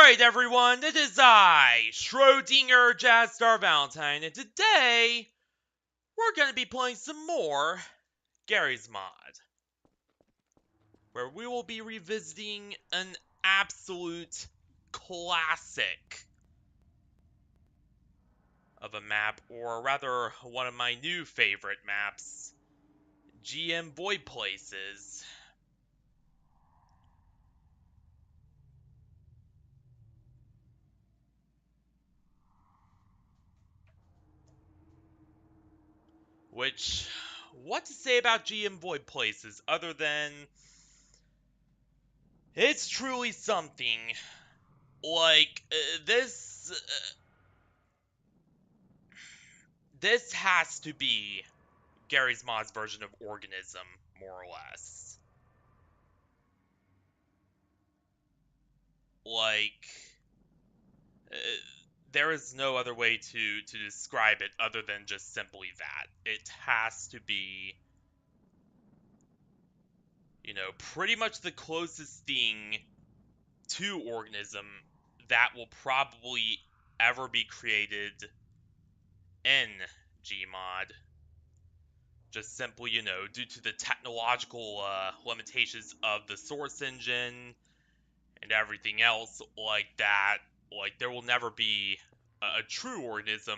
Alright everyone, it is I, Schrodinger Jazzstar Valentine, and today, we're gonna be playing some more Garry's Mod, where we will be revisiting an absolute classic of a map, or rather, one of my new favorite maps, GM VoidPlaces. Which, what to say about GM VoidPlaces other than it's truly something. Like, this has to be Garry's Mod's version of Organism, more or less. Like, there is no other way to describe it other than just simply that. It has to be, you know, pretty much the closest thing to Organism that will probably ever be created in Gmod. Just simply, you know, due to the technological limitations of the source engine and everything else like that, like, there will never be a true Organism.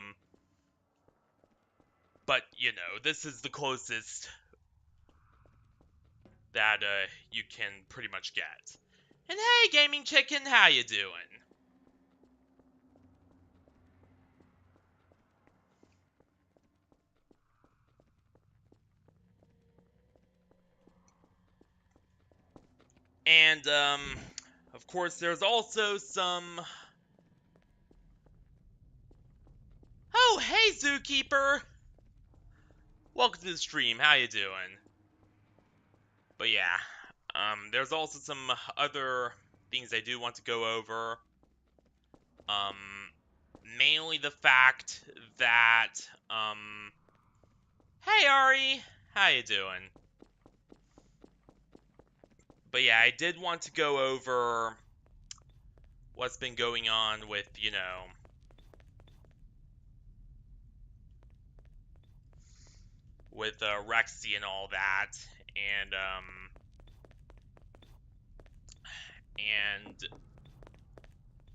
But, you know, this is the closest that you can pretty much get. And hey, Gaming Chicken, how you doing? And, of course, there's also some... Oh, hey, Zookeeper! Welcome to the stream, how you doing? But yeah, there's also some other things I do want to go over. Mainly the fact that, hey, Ari! How you doing? But yeah, I did want to go over what's been going on with, you know, with Rexie and all that, and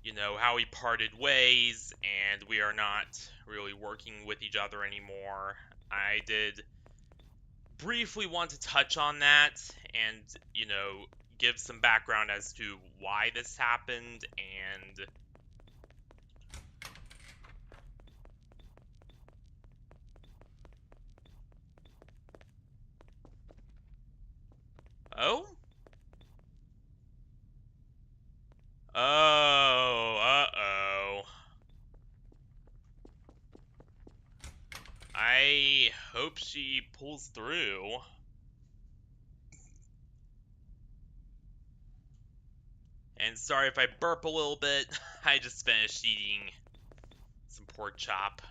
you know, how we parted ways, and we are not really working with each other anymore. I did briefly want to touch on that, and, you know, give some background as to why this happened, and... Oh? Oh, uh-oh. I hope she pulls through. And sorry if I burp a little bit, I just finished eating some pork chop.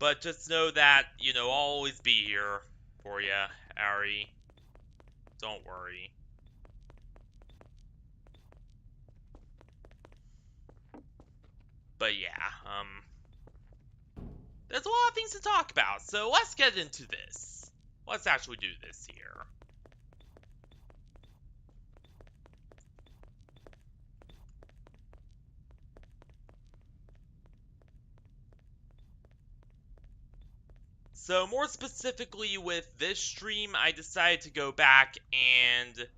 But just know that, you know, I'll always be here for you, Ari. Don't worry. But yeah, there's a lot of things to talk about, so let's get into this. Let's actually do this here. So more specifically with this stream, I decided to go back and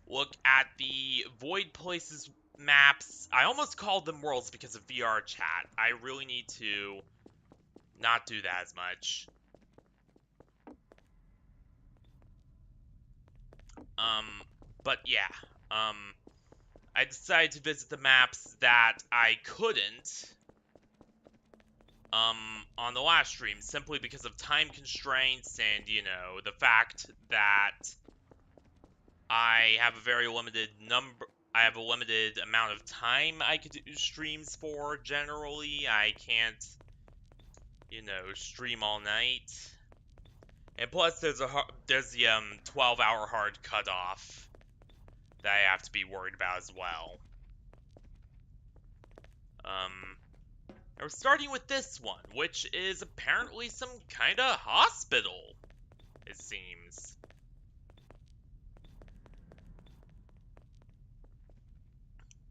look at the VoidPlaces maps. I almost called them worlds because of VR chat. I really need to not do that as much. But yeah, I decided to visit the maps that I couldn't, on the last stream, simply because of time constraints and, you know, the fact that I have a very limited amount of time I could do streams for, generally. I can't, you know, stream all night. And plus, there's the 12-hour hard cutoff that I have to be worried about as well. We're starting with this one, which is apparently some kind of hospital, it seems.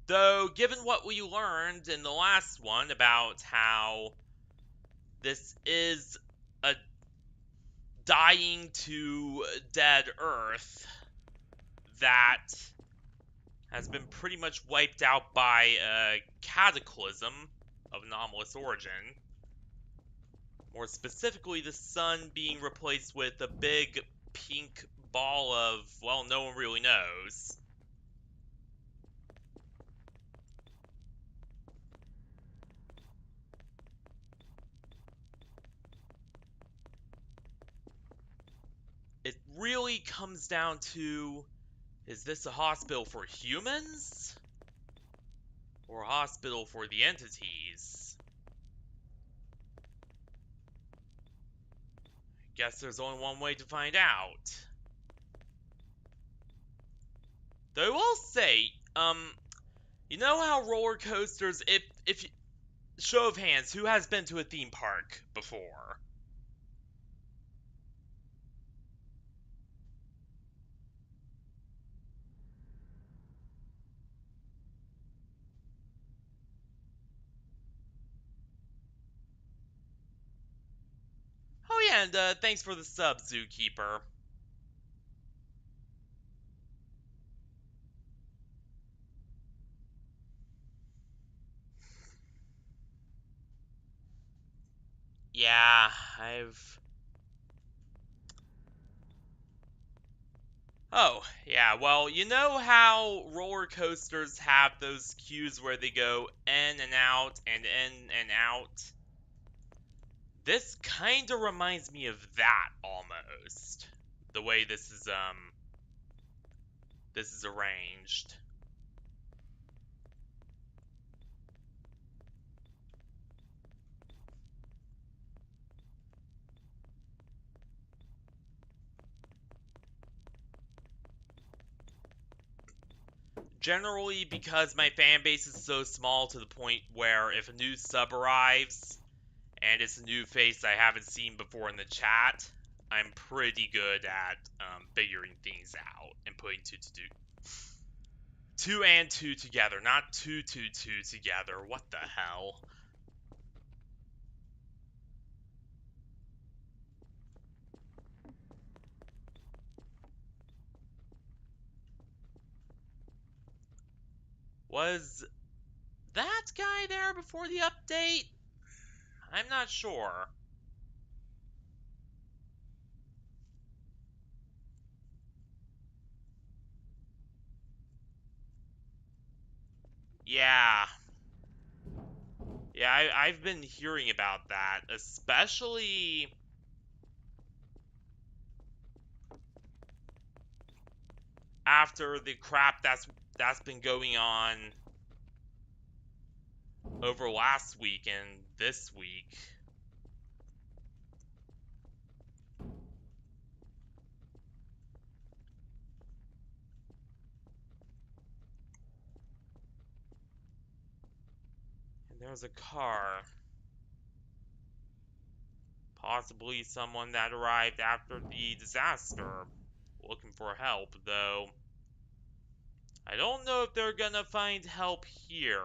Though, given what we learned in the last one about how this is a dying to dead Earth that has been pretty much wiped out by a cataclysm of anomalous origin. More specifically, the sun being replaced with a big pink ball of, well, no one really knows. It really comes down to, is this a hospital for humans? Or a hospital for the entities? Guess there's only one way to find out. Though I will say, you know how roller coasters, if show of hands, who has been to a theme park before? Oh yeah, and thanks for the sub, Zookeeper. Yeah, Oh, yeah, well, you know how roller coasters have those queues where they go in and out and in and out? This kinda reminds me of that, almost. The way this is arranged. Generally, because my fan base is so small to the point where if a new sub arrives, and it's a new face I haven't seen before in the chat, I'm pretty good at figuring things out and putting two and two together, not two together. What the hell? Was that guy there before the update? I'm not sure. Yeah. Yeah, I've been hearing about that, especially after the crap that's been going on over last week and this week. And there's a car. Possibly someone that arrived after the disaster, looking for help, though I don't know if they're gonna find help here.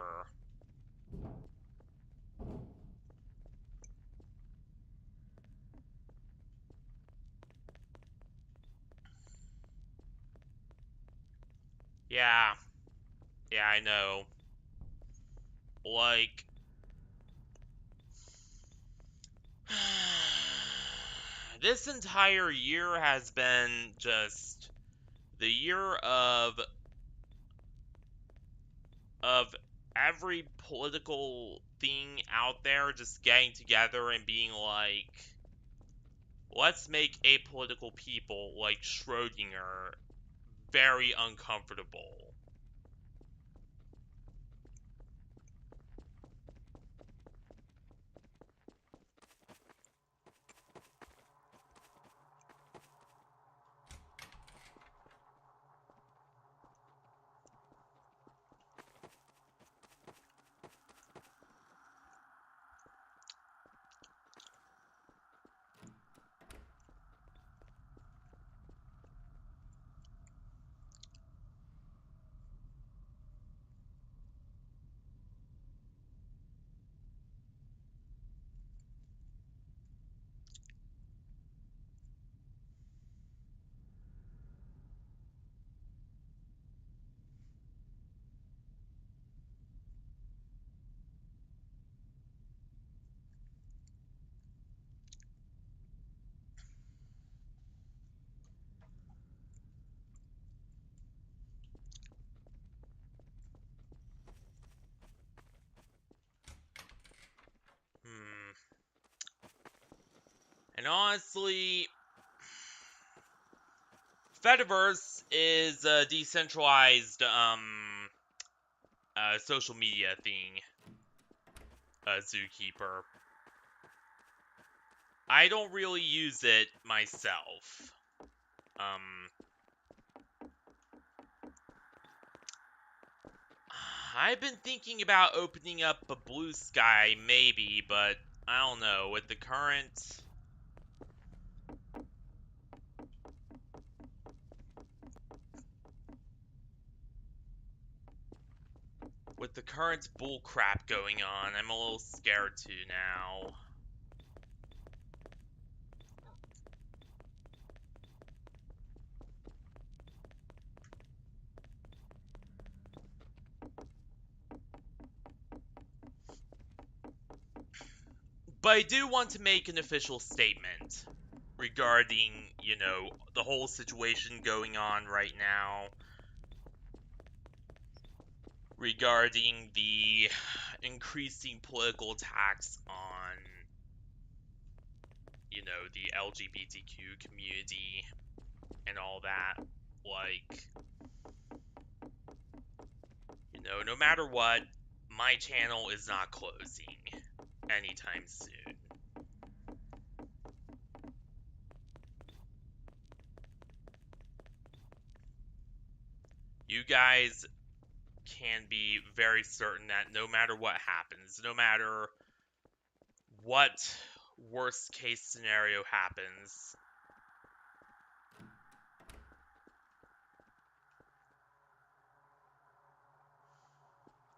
Yeah. Yeah, I know. Like, this entire year has been just the year of every political thing out there just getting together and being like, let's make apolitical people like Schrodinger very uncomfortable. And honestly, Fediverse is a decentralized social media thing. Zookeeper. I don't really use it myself. I've been thinking about opening up a Blue Sky, maybe, but I don't know. With the current bull crap going on, I'm a little scared to now. But I do want to make an official statement regarding, you know, the whole situation going on right now. Regarding the increasing political attacks on, you know, the LGBTQ community and all that. Like, you know, no matter what, my channel is not closing anytime soon. You guys can be very certain that no matter what happens, no matter what worst case scenario happens,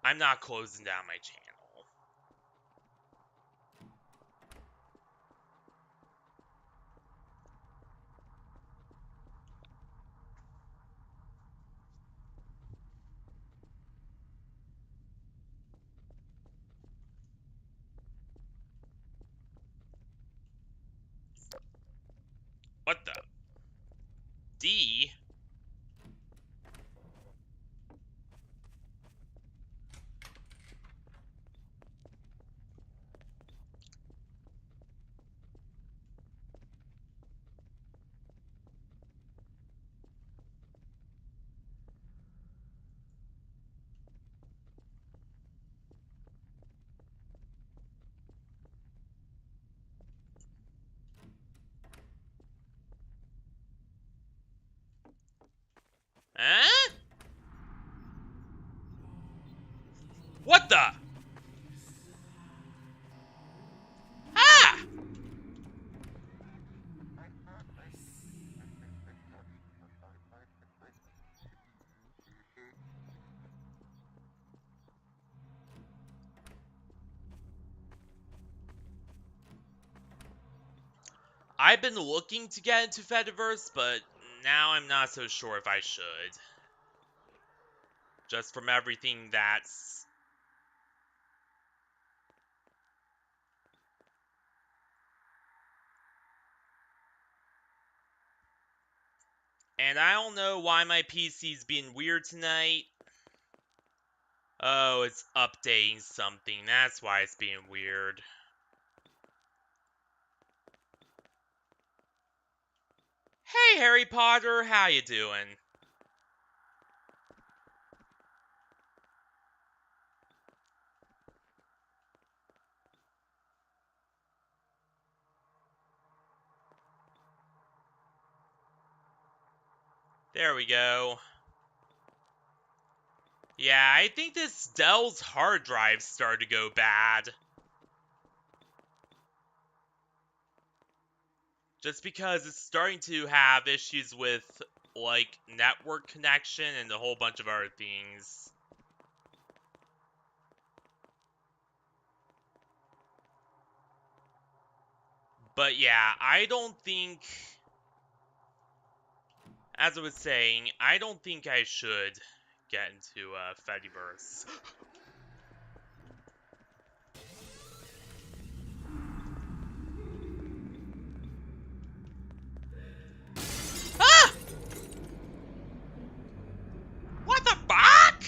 I'm not closing down my channel. What the? D? Huh? What the? Ah! I've been looking to get into Fediverse, but now I'm not so sure if I should. Just from everything that's... And I don't know why my PC's being weird tonight. Oh, it's updating something. That's why it's being weird. Hey, Harry Potter, how you doing? There we go. Yeah, I think this Dell's hard drive started to go bad. Just because it's starting to have issues with, like, network connection and a whole bunch of other things. But yeah, I don't think... As I was saying, I don't think I should get into Fediverse. Ah! What the fuck?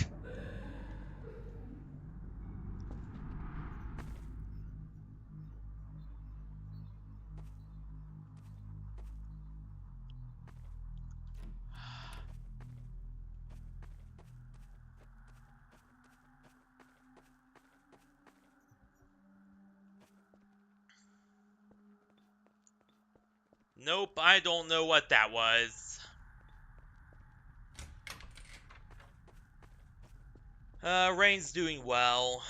Nope, I don't know what that was. Rain's doing well.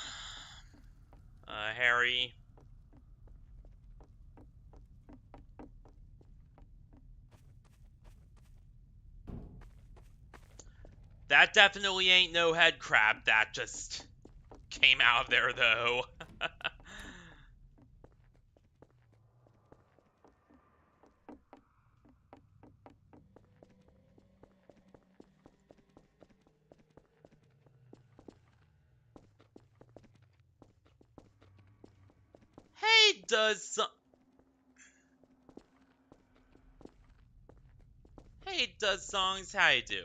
Harry. That definitely ain't no head crab that just came out of there, though. Hey, Does Songs, how you doing?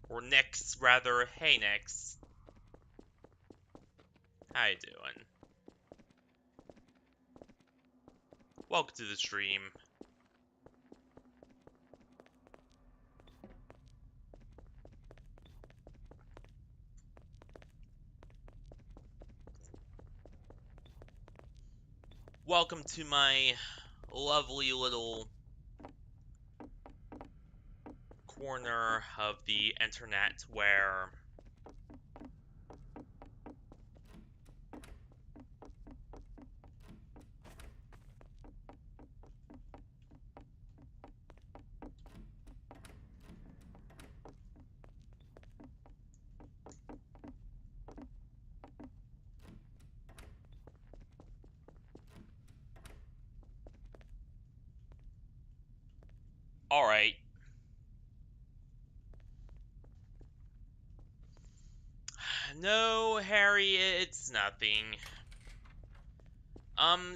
Or Nix, rather. Hey, Nix. How you doing? Welcome to the stream. Welcome to my lovely little corner of the internet where alright. No, Harry, it's nothing.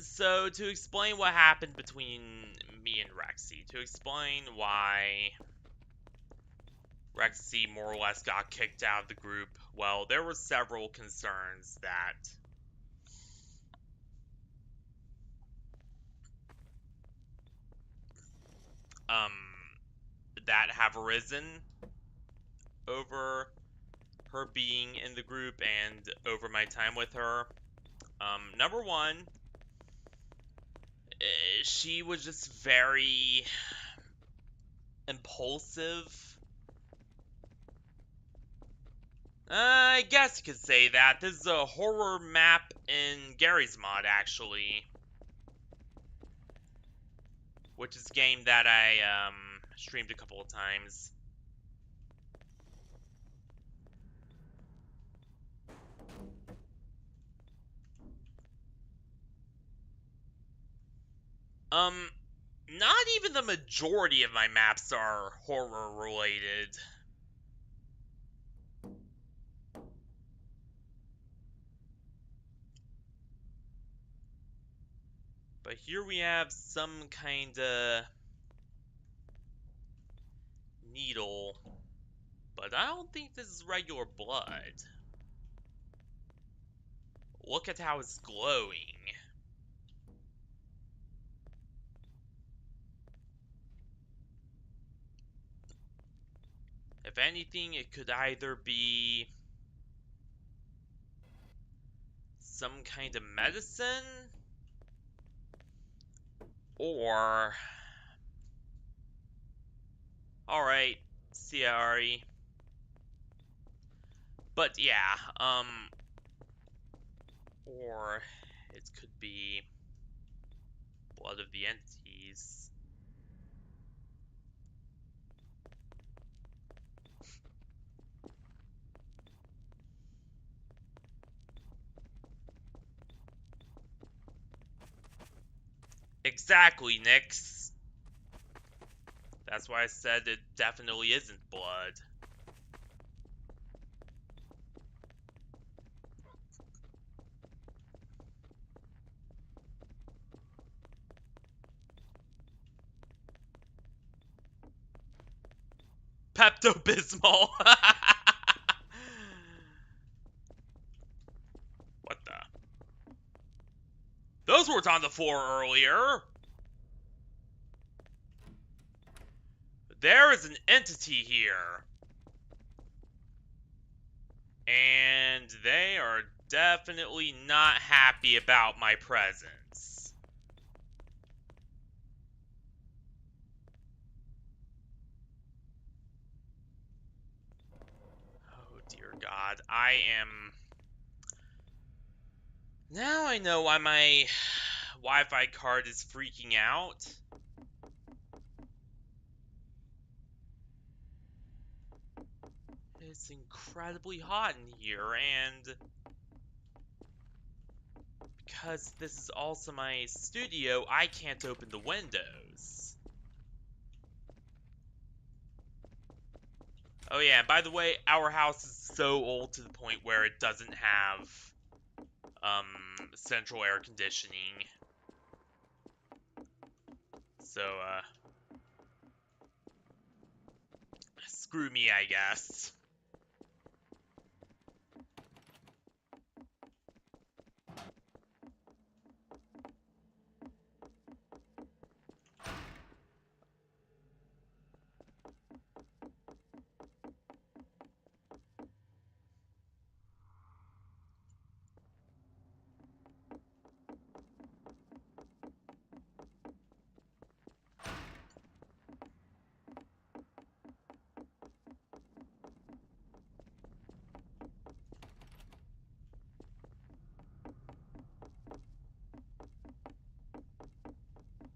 So to explain what happened between me and Rexie, to explain why Rexie more or less got kicked out of the group, well, there were several concerns um, that have arisen over her being in the group and over my time with her. Number one, she was just very impulsive. I guess you could say that. This is a horror map in Garry's mod, actually. Which is a game that I, streamed a couple of times. Not even the majority of my maps are horror-related. But here we have some kinda needle. But I don't think this is regular blood. Look at how it's glowing. If anything, it could either be some kind of medicine or... Alright, see ya, Ari. But yeah, or it could be blood of the entities. Exactly, Nix. That's why I said it definitely isn't blood. Pepto-Bismol. What the? Those weren't on the floor earlier. There is an entity here. And they are definitely not happy about my presence. dear God. Now I know why my Wi-Fi card is freaking out. It's incredibly hot in here, and because this is also my studio, I can't open the windows. Oh yeah, and by the way, our house is so old to the point where it doesn't have central air conditioning. So screw me, I guess.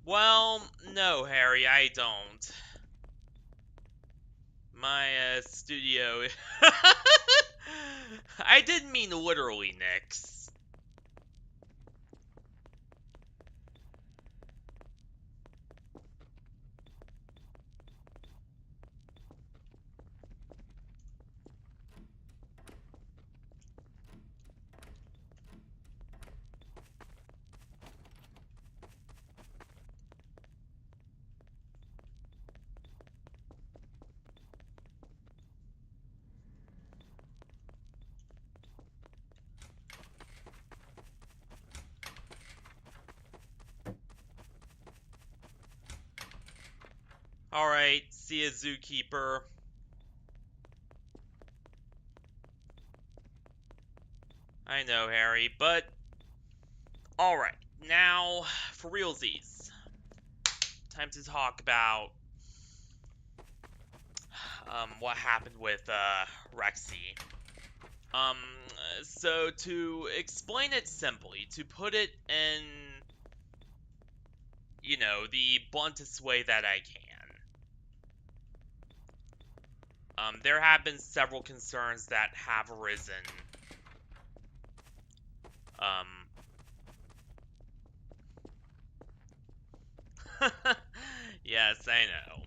Well, no, Harry, I don't. My studio. I didn't mean literally, Nix. Alright, see ya, zookeeper. I know, Harry, but... Alright, now, for realsies. Time to talk about... what happened with, Rexie. So to explain it simply, to put it in, you know, the bluntest way that I can. There have been several concerns that have arisen. Yes, I know.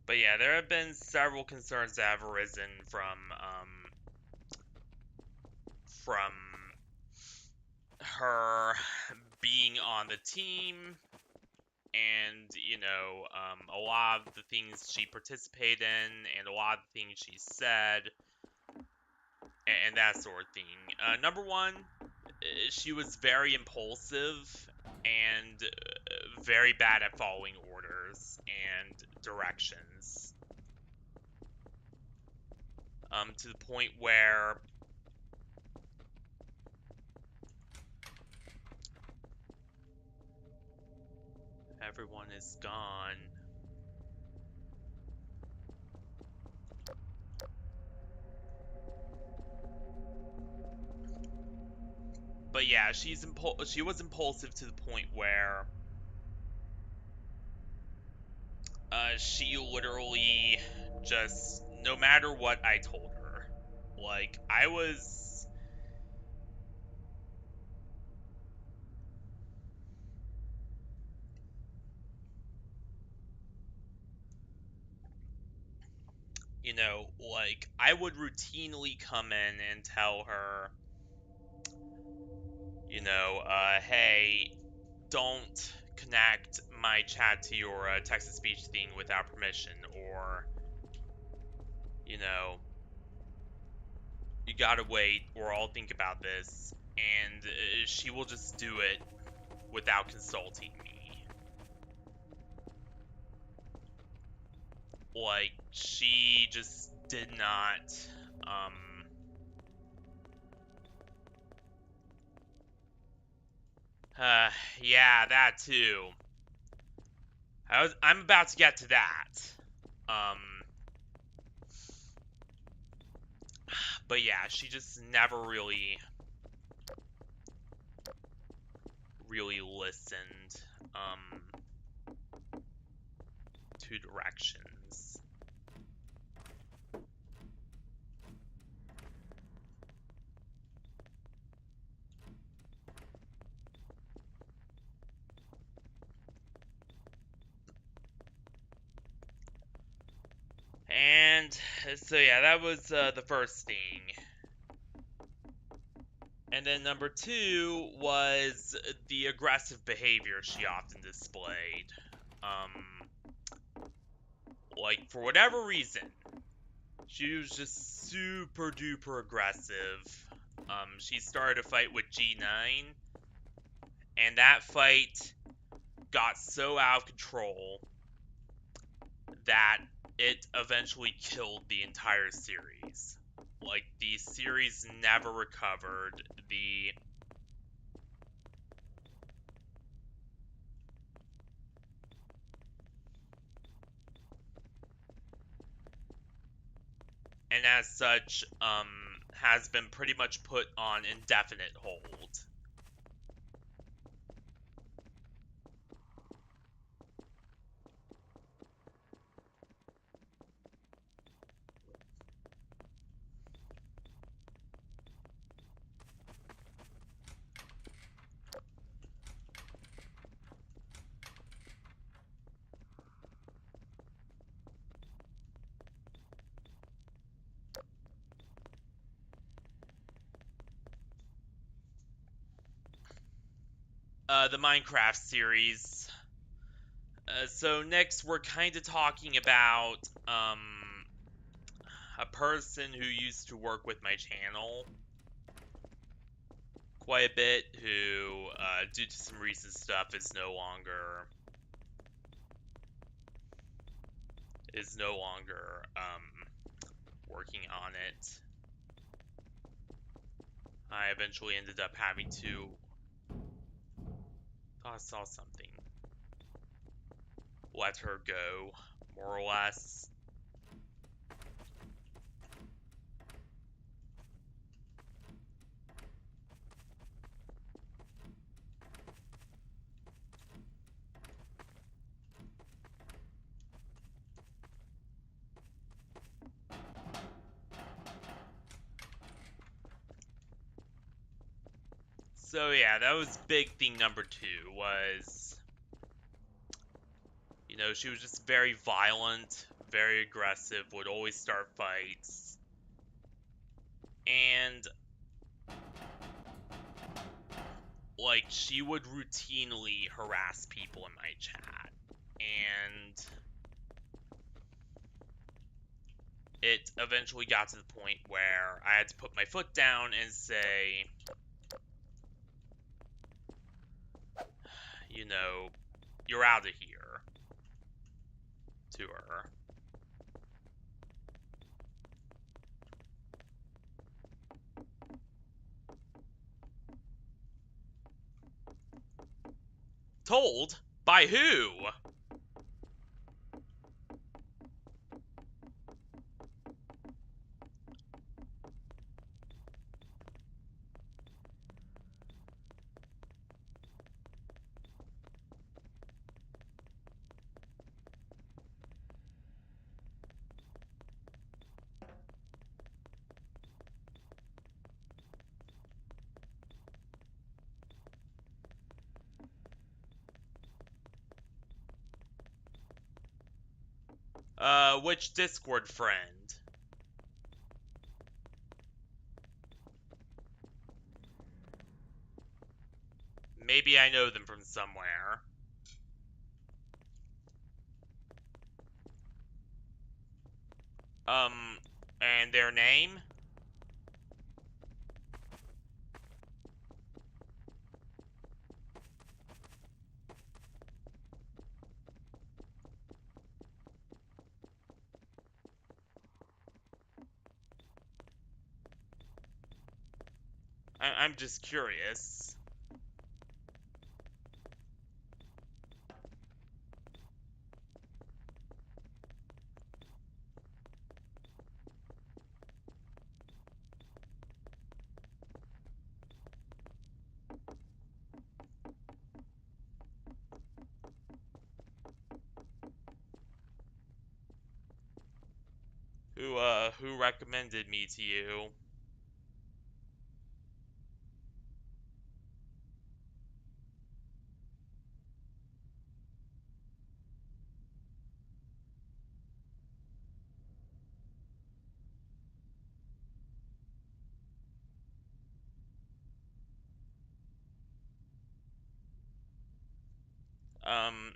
But yeah, there have been several concerns that have arisen from her being on the team and, you know, a lot of the things she participated in and a lot of the things she said and that sort of thing. Number one, she was very impulsive and very bad at following orders and directions. To the point where everyone is gone. But yeah, she was impulsive to the point where she literally just, no matter what I told her, like, I was, you know, like, I would routinely come in and tell her, you know, hey, don't connect my chat to your text-to-speech thing without permission, or, you know, you gotta wait, or I'll think about this, and she will just do it without consulting me. Like, she just did not, yeah, that too. I'm about to get to that. Um, But yeah, she just never really listened to directions. And so yeah, that was the first thing. And then number 2 was the aggressive behavior she often displayed. Like, for whatever reason, she was just super duper aggressive. She started a fight with G9, and that fight got so out of control that it eventually killed the entire series. Like, the series never recovered. And as such, has been pretty much put on indefinite hold. The Minecraft series. So next we're kind of talking about a person who used to work with my channel quite a bit, who due to some recent stuff is no longer working on it. I eventually ended up having to I saw something. Let her go, more or less. So yeah, that was big thing number 2 was, you know, she was just very violent, very aggressive, would always start fights. And like, she would routinely harass people in my chat. And it eventually got to the point where I had to put my foot down and say, you know, you're out of here, to her. Told? By who? Which Discord friend? Maybe I know them from somewhere. And their name? I'm just curious. Who recommended me to you? Um,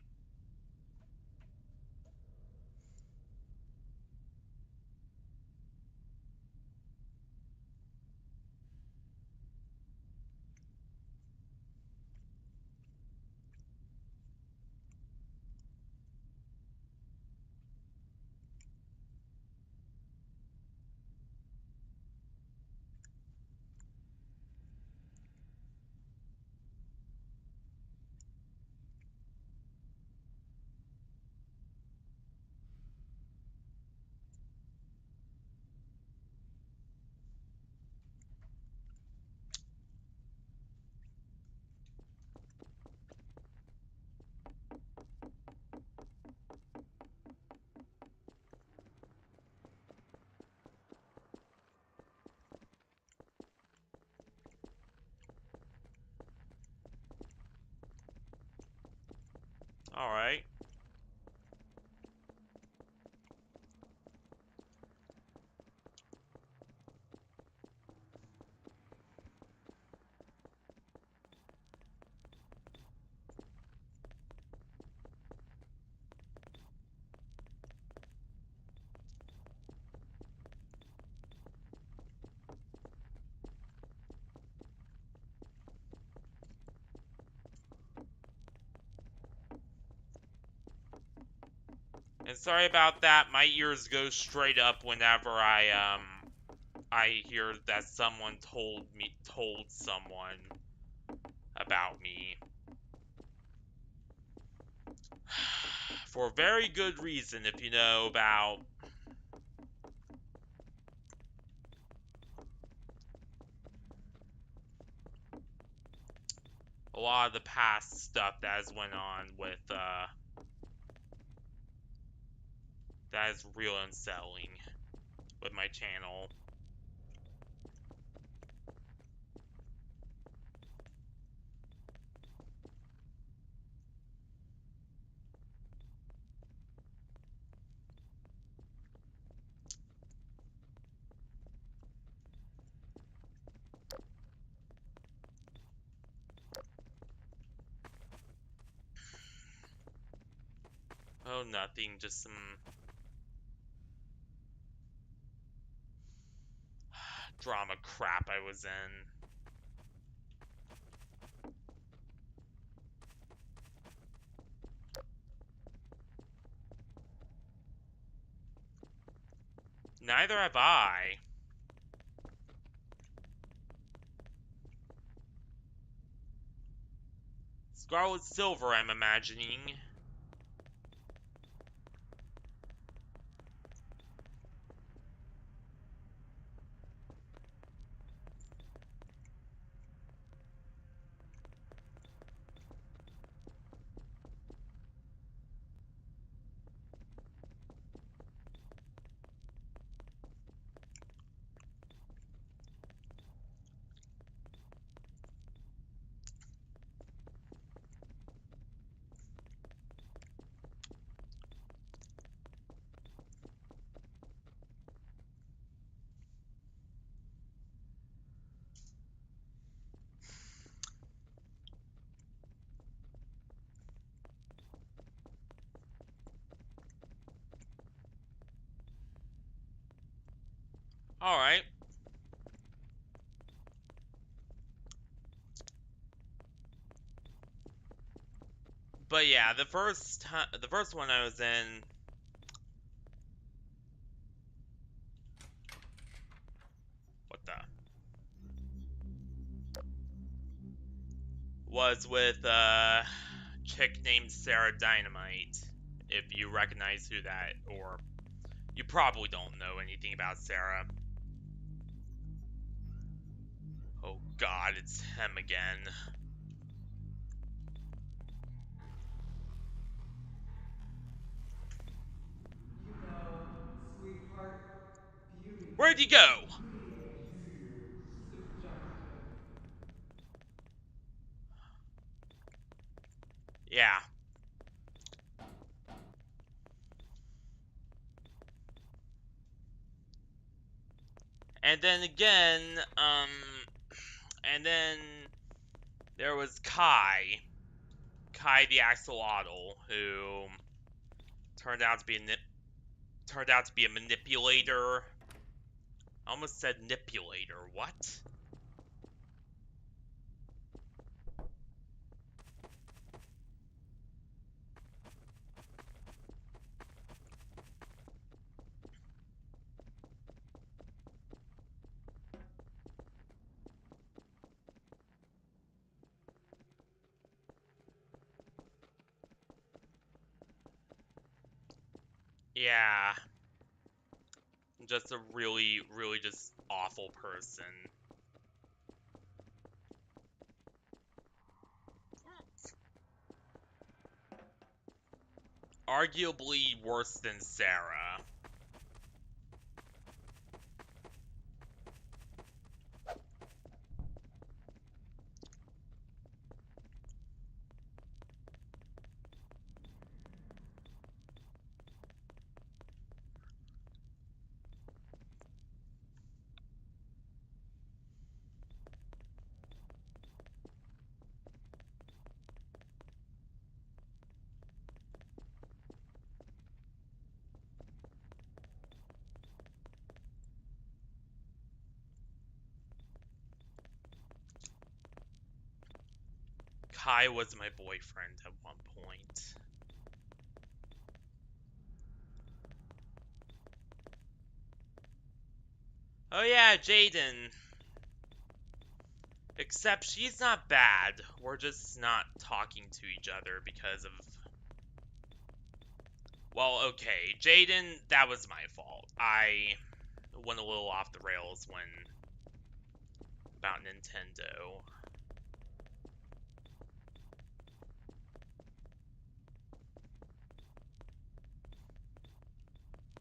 all right. And sorry about that. My ears go straight up whenever I hear that someone told someone about me. For a very good reason, if you know about a lot of the past stuff that has went on with that is real unsettling with my channel. Oh, nothing, just some drama crap I was in. Neither have I. Scarlet Silver, I'm imagining. Alright. But yeah, the first one I was in what the was with a chick named Sarah Dynamite. If you recognize who that, or you probably don't know anything about Sarah. Oh god, it's him again. You know, sweetheart, Where'd he go? Yeah. And then again, and then there was Kai the axolotl, who turned out to be a manipulator. I almost said manipulator. What? Yeah. Just a really, really just awful person. Arguably worse than Sarah. Kai was my boyfriend at one point. Oh yeah, Jaden. Except she's not bad. We're just not talking to each other because of... Well, okay, Jaden, that was my fault. I went a little off the rails when... about Nintendo.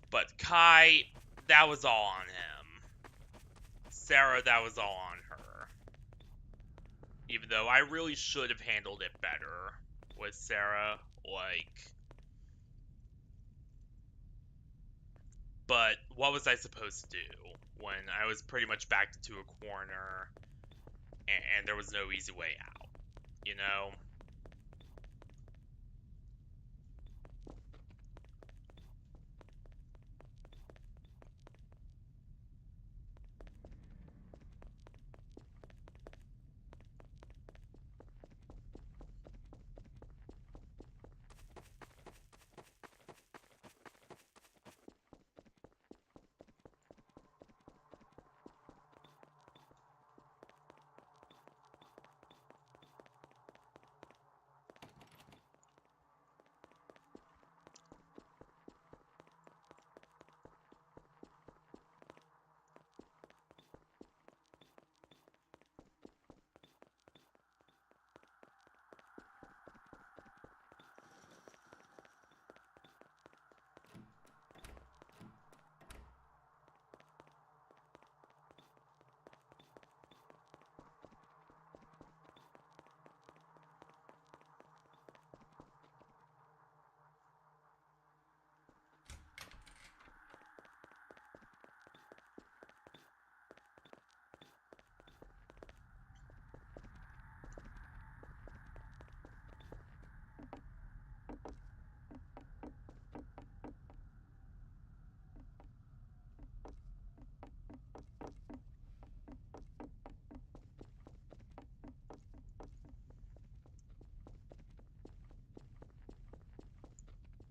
But Kai, that was all on him. Sarah, that was all on her. Even though I really should have handled it better with Sarah, like... But what was I supposed to do when I was pretty much backed into a corner and there was no easy way out, you know?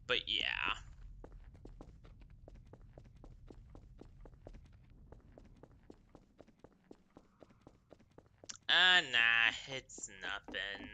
But yeah. Nah, it's nothing.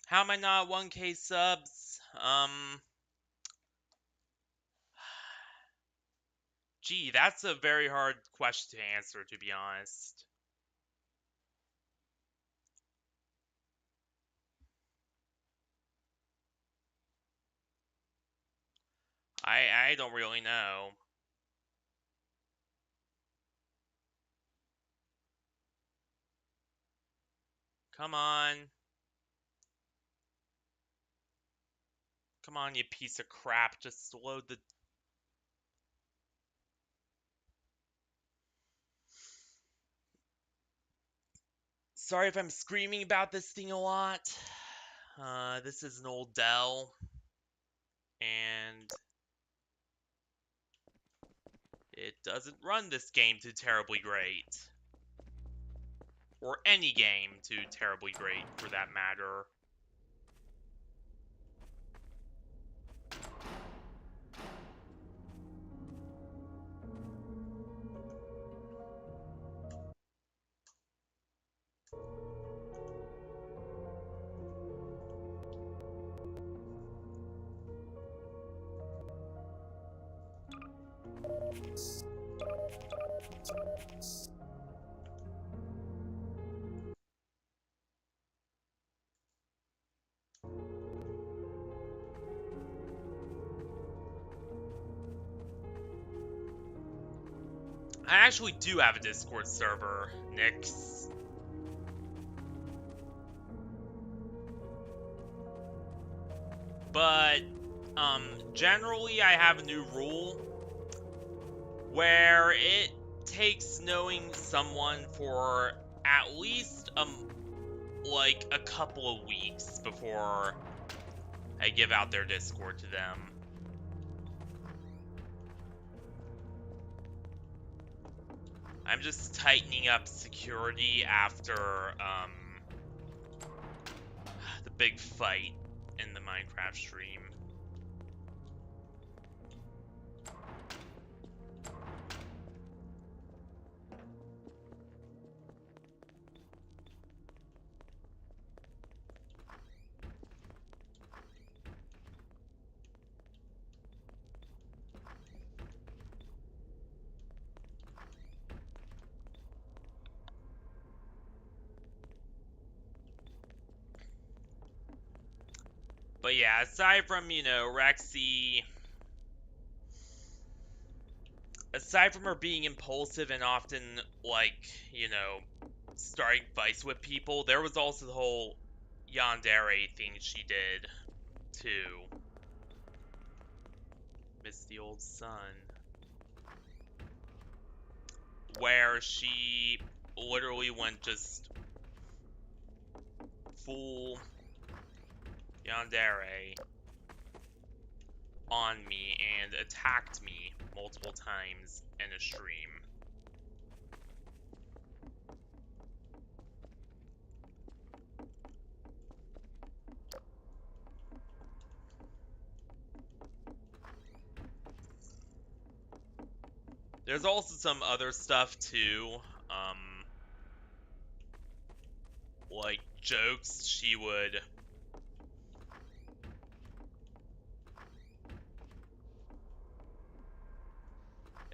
How am I not 1K subs? Gee, that's a very hard question to answer, to be honest. I don't really know. Come on. Come on, you piece of crap. Just load the... Sorry if I'm screaming about this thing a lot. This is an old Dell. And... it doesn't run this game too terribly great. Or any game too terribly great, for that matter. I actually do have a Discord server, Nix. But, generally I have a new rule where it takes knowing someone for at least, like, a couple of weeks before I give out their Discord to them. I'm just tightening up security after, the big fight in the Minecraft stream. But yeah, aside from, you know, Rexie... aside from her being impulsive and often, like, you know, starting fights with people, there was also the whole yandere thing she did, too. Miss the old sun. Where she literally went just full yandere on me and attacked me multiple times in a stream. There's also some other stuff too, like jokes she would...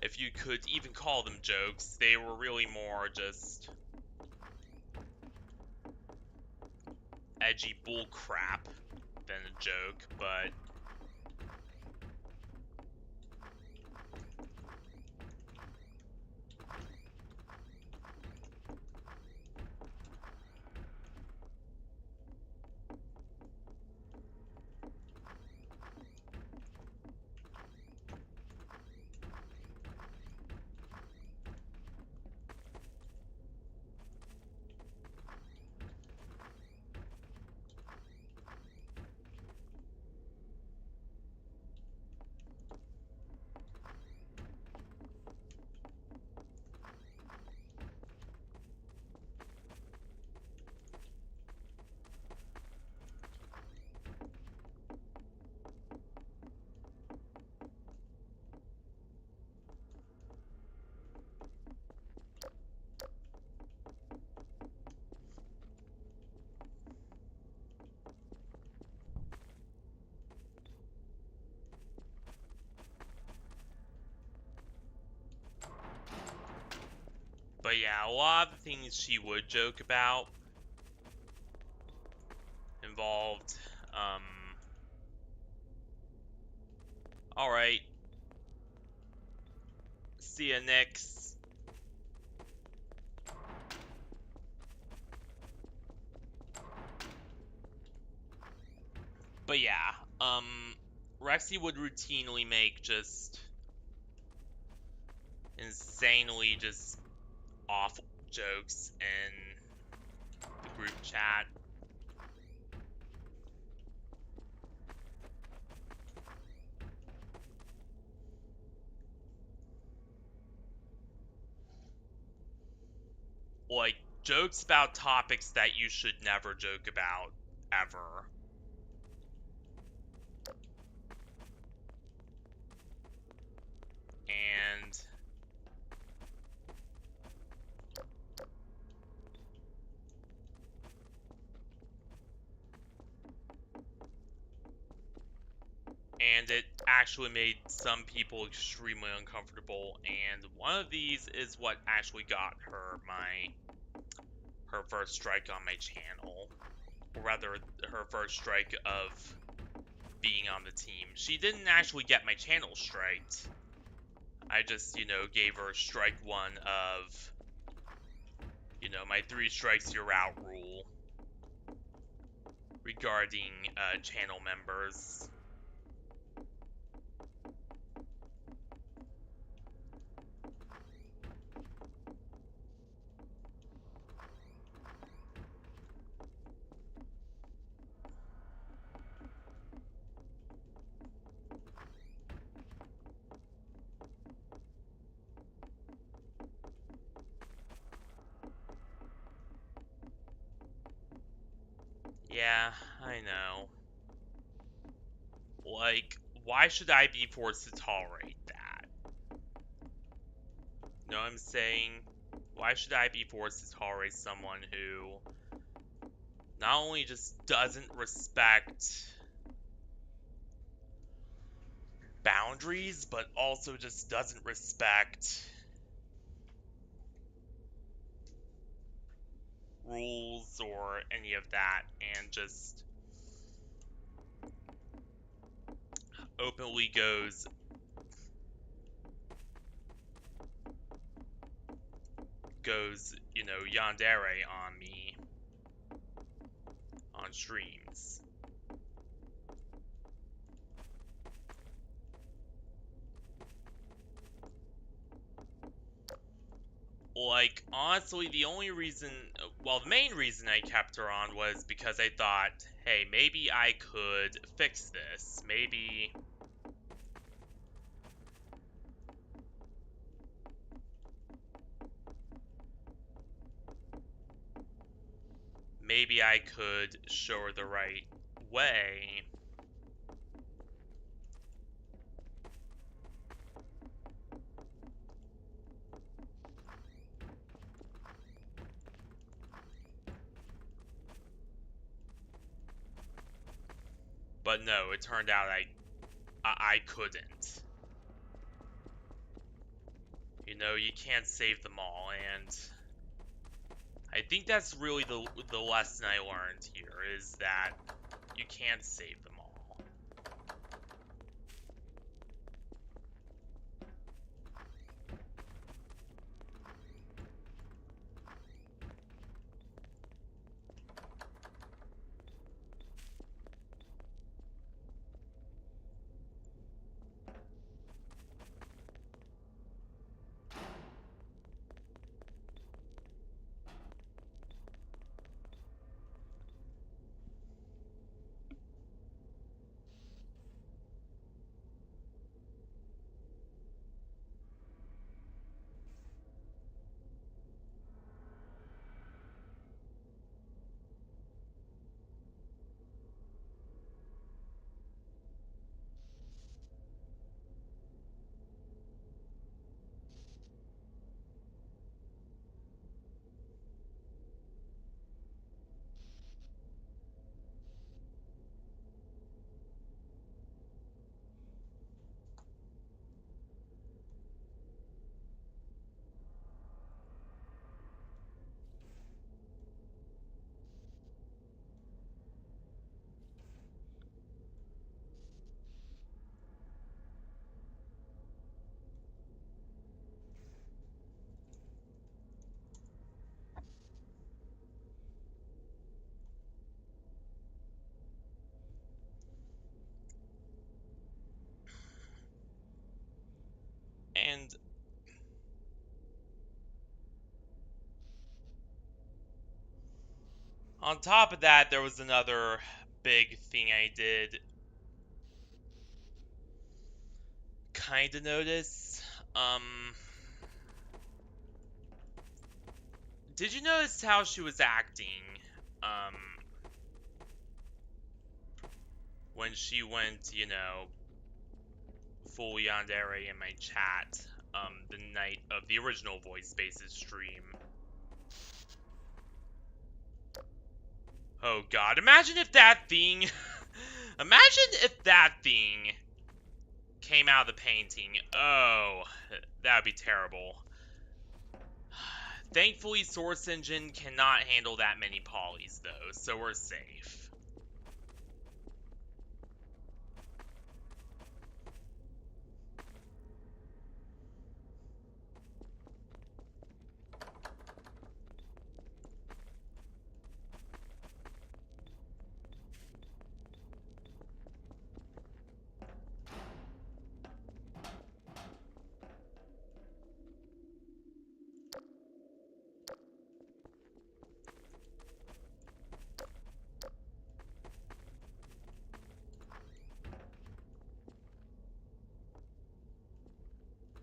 if you could even call them jokes, they were really more just edgy bullcrap than a joke, but... But yeah, a lot of the things she would joke about involved, alright. See ya, Nix. But yeah, Rexie would routinely make just insanely just awful jokes in the group chat. Like, jokes about topics that you should never joke about, ever. And it actually made some people extremely uncomfortable, and one of these is what actually got her her first strike on my channel, or rather her first strike of being on the team. She didn't actually get my channel striked. I just, gave her strike one of, my 3 strikes you're out rule regarding channel members. Yeah, I know. Like, why should I be forced to tolerate that? You know what I'm saying? Why should I be forced to tolerate someone who not only just doesn't respect boundaries, but also just doesn't respect rules or any of that, and just openly goes yandere on me on streams. Like, honestly, the main reason I kept her on was because I thought, hey, maybe I could fix this. Maybe I could show her the right way. But no, it turned out I couldn't. You can't save them all, and I think that's really the lesson I learned here, is that you can't save them all. On top of that, there was another big thing I did kind of notice. Did you notice how she was acting um, when she went, you know, full yandere in my chat the night of the original VoidPlaces stream? Oh god, imagine if that thing imagine if that thing came out of the painting. Oh, that would be terrible. Thankfully, Source Engine cannot handle that many polys, though, so we're safe.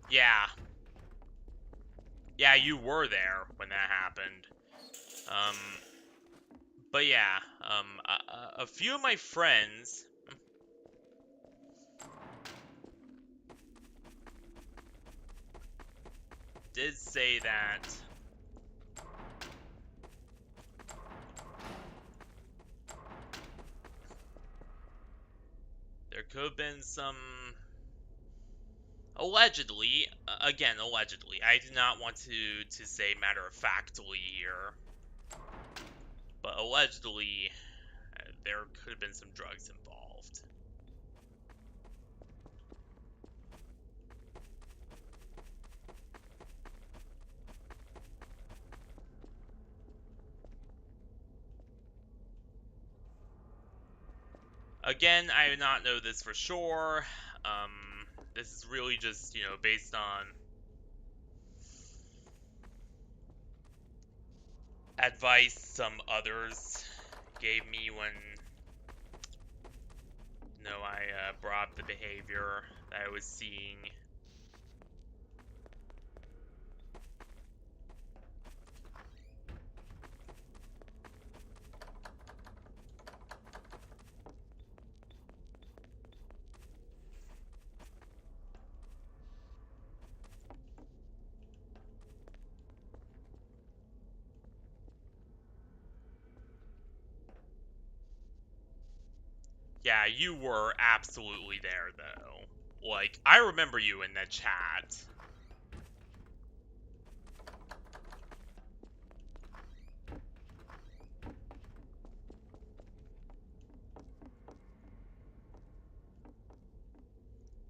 Yeah. Yeah, you were there when that happened. But yeah, a few of my friends did say that there could have been some, allegedly, again, allegedly, I do not want to say matter-of-factly here, but allegedly, there could have been some drugs involved. Again, I do not know this for sure. This is really just, you know, based on advice some others gave me when, you know, I brought up the behavior that I was seeing. Yeah, you were absolutely there, though. Like, I remember you in the chat.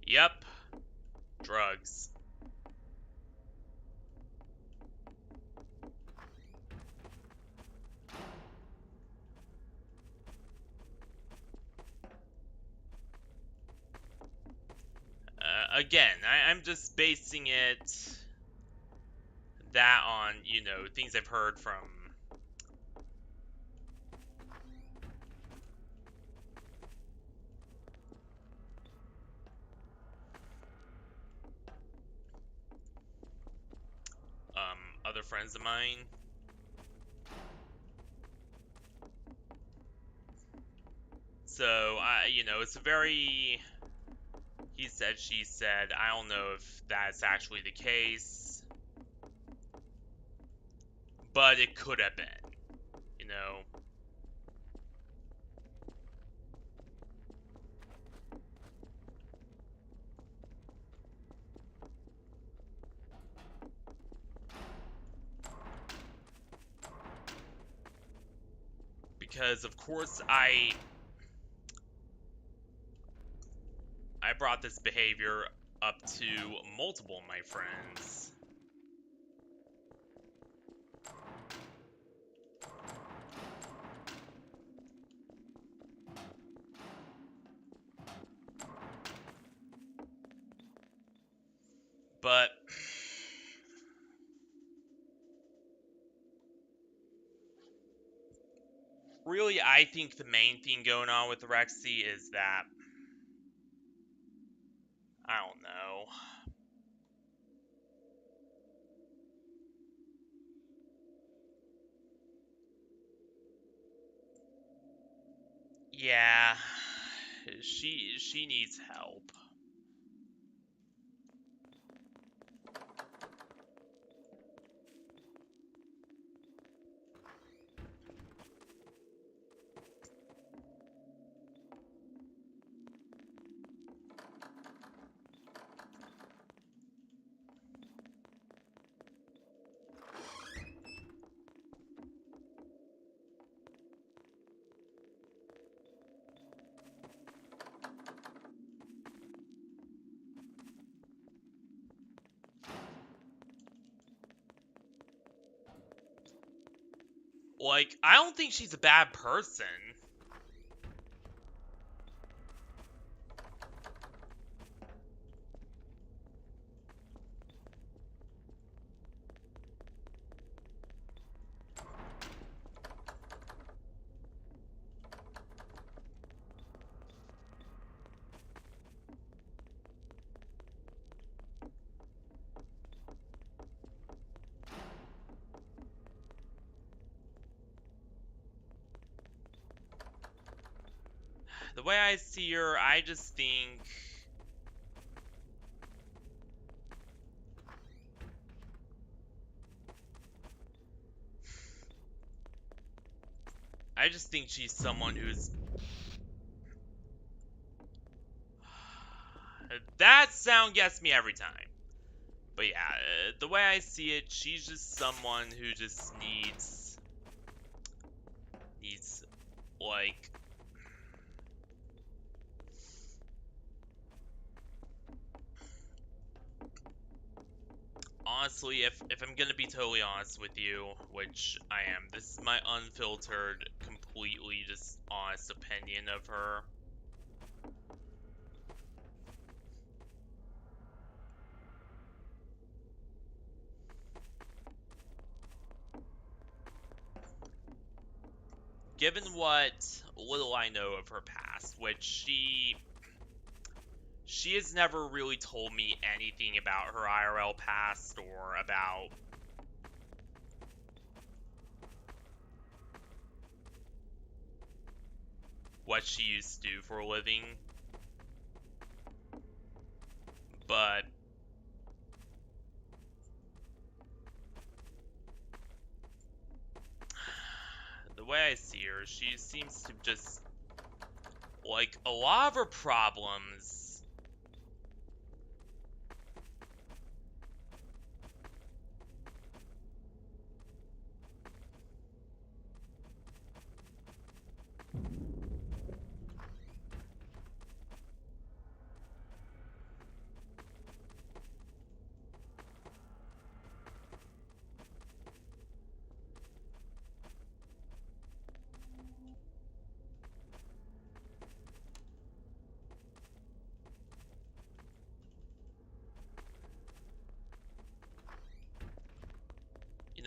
Yep. Drugs. Again, I'm just basing that on, you know, things I've heard from other friends of mine. So, you know, it's a very he said, she said. I don't know if that's actually the case, but it could have been, you know. Because, of course, I brought this behavior up to multiple of my friends. But Really, I think the main thing going on with Rexie is that, I don't know. Yeah, she needs help. Like, I don't think she's a bad person. The way I see her, I just think... I just think she's someone who's... That sound gets me every time. But yeah, the way I see it, she's just someone who just needs, like, honestly, if I'm gonna be totally honest with you, which I am, this is my unfiltered, completely just honest opinion of her. Given what little I know of her past, which she has never really told me anything about her IRL past or about what she used to do for a living. But the way I see her, she seems to just, like, a lot of her problems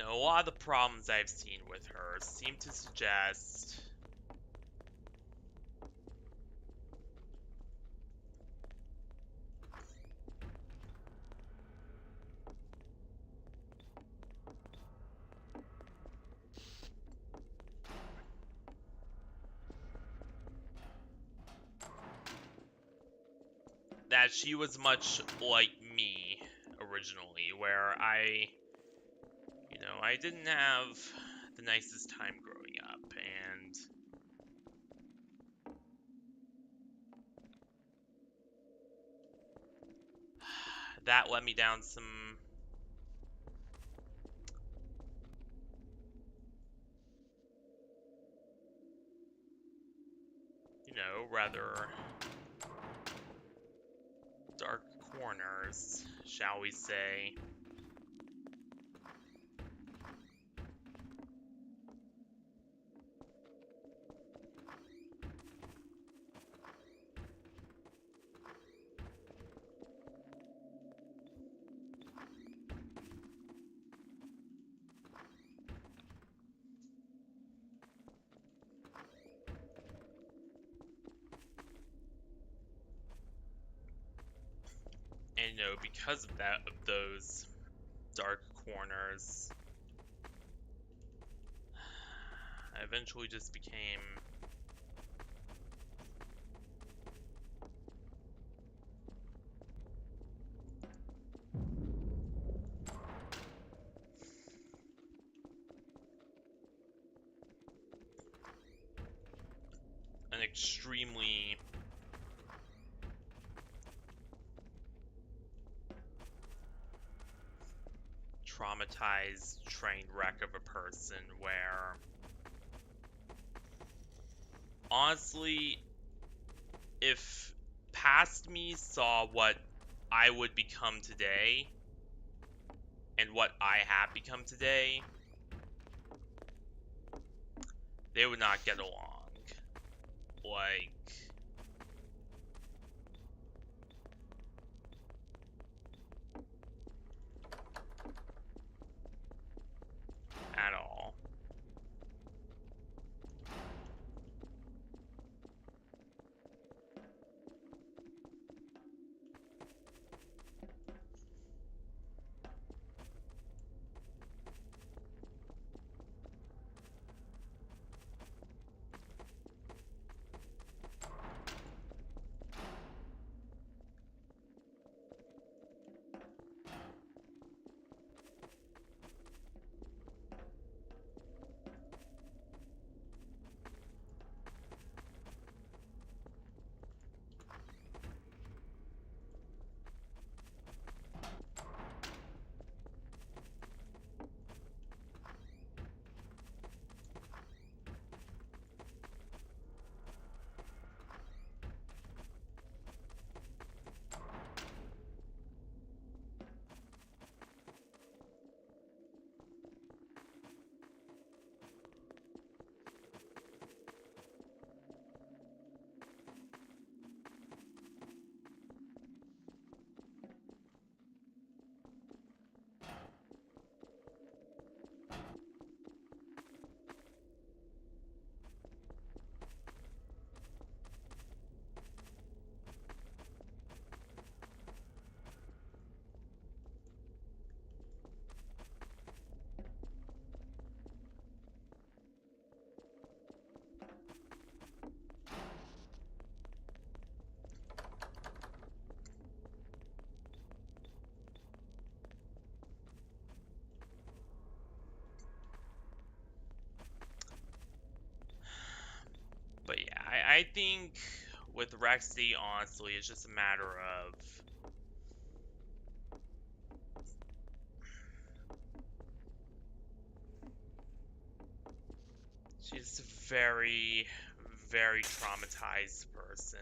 a lot of the problems I've seen with her seem to suggest that she was much like me originally, where I didn't have the nicest time growing up, and that led me down some, rather dark corners, shall we say. you know, because of those dark corners, I eventually just became an extremely traumatized train wreck of a person where, honestly, if past me saw what I would become today and what I have become today, they would not get along. Like, at all. But yeah, I think with Rexie, honestly, it's just a matter of she's a very, very traumatized person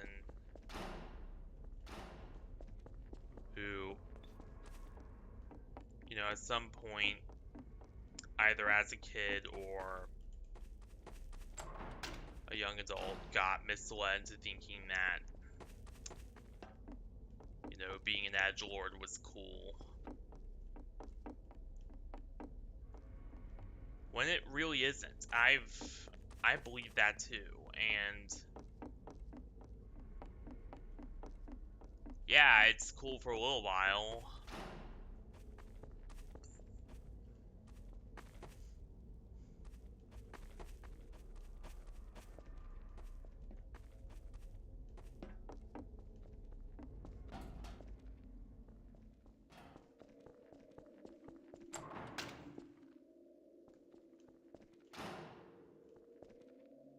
who, you know, at some point, either as a kid or a young adult, got misled into thinking that, you know, being an edgelord was cool. When it really isn't. I believe that too, and yeah, it's cool for a little while.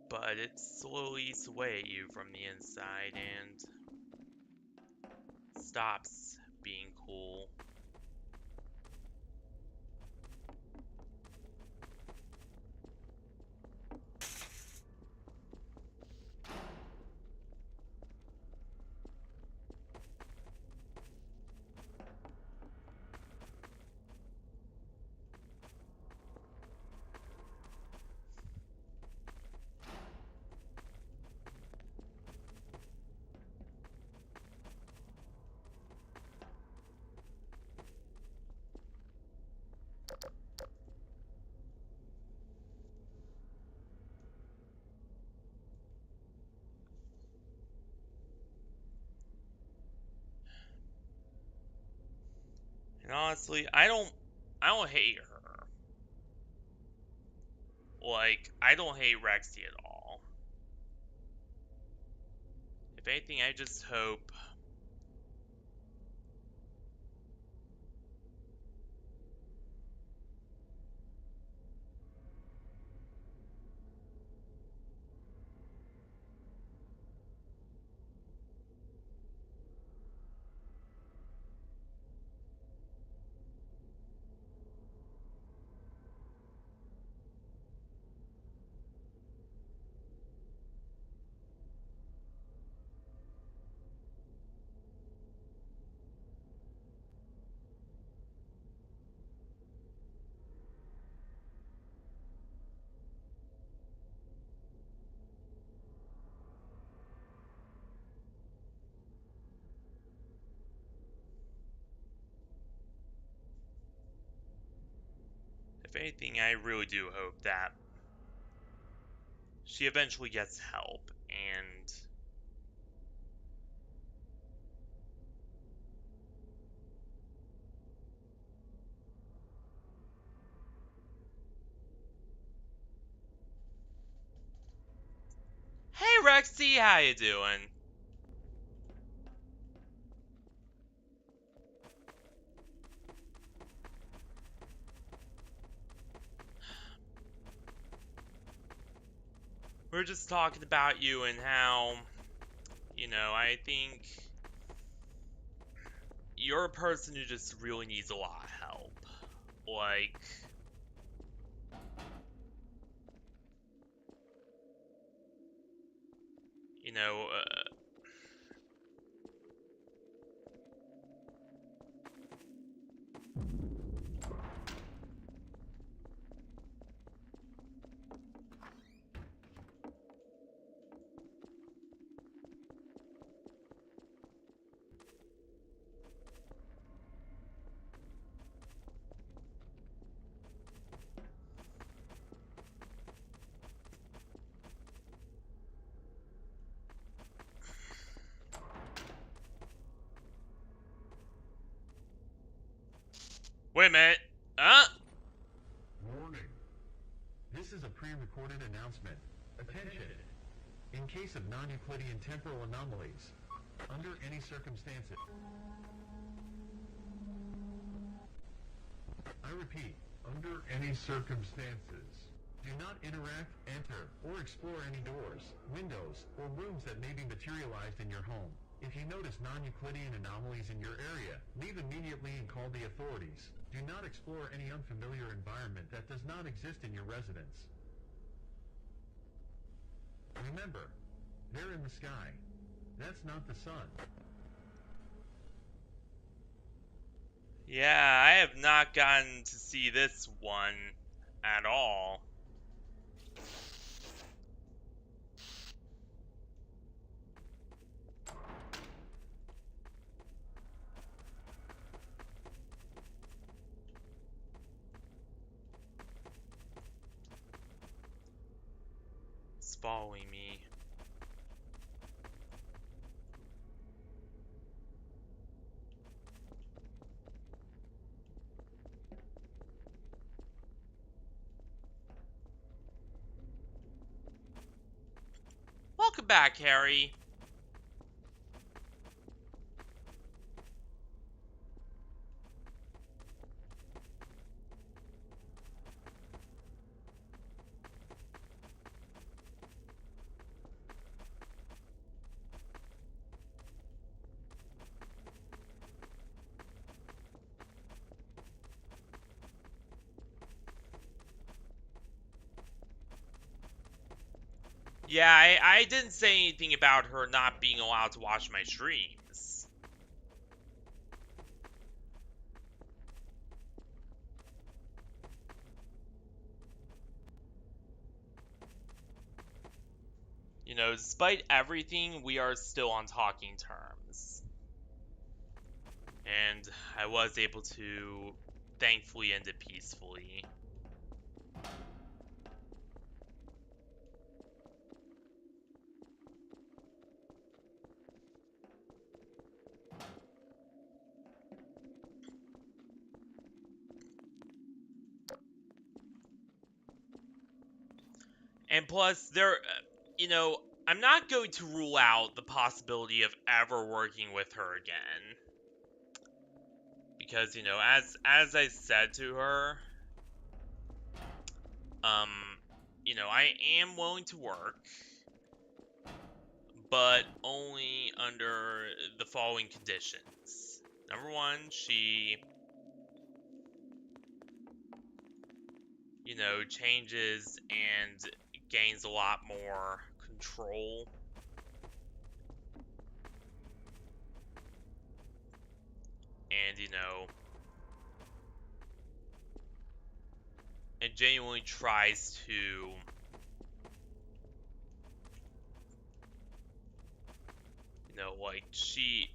But it slowly eats away at you from the inside and stops being cool. And honestly, I don't hate her. Like, I don't hate Rexie at all. If anything, I just hope... If anything, I really do hope that she eventually gets help, and... Hey Rexie, how you doing? We're just talking about you and how, I think you're a person who just really needs a lot of help. Like, you know, wait a minute. Warning. This is a pre-recorded announcement. Attention. In case of non-Euclidean temporal anomalies, under any circumstances... I repeat, under any circumstances, do not interact, enter, or explore any doors, windows, or rooms that may be materialized in your home. If you notice non-Euclidean anomalies in your area, leave immediately and call the authorities. Do not explore any unfamiliar environment that does not exist in your residence. Remember, there in the sky, that's not the sun. Yeah, I have not gotten to see this one at all. It's following me. Welcome back, Harry. Yeah, I didn't say anything about her not being allowed to watch my streams. Despite everything, we are still on talking terms. And I was able to, thankfully, end it peacefully. And plus, you know, I'm not going to rule out the possibility of ever working with her again. Because, you know, as I said to her, you know, I am willing to work, but only under the following conditions. Number one, she, you know, changes and gains a lot more control. And, you know, and genuinely tries to, you know, like, she...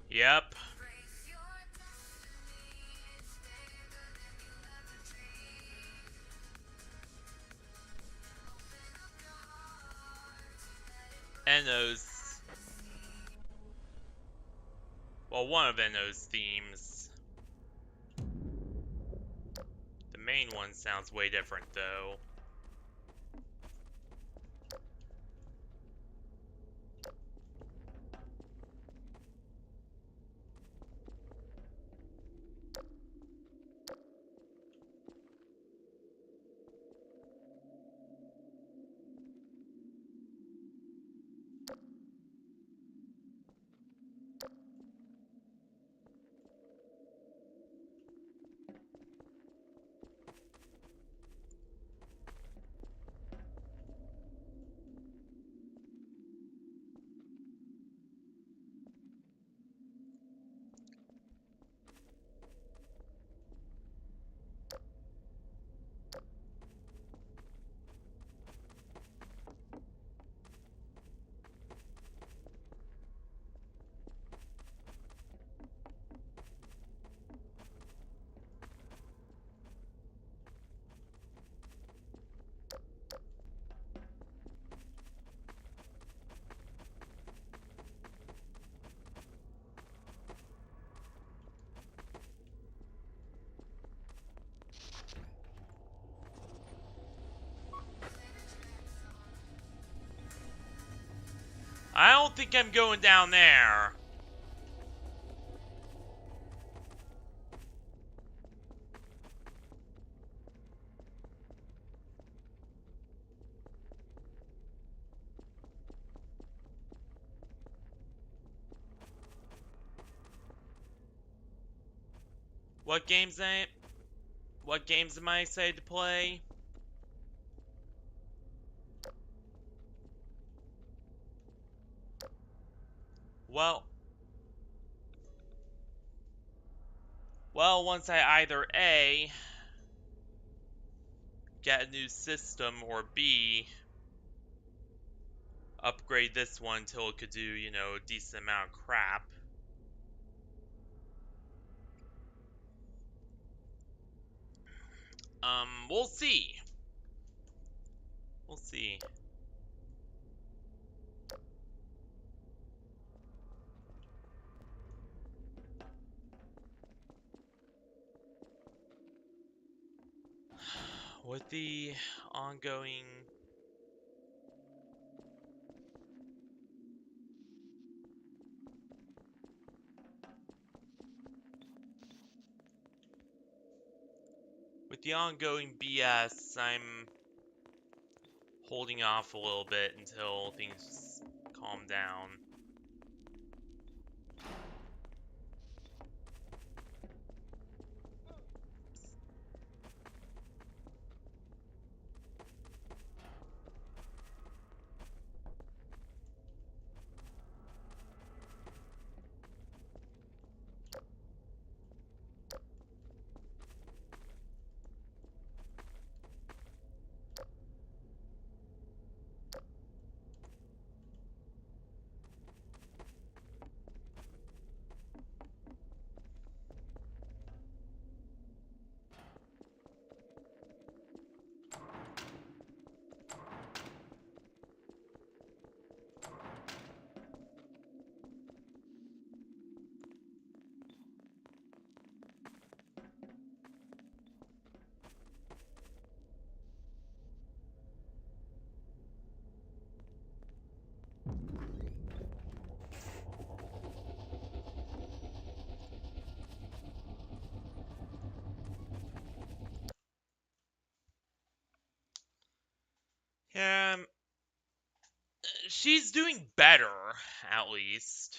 Yep. Eno's... Well, one of Eno's themes. The main one sounds way different, though. I don't think I'm going down there. What games am I excited to play? Well, once I either A, get a new system, or B, upgrade this one until it could do, you know, a decent amount of crap. We'll see. We'll see. With the ongoing... With the ongoing BS, I'm holding off a little bit until things calm down. She's doing better, at least.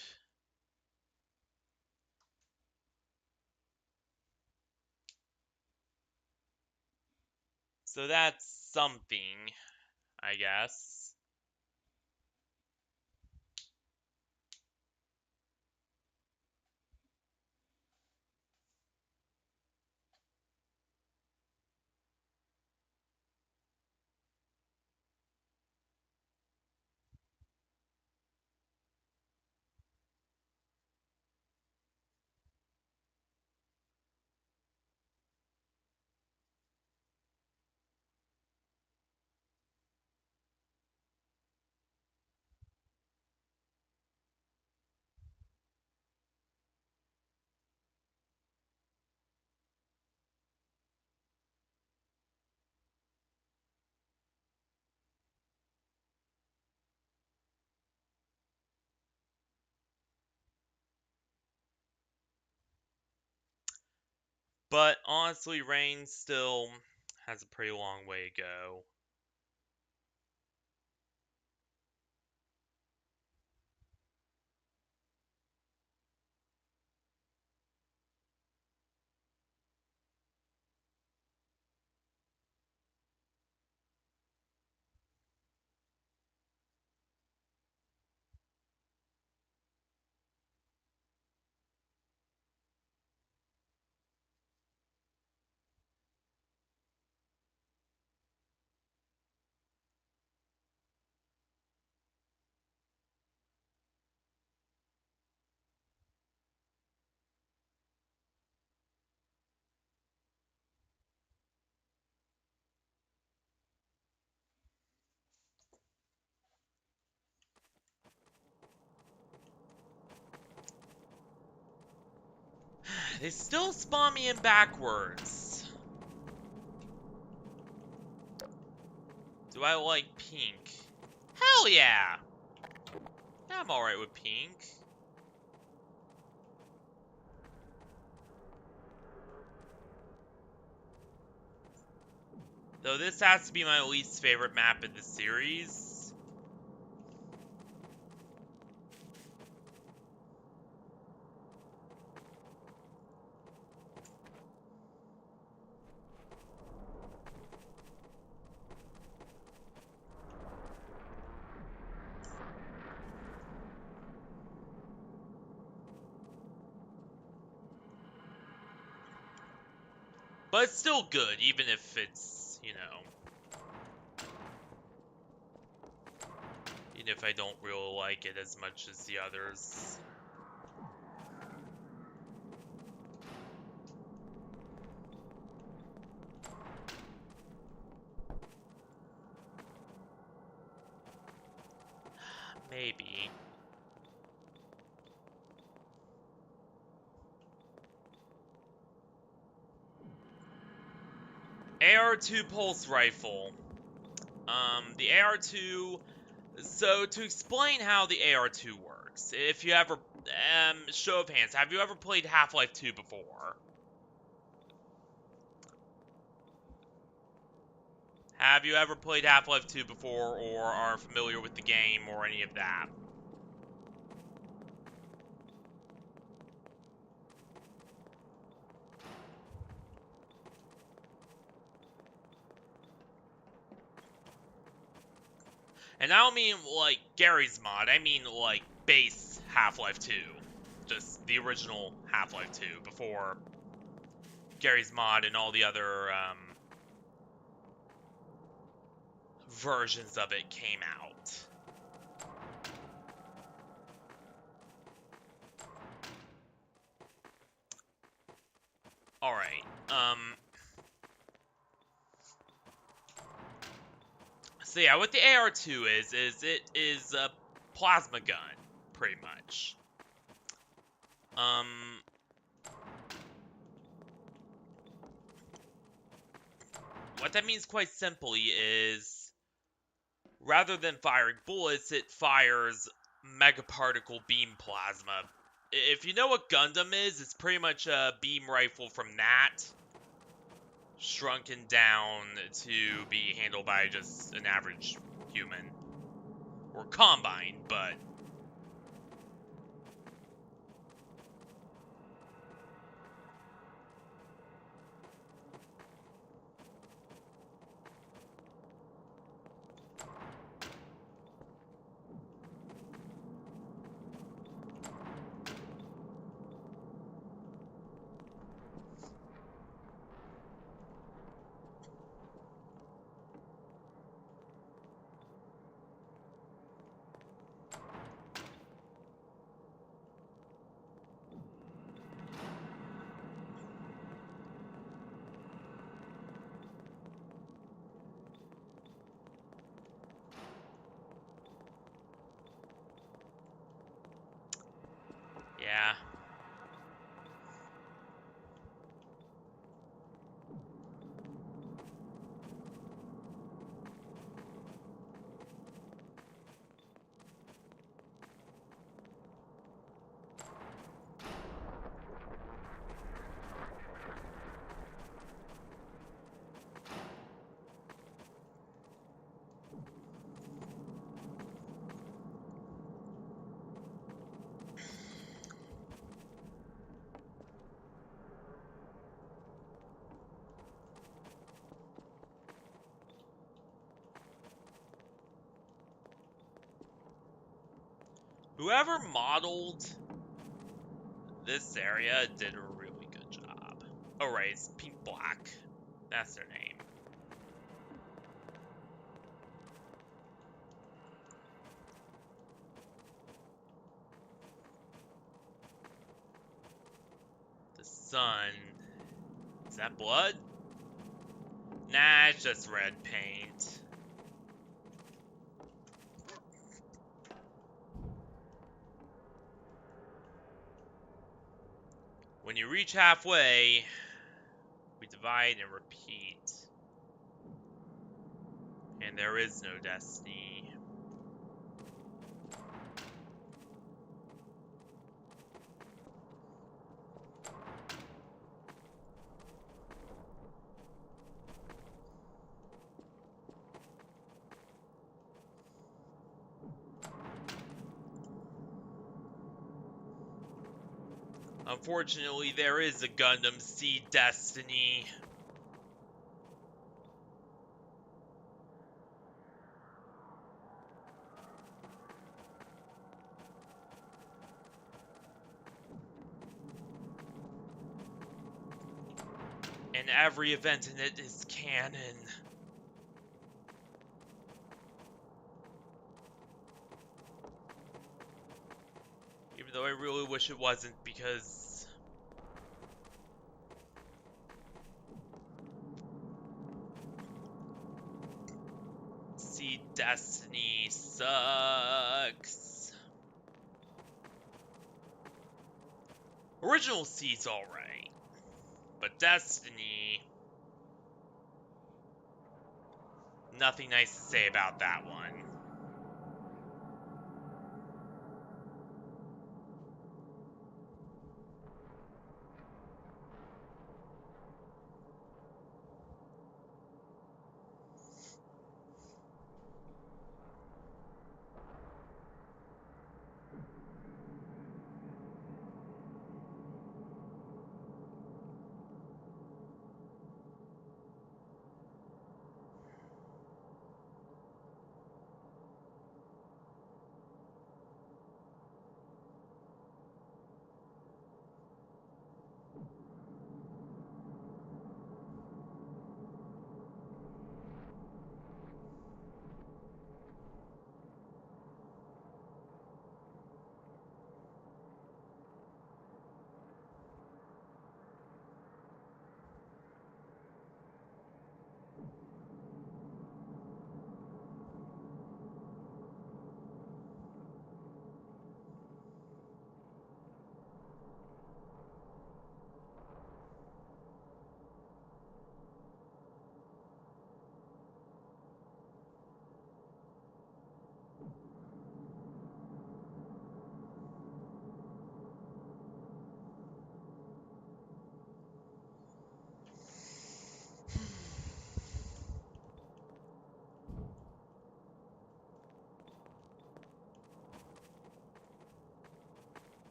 So that's something, I guess. But honestly, Rain still has a pretty long way to go. They still spawn me in backwards. Do I like pink? Hell yeah! I'm alright with pink. Though this has to be my least favorite map in the series. But it's still good, even if it's, you know... Even if I don't really like it as much as the others. Maybe. AR-2 pulse rifle. The AR-2... So, to explain how the AR-2 works, if you ever... show of hands, have you ever played Half-Life 2 before? Have you ever played Half-Life 2 before, or are familiar with the game, or any of that? And I don't mean, like, Garry's mod, I mean, like, base Half-Life 2. Just the original Half-Life 2, before Garry's mod and all the other, versions of it came out. Alright, so yeah, what the AR-2 is it is a plasma gun, pretty much. What that means quite simply is, rather than firing bullets, it fires megaparticle beam plasma. If you know what Gundam is, it's pretty much a beam rifle from that, shrunken down to be handled by just an average human. or combine, but yeah. Whoever modeled this area did a really good job. Oh, right, it's Pink Black. That's their name. The sun. Is that blood? Nah, it's just red paint. When you reach halfway, we divide and repeat. And there is no destiny. Unfortunately, there is a Gundam Seed Destiny. And every event in it is canon. Even though I really wish it wasn't, because Seed Destiny sucks. Original Seed's alright, but Destiny, nothing nice to say about that one.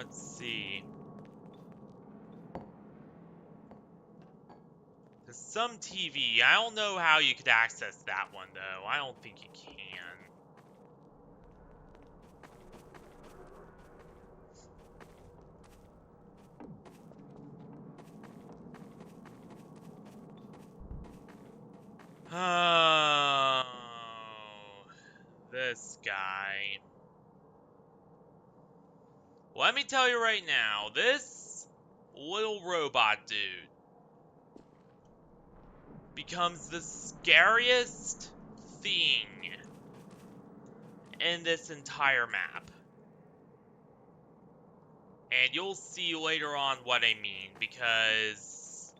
Let's see. There's some TV. I don't know how you could access that one, though. I don't think you can. Oh, this guy. Let me tell you right now, this little robot dude becomes the scariest thing in this entire map. And you'll see later on what I mean, because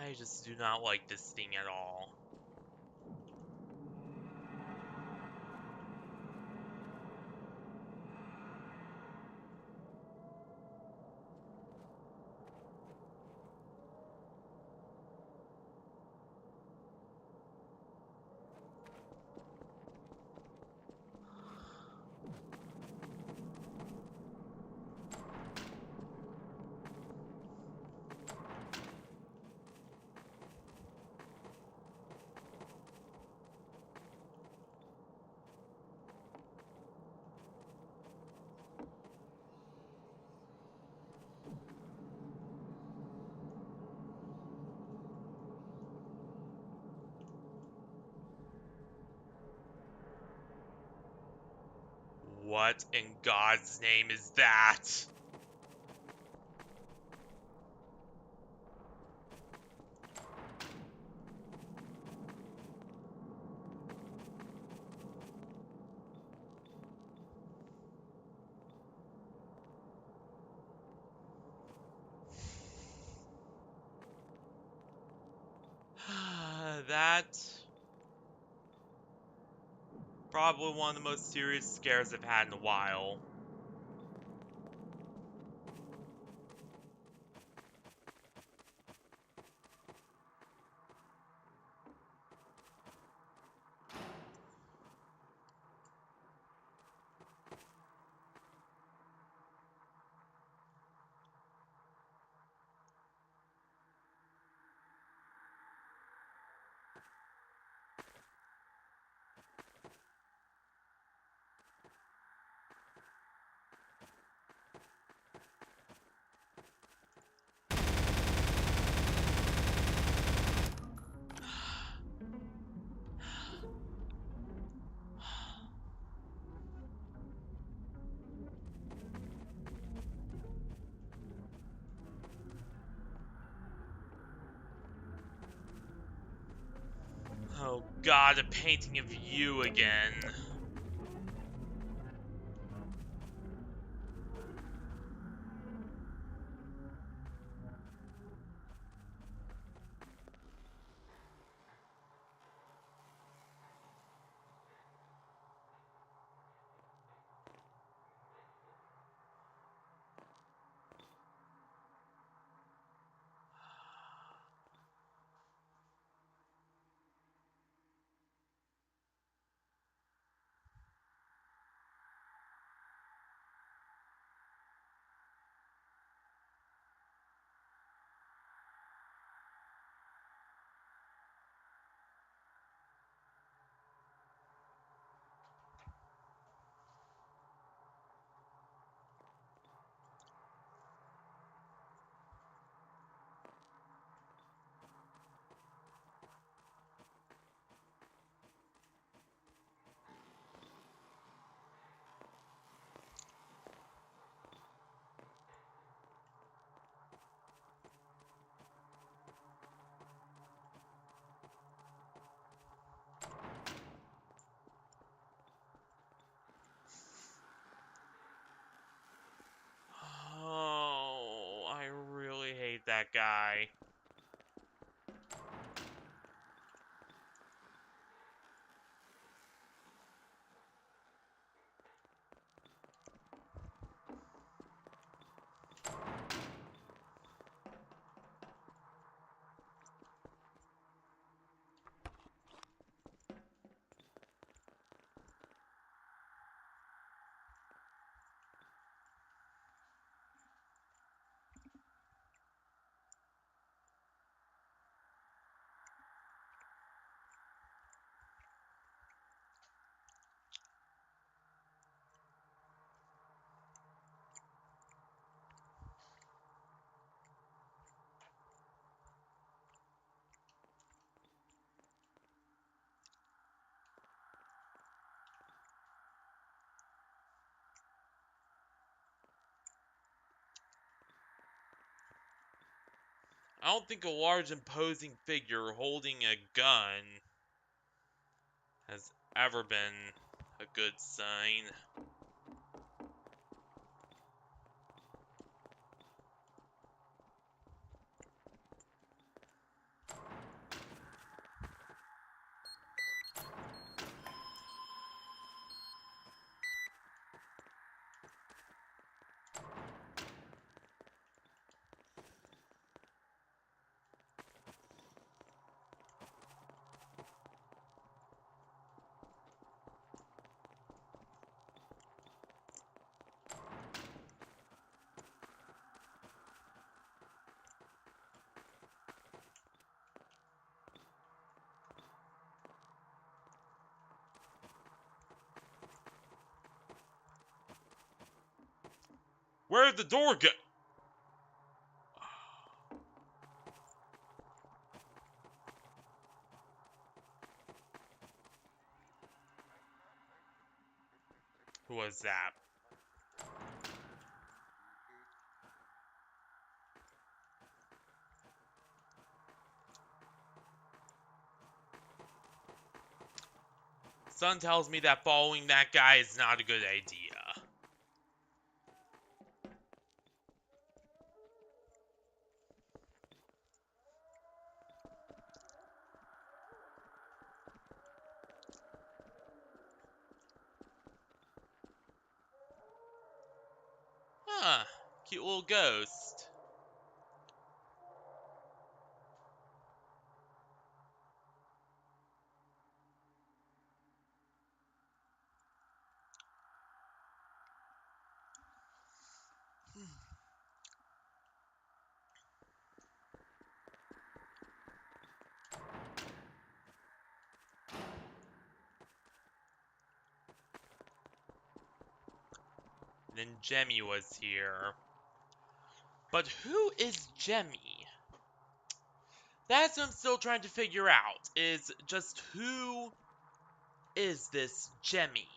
I just do not like this thing at all. What in God's name is that? That probably one of the most serious scares I've had in a while. Oh God, a painting of you again. Oh, I really hate that guy. I don't think a large imposing figure holding a gun has ever been a good sign. Where'd the door go? Who was that? Sun tells me that following that guy is not a good idea. Huh, cute little ghost. Then Jemmy was here. But who is Jemmy? That's what I'm still trying to figure out, is just who is this Jemmy?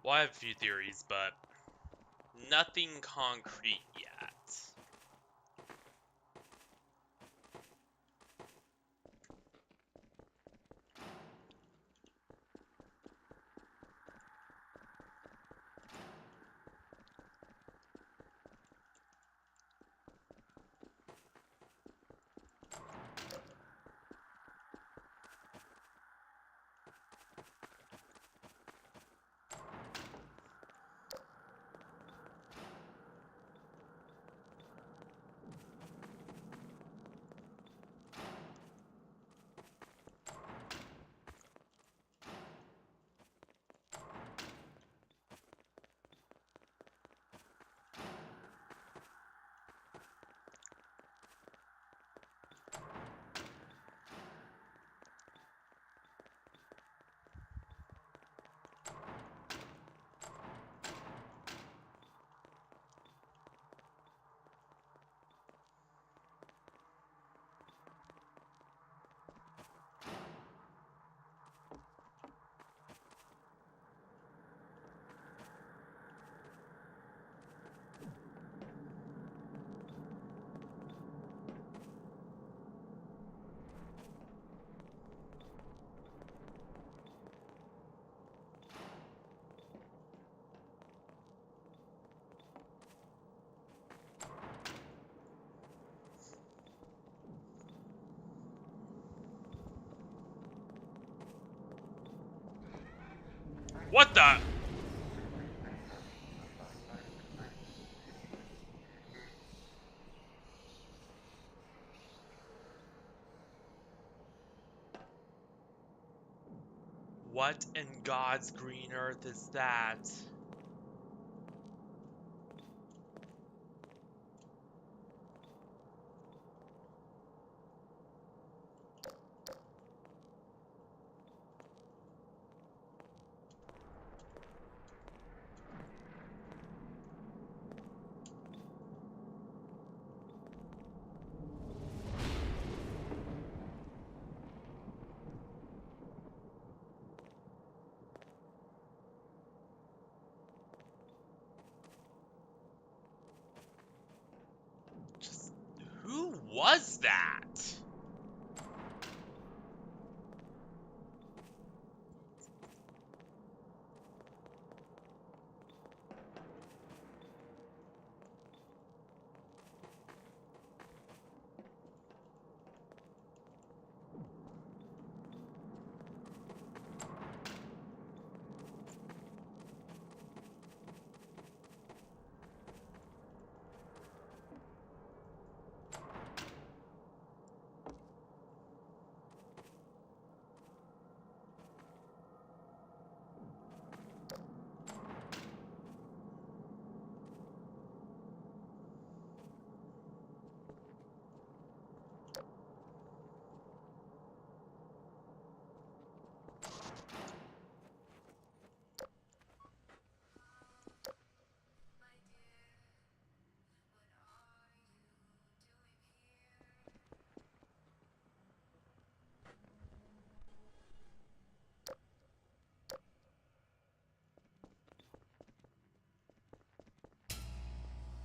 Well, I have a few theories, but nothing concrete yet. What the? What in God's green earth is that? was that?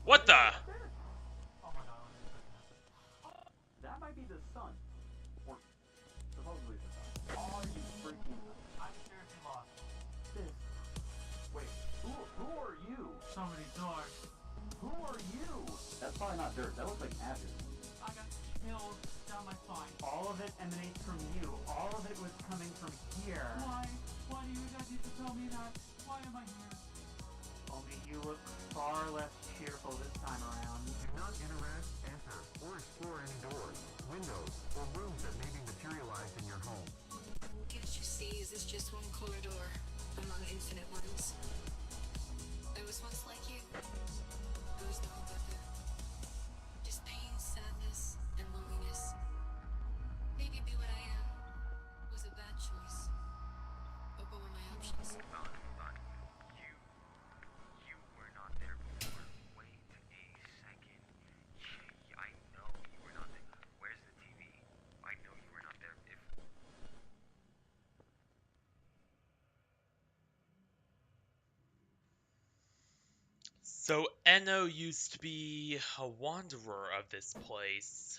What the? Oh my god, that might be the sun. Or supposedly the sun. Oh, you freaking... I'm seriously lost. This... Wait, who are you? Somebody died. Who are you? That's probably not dirt. That looks like ashes. I got chills down my spine. All of it emanates from you. All of it was coming from here. Why? Why do you guys need to tell me that? Why am I here? Only you look far less cheerful this time around. Do not interact, enter, or explore any doors, windows, or rooms that may be materialized in your home. Can't you see, is this just one corridor among infinite ones? I was once like you. There was no other. Just pain, sadness, and loneliness. Maybe be what I am was a bad choice. But what were my options? Hold on. You were not there before. Wait a second. I know you were not there. Where's the TV? I know you were not there. So Eno used to be a wanderer of this place,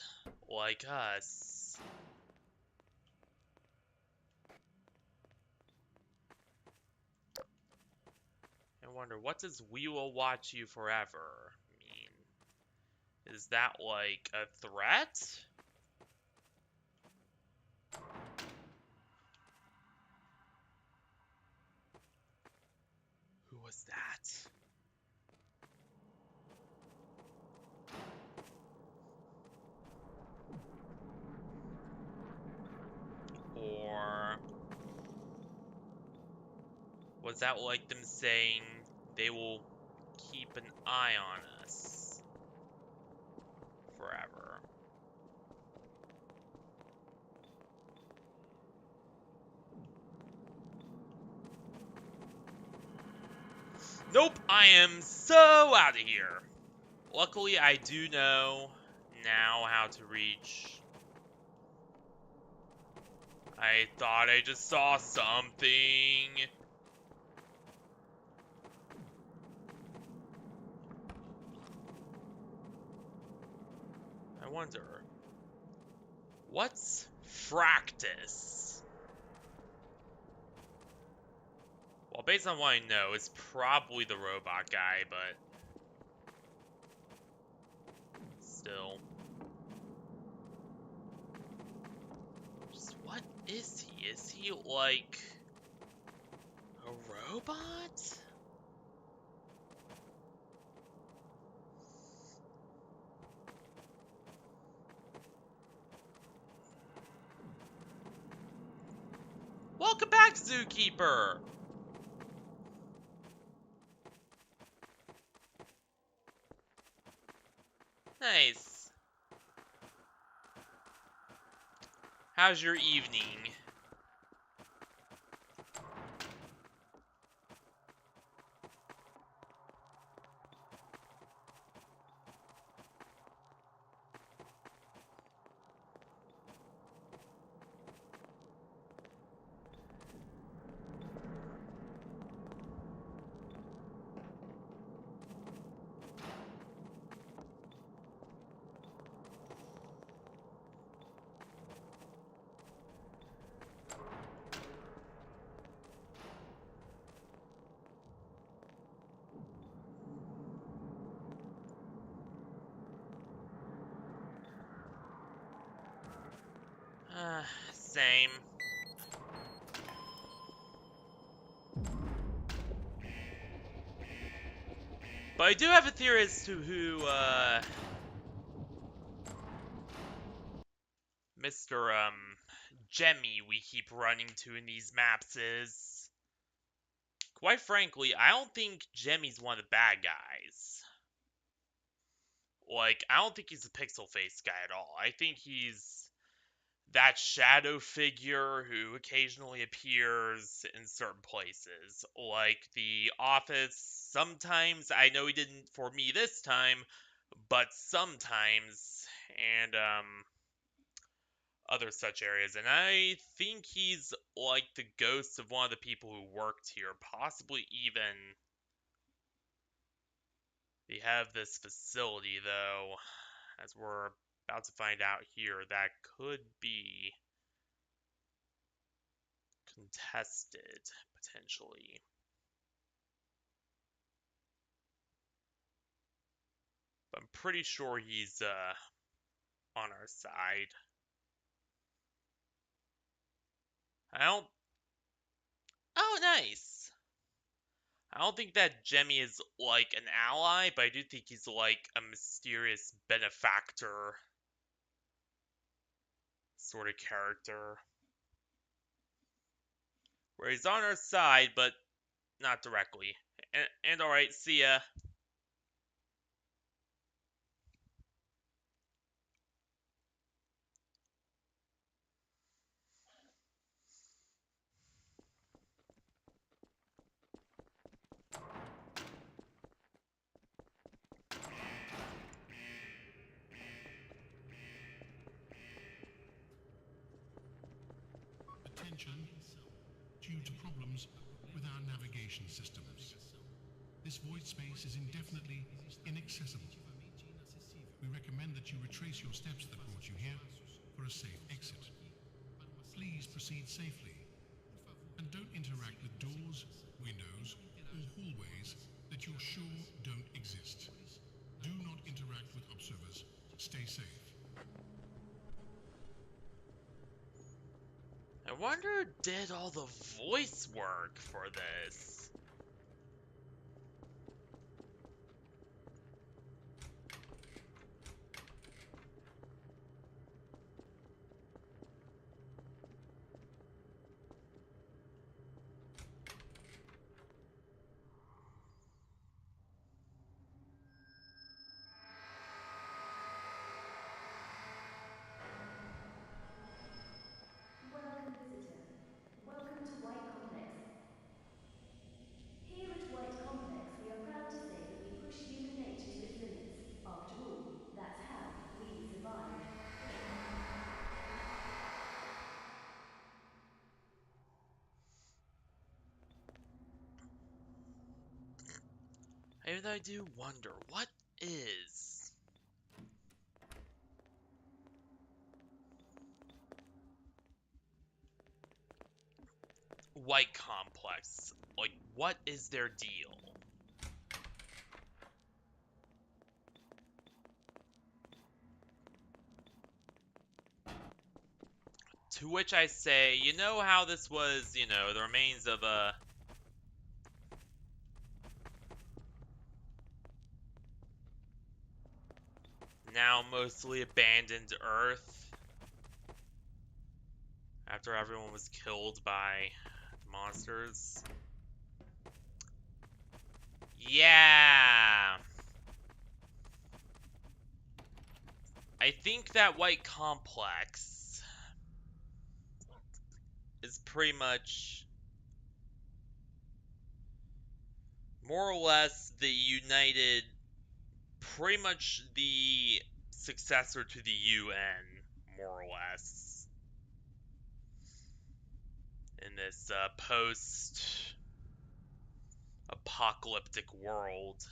like us. I wonder, what does "we will watch you forever" mean? Is that like a threat? Who was that? Or was that like them saying they will keep an eye on us forever? Nope, I am so out of here. Luckily, I do know now how to reach. I thought I just saw something. I wonder, what's Fractus? Well, based on what I know, it's probably the robot guy, but still. Just what is he? Is he like a robot? Welcome back, Zookeeper! Nice. How's your evening? Same. But I do have a theory as to who, Mr. Jemmy we keep running to in these maps is. Quite frankly, I don't think Jemmy's one of the bad guys. Like, I don't think he's a pixel face guy at all. I think he's that shadow figure who occasionally appears in certain places. Like the office, sometimes, I know he didn't for me this time, but sometimes, and, other such areas. And I think he's like the ghost of one of the people who worked here, possibly even they have this facility, though, as we're about to find out here, that could be contested, potentially. But I'm pretty sure he's, on our side. I don't... Oh, nice! I don't think that Jemmy is, like, an ally, but I do think he's, like, a mysterious benefactor sort of character. Where he's on our side, but not directly. And alright, see ya. Attention, due to problems with our navigation systems. This void space is indefinitely inaccessible. We recommend that you retrace your steps that brought you here for a safe exit. Please proceed safely, and don't interact with doors, windows, or hallways that you're sure don't exist. Do not interact with observers. Stay safe. I wonder who did all the voice work for this. Welcome, visitor. Welcome to White Complex. Here at White Complex, we are proud to say that we push human nature to its limits. After all, that's how we survive. And I do wonder, what is... White Complex? Like, what is their deal? To which I say, you know how this was, the remains of a... now mostly abandoned Earth? After everyone was killed by the monsters? Yeah! I think that White Complex is pretty much more or less the United, pretty much the successor to the UN, more or less, in this post-apocalyptic world.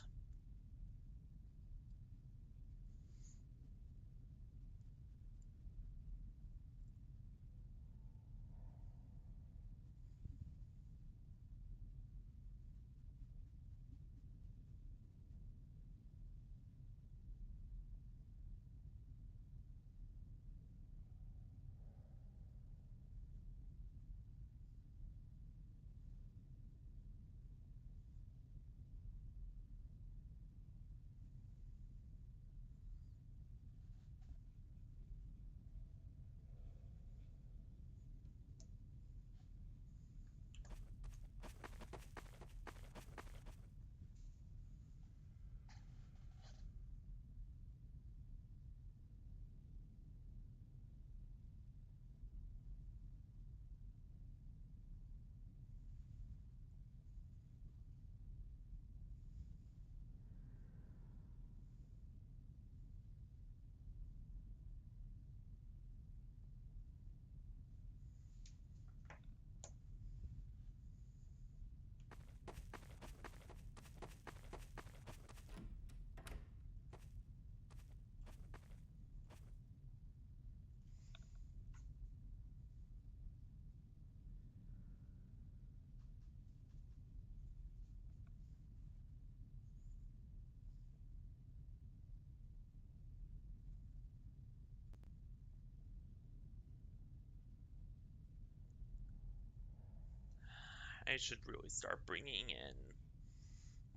I should really start bringing in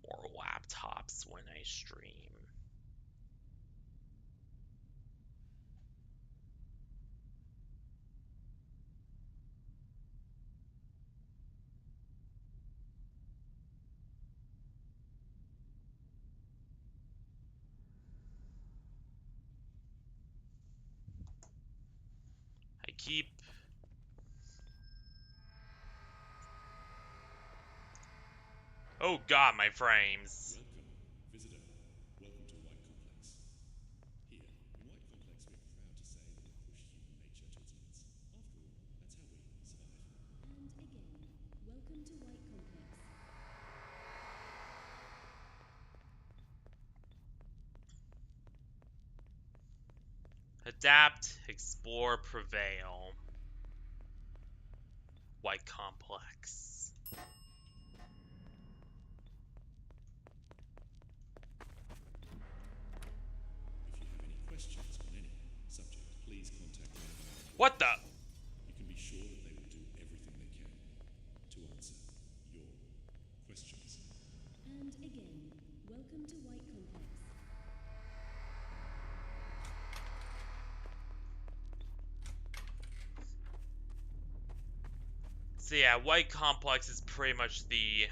more laptops when I stream. I keep... Oh god, my frames. Welcome, visitor. Welcome to White Complex. Here, in White Complex, we're proud to say that we push human nature to its limits. After all, that's how we survive. And again, welcome to White Complex. Adapt, explore, prevail. White Complex. If you have any questions on any subject, please contact one of our... What the? You can be sure that they will do everything they can to answer your questions. And again, welcome to White Complex. So yeah, White Complex is pretty much the...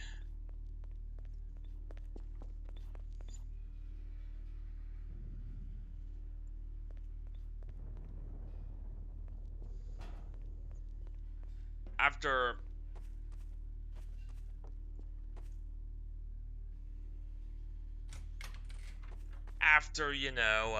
After, you know,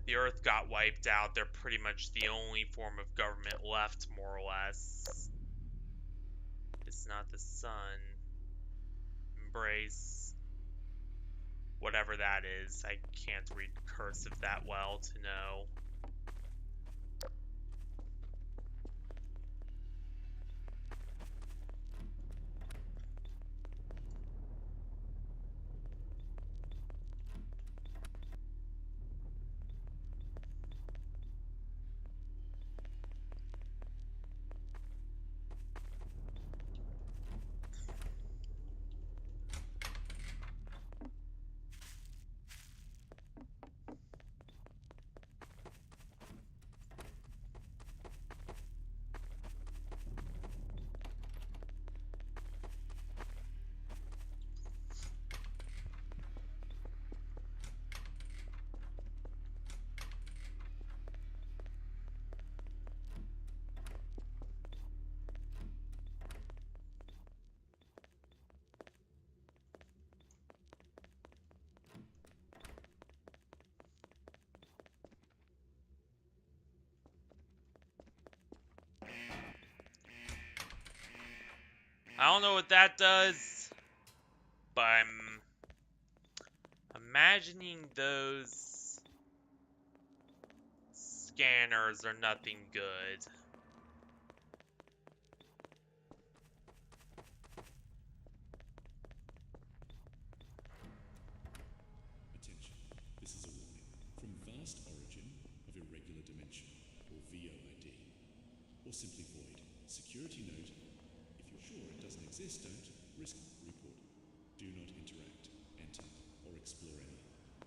the Earth got wiped out, they're pretty much the only form of government left, more or less. It's not the sun. Embrace. Whatever that is. I can't read cursive that well to know. I don't know what that does, but I'm imagining those scanners are nothing good. Attention, this is a warning. From vast origin of irregular dimension, or VOID, or simply void. Security note, if you're sure it doesn't exist, don't risk report. Do not interact, enter, or explore any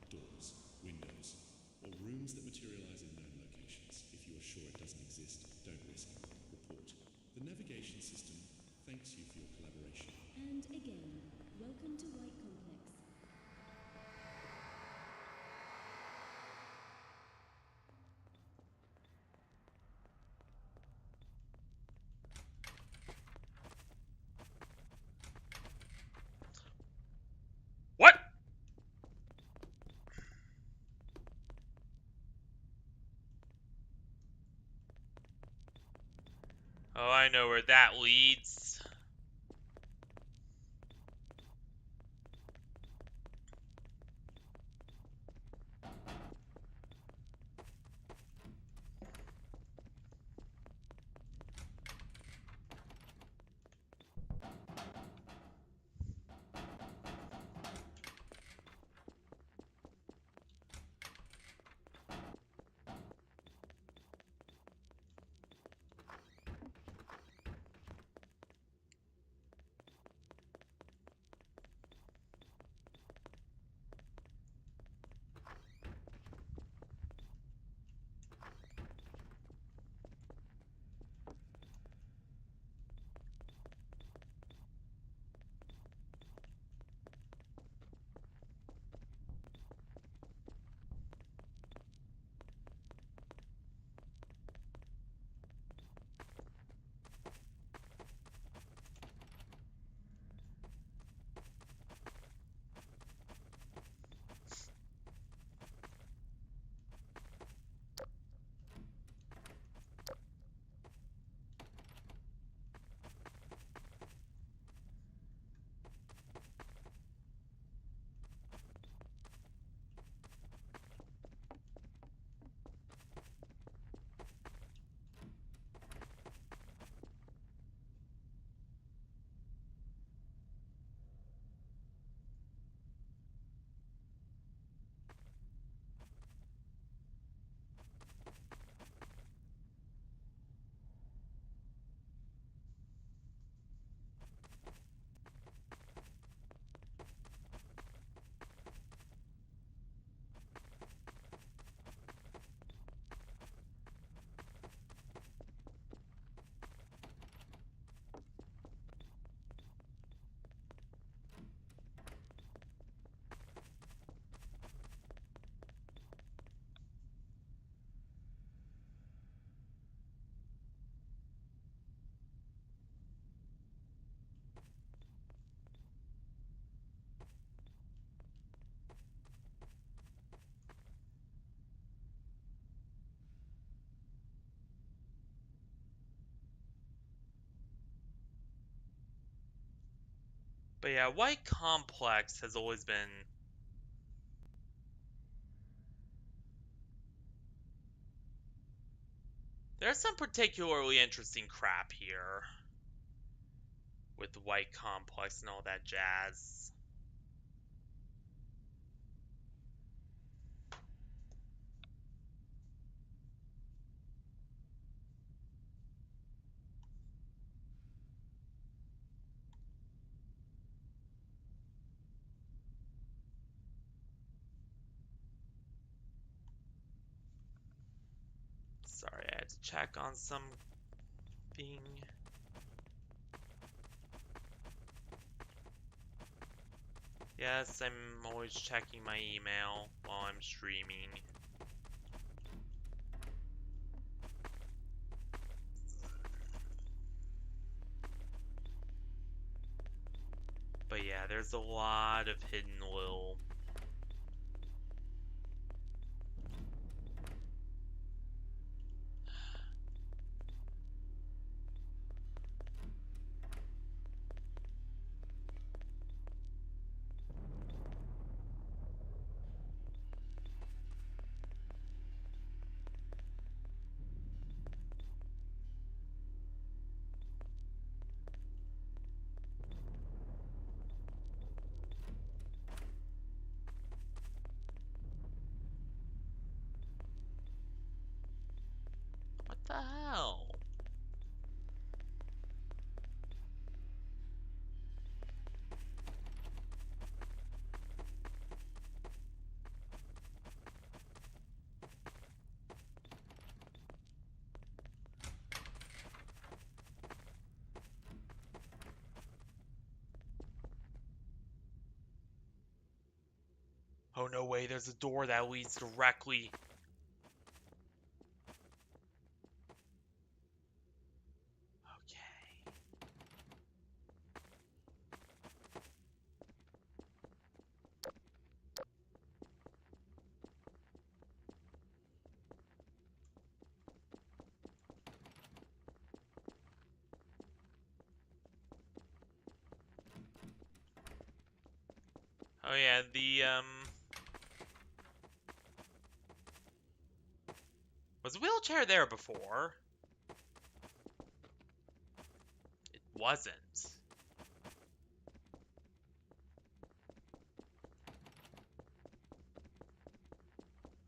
doors, windows, or rooms that materialize in known locations. If you are sure it doesn't exist, don't risk, report. The navigation system thanks you for your collaboration. And again, welcome to White Complex. What? Oh, I know where that leads. But yeah, White Complex has always been... There's some particularly interesting crap here. With the White Complex and all that jazz. Sorry, I had to check on something. Yes, I'm always checking my email while I'm streaming. But yeah, there's a lot of hidden little... What the hell? Oh no way, there's a door that leads directly... Okay. Oh yeah, was a wheelchair there before? It wasn't.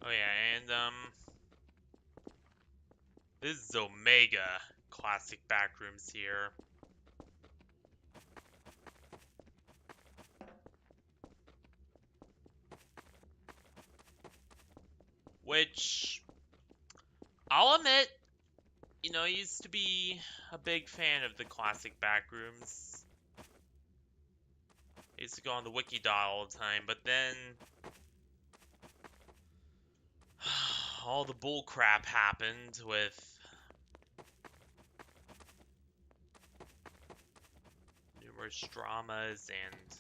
Oh yeah, and this is Omega classic backrooms here. Which, I'll admit, you know, I used to be a big fan of the classic backrooms. I used to go on the wiki dot all the time, but then all the bull crap happened with numerous dramas and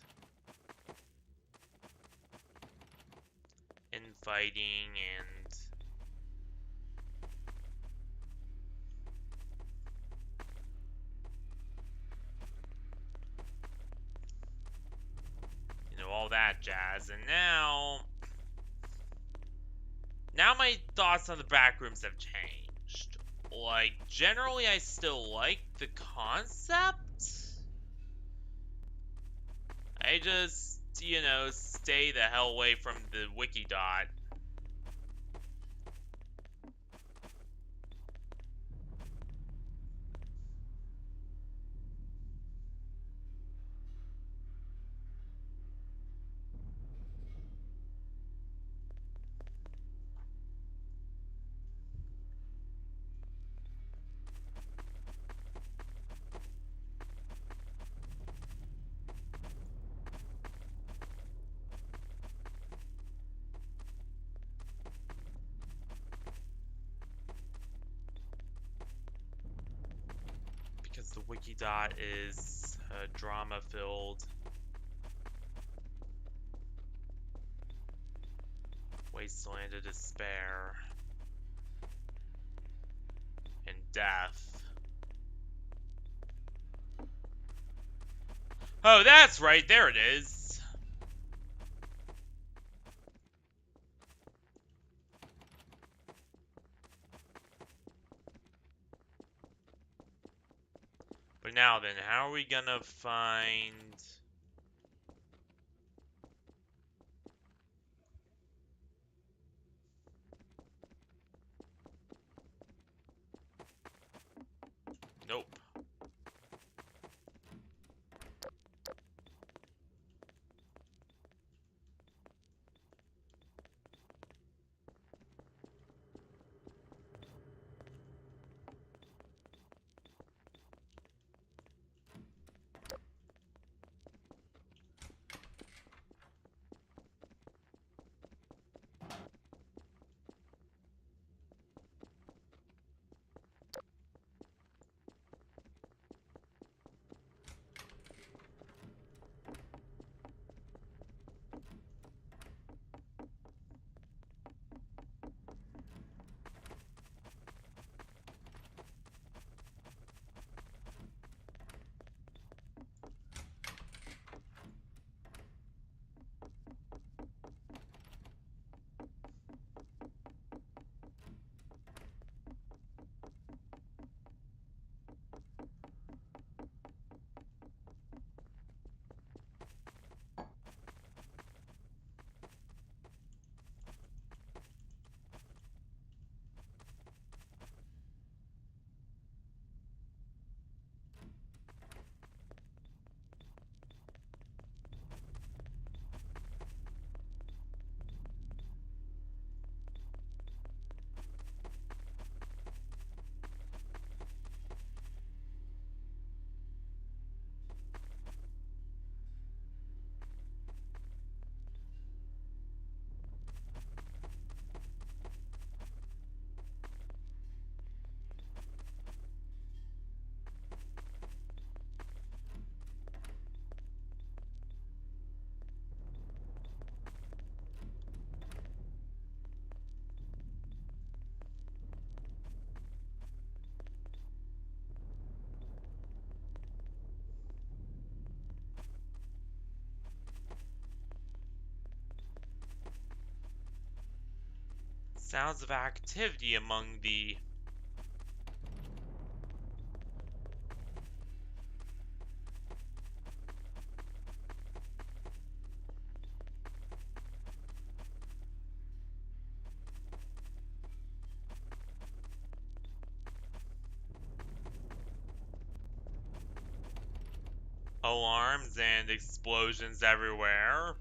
infighting and you know, all that jazz. And now my thoughts on the backrooms have changed. Like, generally I still like the concept. I just, you know, stay the hell away from the wiki dot. Because the wiki dot is drama filled. Wasteland of despair. And death. Oh, that's right. There it is. But now then, how are we gonna find... Nope. Sounds of activity among the... alarms and explosions everywhere.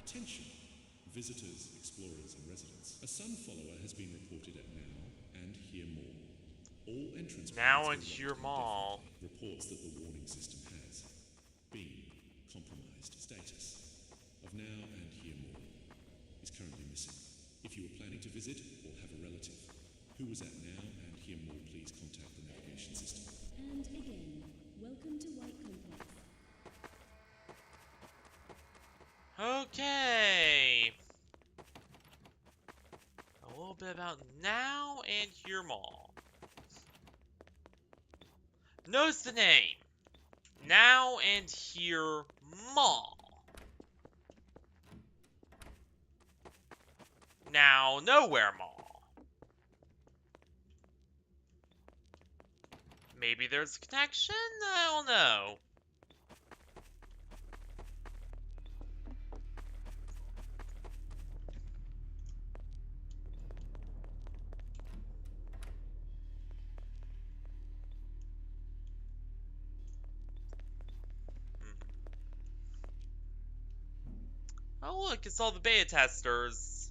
Attention, visitors, explorers and residents. A sun follower has been reported at Now and Hear More. All entrance Now points and were Hear locked More. indefinitely. Reports that the warning system has been compromised. Status of Now and Hear More is currently missing. If you were planning to visit or have a relative who was at Now and Hear More, please contact the navigation system. And again, welcome to White Complex. Okay. A little bit about Now and Hear More. Notice the name. Now and Hear More. now Nowhere Mall. Maybe there's a connection? I don't know. Oh look, it's all the beta testers.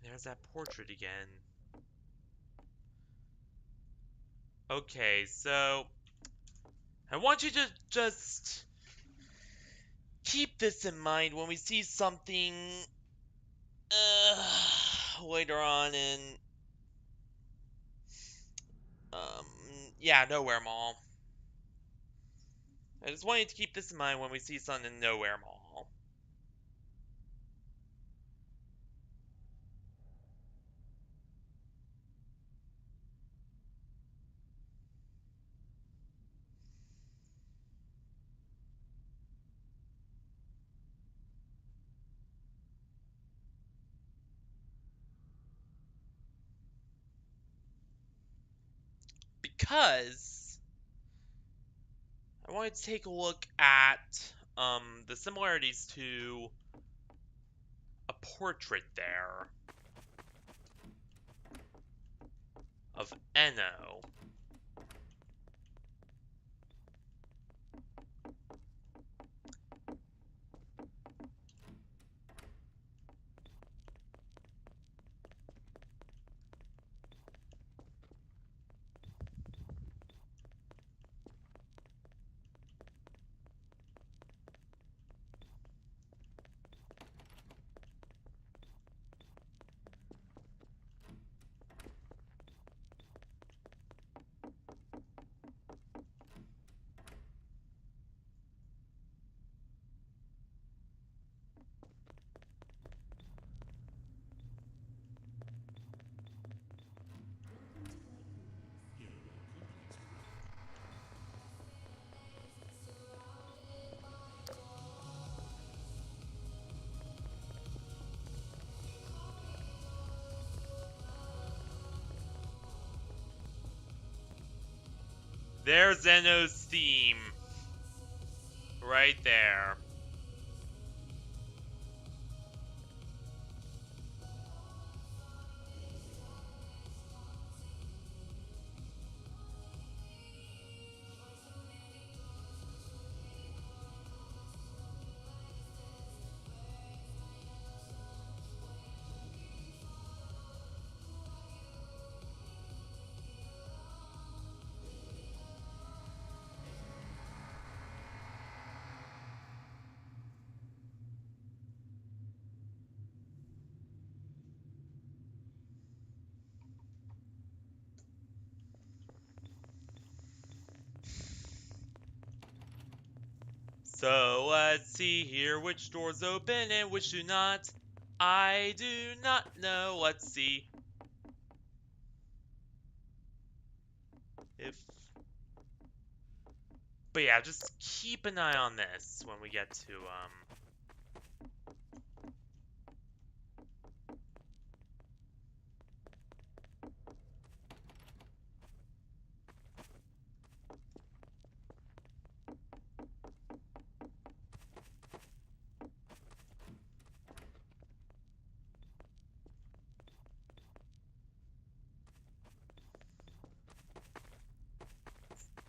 There's that portrait again. Okay, so I want you to just keep this in mind when we see something later on in um yeah, Nowhere Mall. I just want you to keep this in mind when we see something in Nowhere Mall. Because I wanted to take a look at the similarities to a portrait there of Eno. There's Eno's theme. Right there. So let's see here which doors open and which do not. I do not know. Let's see. But yeah, just keep an eye on this when we get to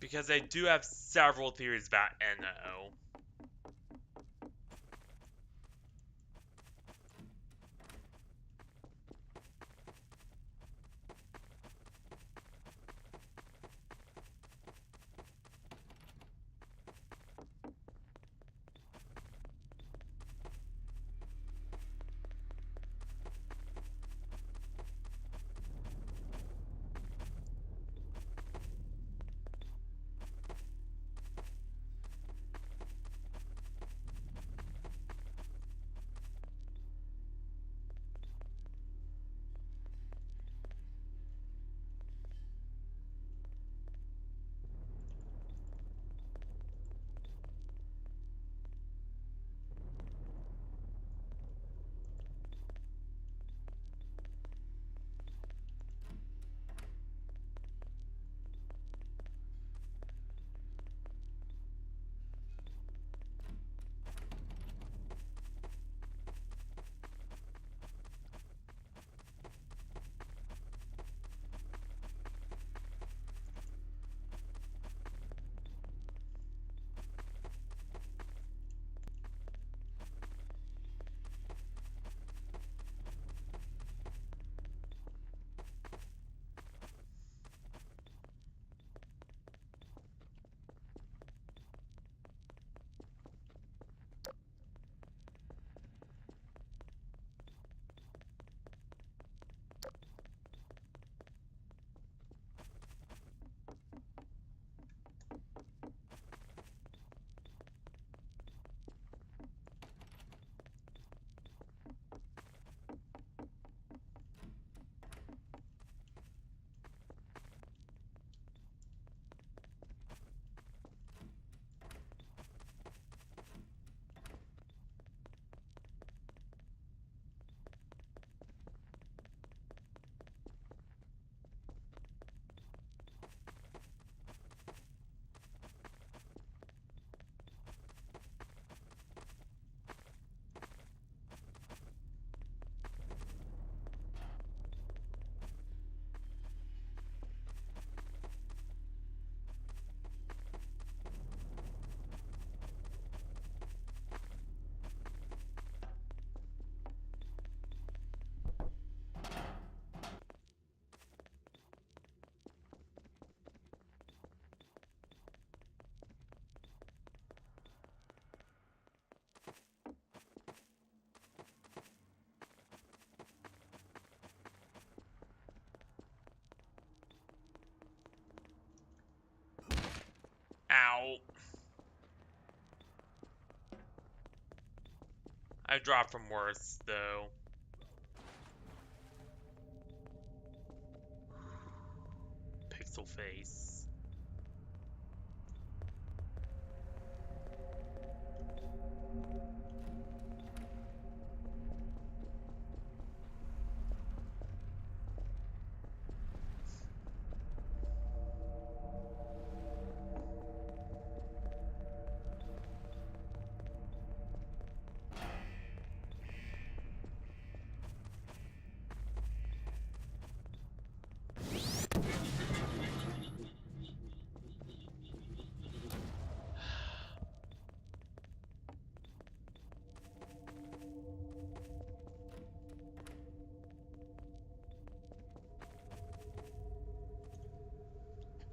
because I do have several theories about Eno. Ow. I dropped from worse, though. Pixel face.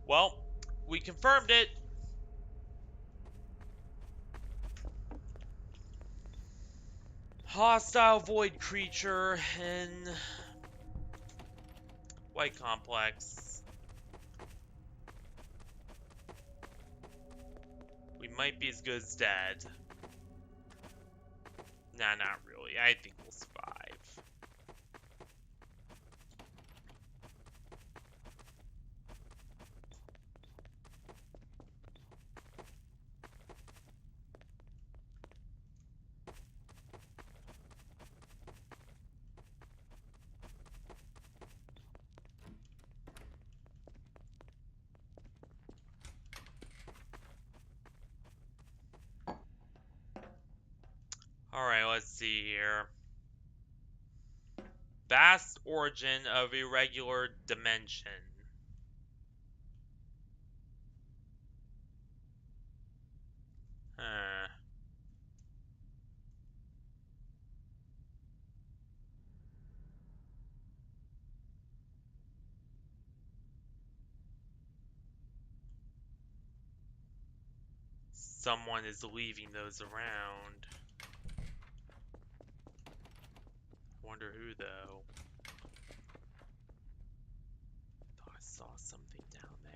Well, we confirmed it. Hostile void creature in White Complex. We might be as good as dead. Nah, not really. I think we'll survive. Alright, let's see here. Vast origin of irregular dimension. Huh. Someone is leaving those around. Wonder who, though. Thought I saw something down there.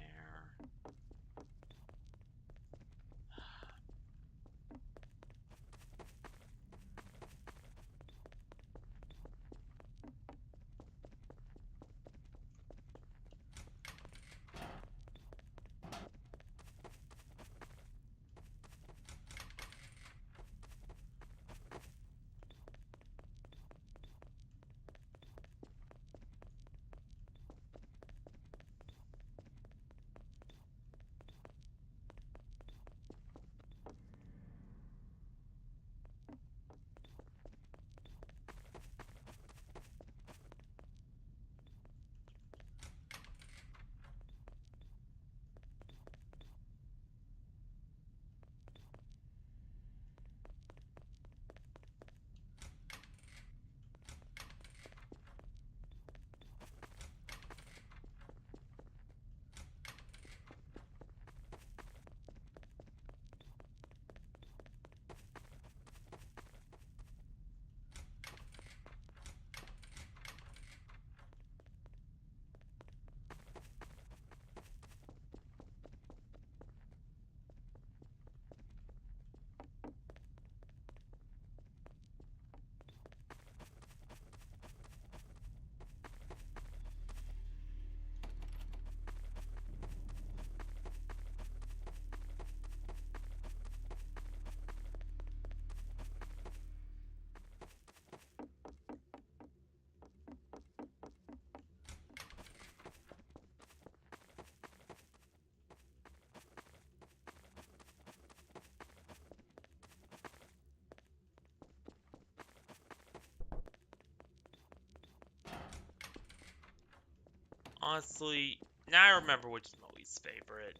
Honestly, now I remember which is my least favorite.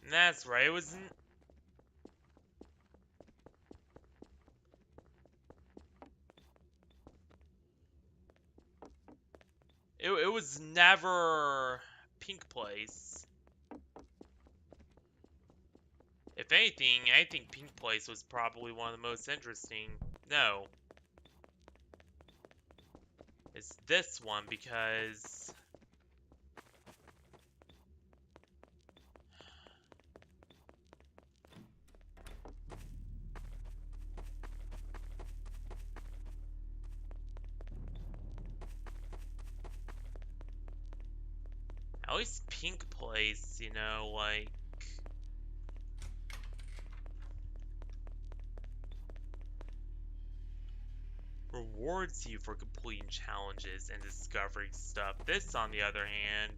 And that's right, it was it was never Pink Place. If anything, I think Pink Place was probably one of the most interesting. No. It's this one because At least Pink Place, you know, like... rewards you for completing challenges and discovering stuff. This, on the other hand...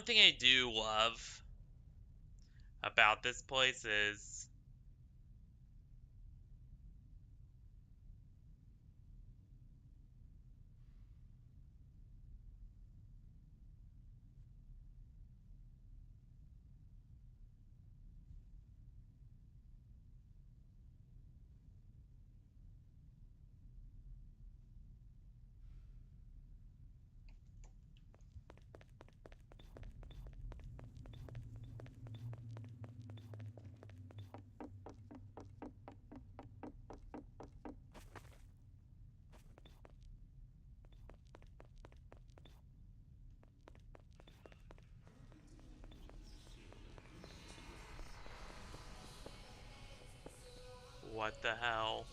one thing I do love about this place is what the hell?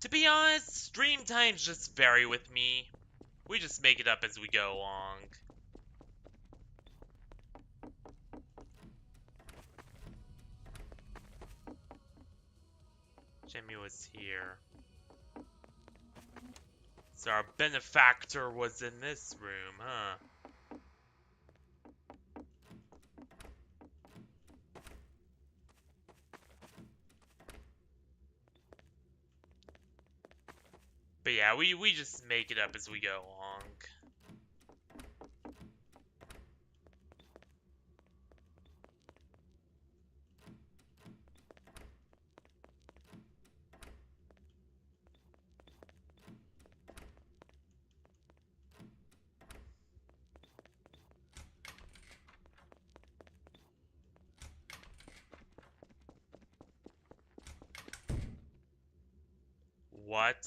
To be honest, stream times just vary with me. We just make it up as we go along. Jimmy was here. So our benefactor was in this room, huh? But yeah, we just make it up as we go along. What?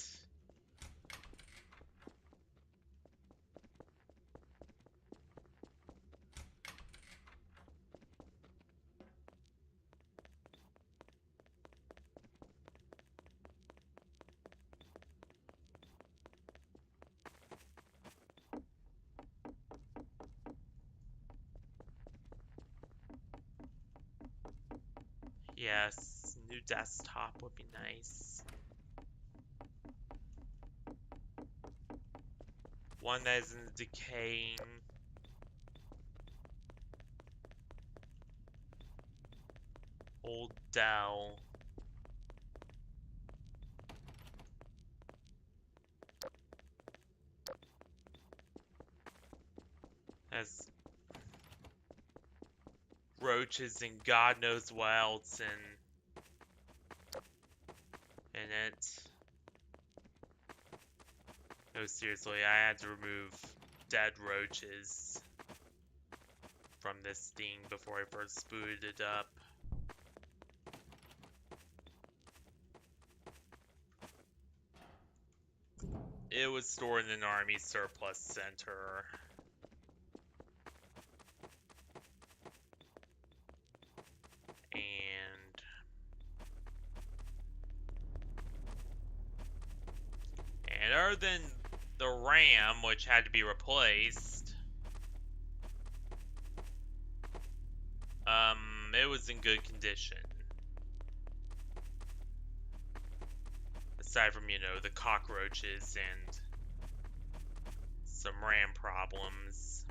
Yes, new desktop would be nice. One that isn't decaying. Old Dell. Has roaches and God knows what else in it. No, seriously, I had to remove dead roaches from this thing before I first booted it up. It was stored in an army surplus center. And other than the RAM, which had to be replaced, it was in good condition. Aside from, you know, the cockroaches and some RAM problems.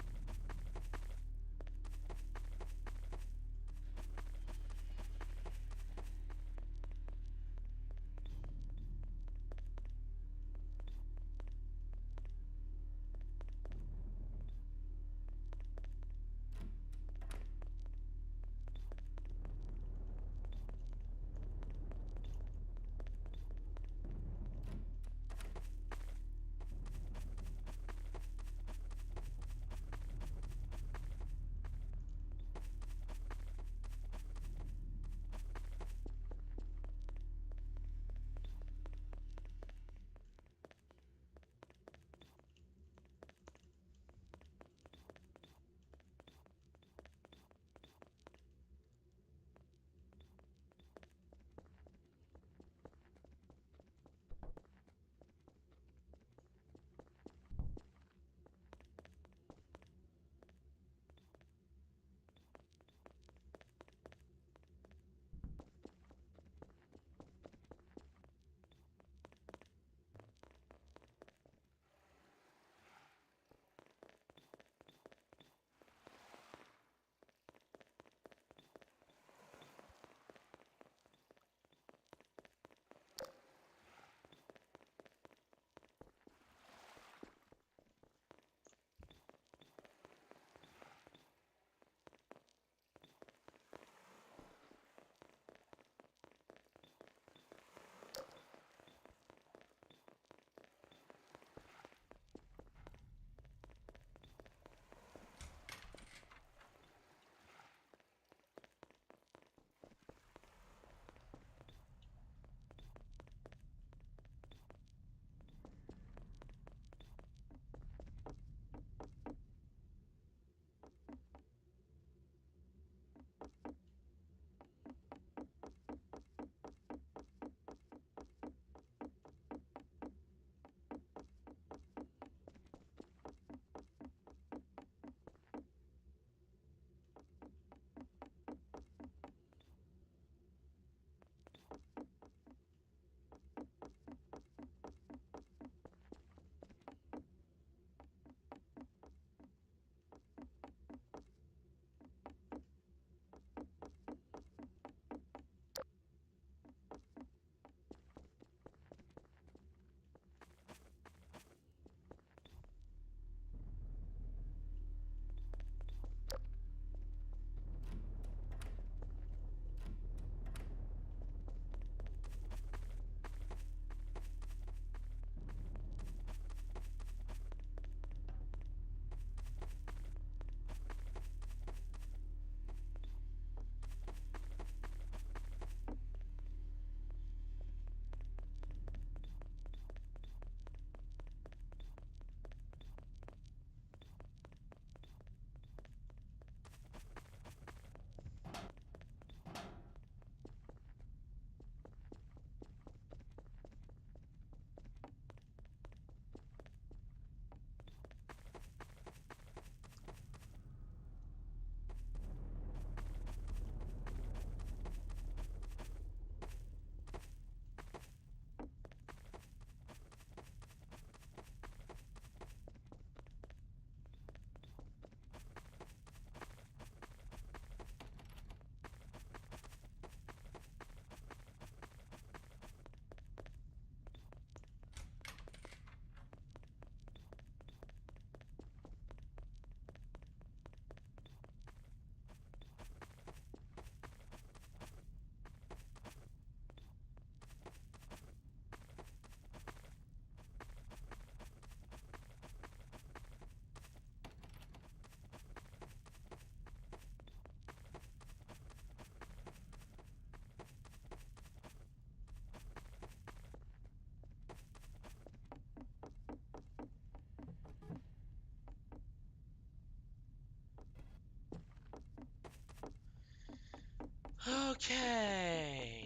Okay.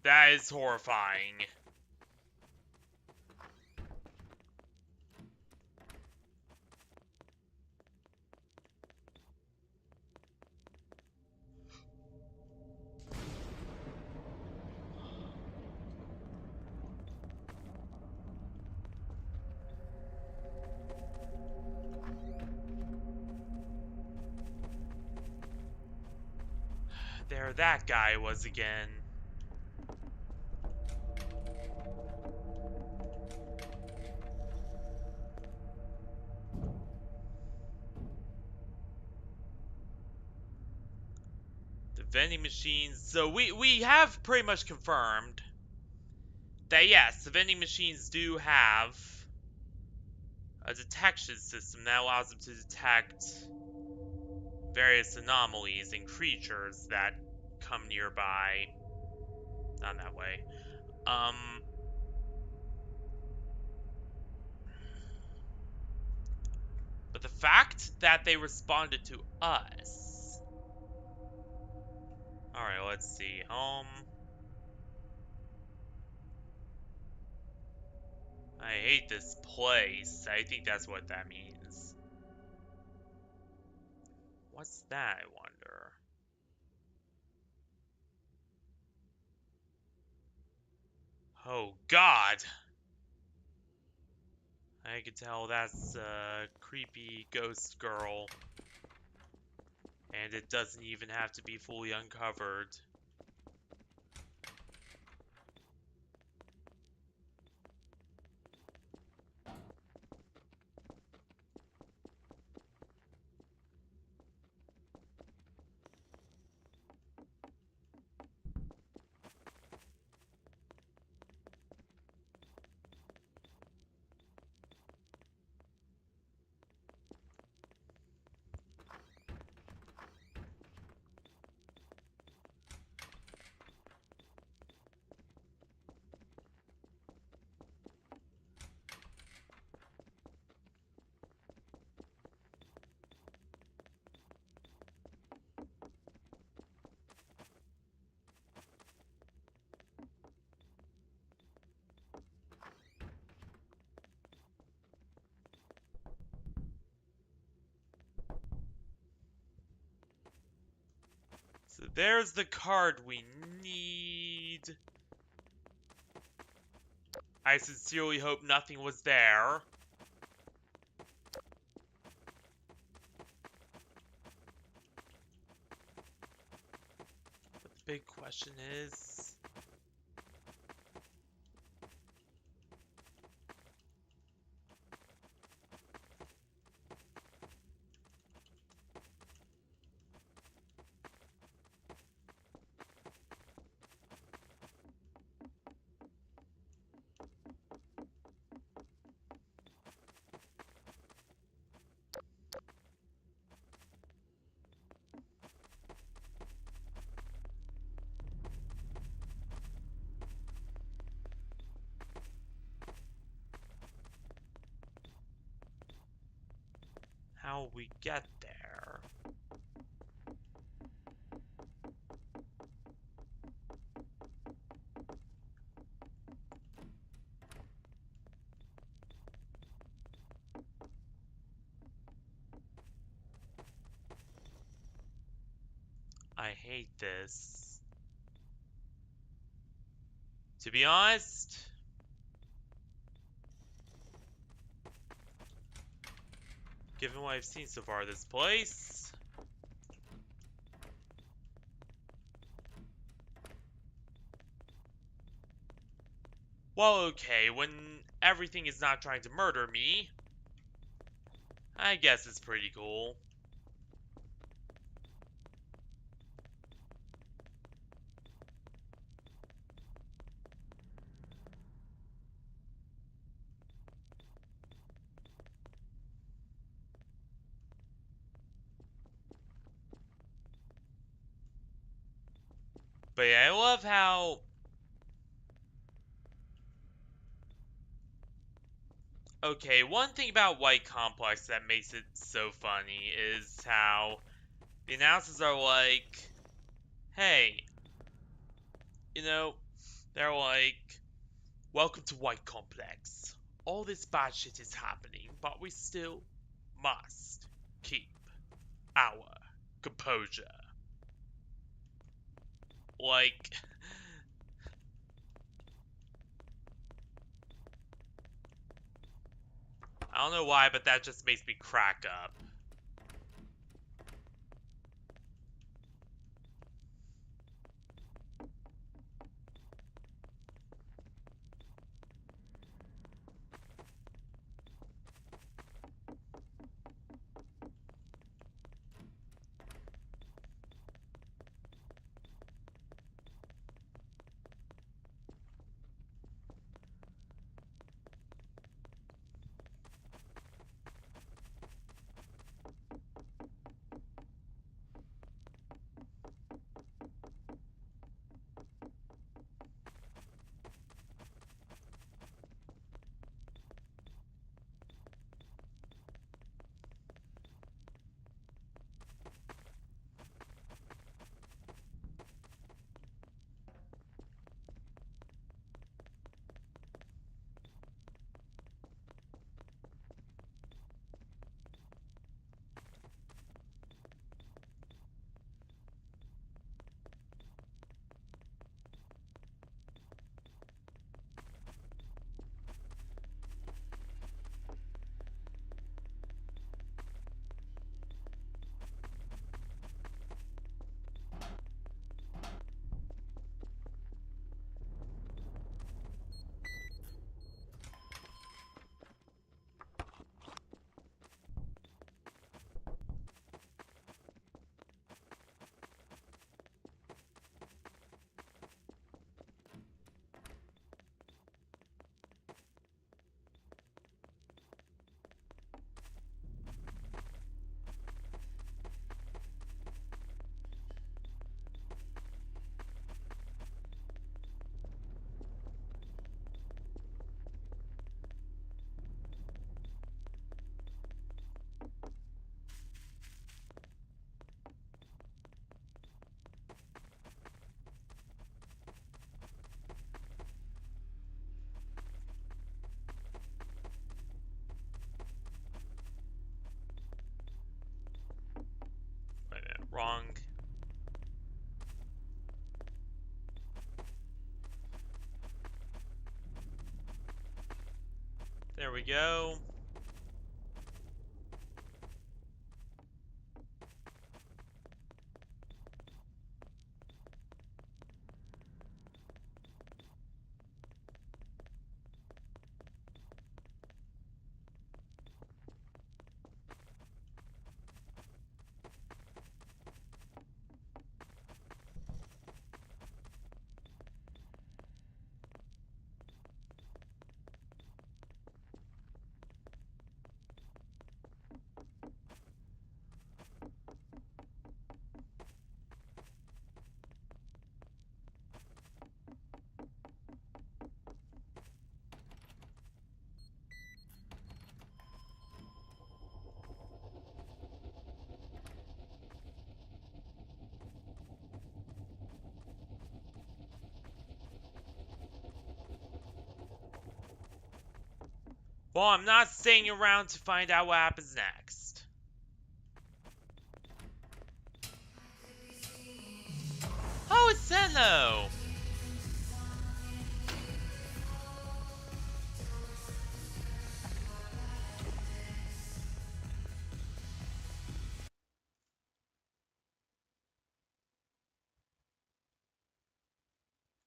That is horrifying. There that guy was again. The vending machines. So we have pretty much confirmed that yes, the vending machines do have a detection system that allows them to detect various anomalies and creatures that come nearby. Not that way. But the fact that they responded to us. Alright, let's see. I hate this place. I think that's what that means. What's that, I wonder? Oh, God! I can tell that's a creepy ghost girl. And it doesn't even have to be fully uncovered. So there's the card we need. I sincerely hope nothing was there. But the big question is... how we get there? I hate this. To be honest, given what I've seen so far of this place, well, okay, when everything is not trying to murder me, I guess it's pretty cool. But yeah, I love how okay, one thing about White Complex that makes it so funny is how the announcers are like, hey, you know, they're like, welcome to White Complex. All this bad shit is happening, but we still must keep our composure. Like, I don't know why, but that just makes me crack up. Wait a minute, wrong. There we go. Well, I'm not staying around to find out what happens next. was Eno?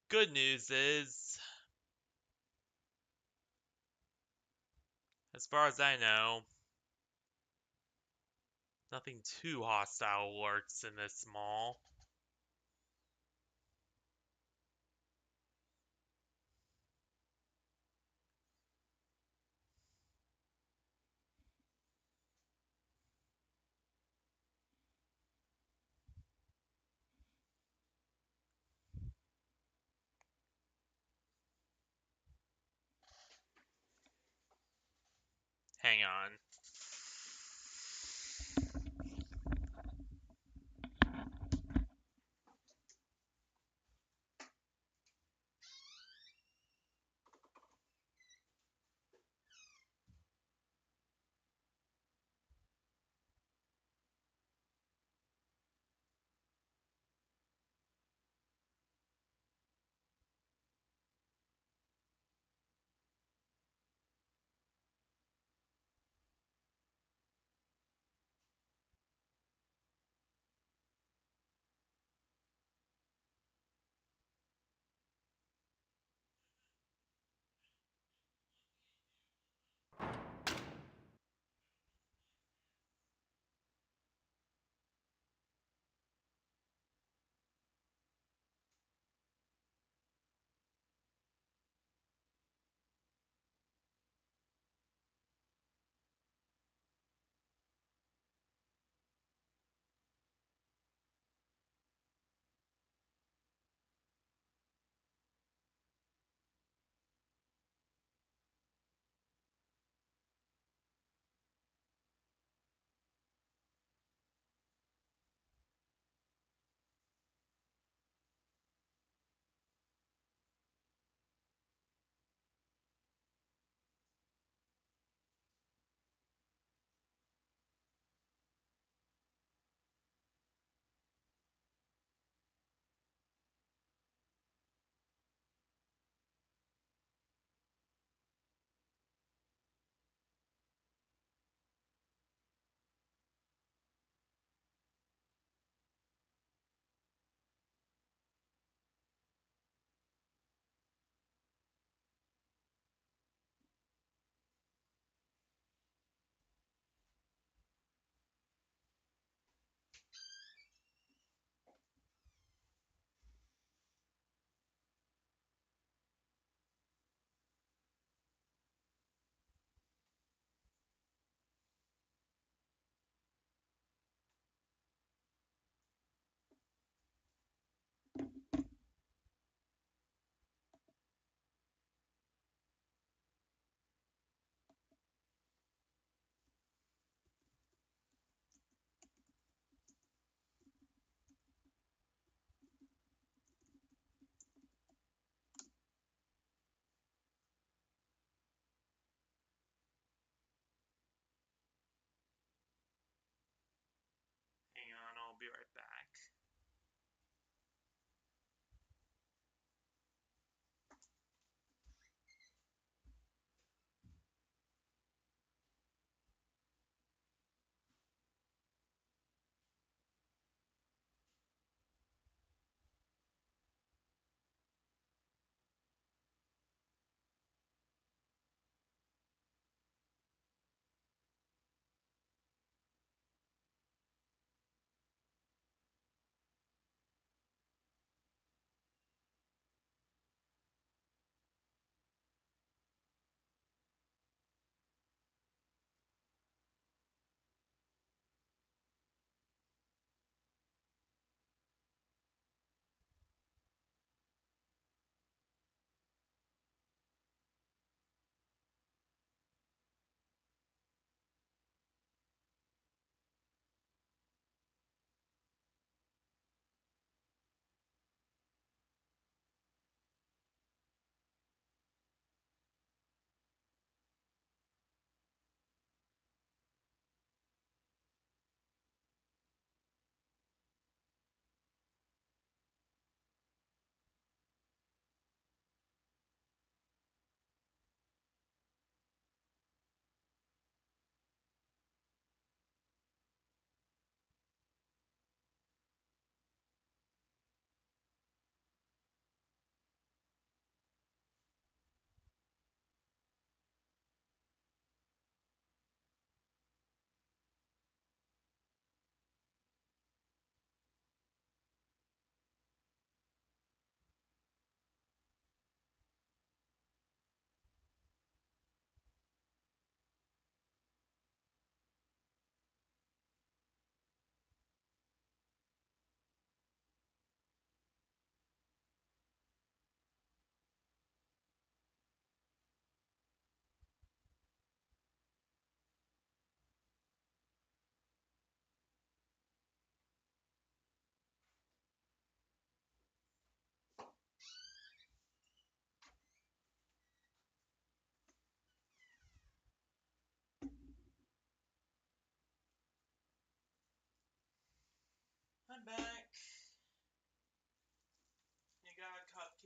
Good news is, as far as I know, nothing too hostile lurks in this mall. Hang on. Hang on, I'll be right back.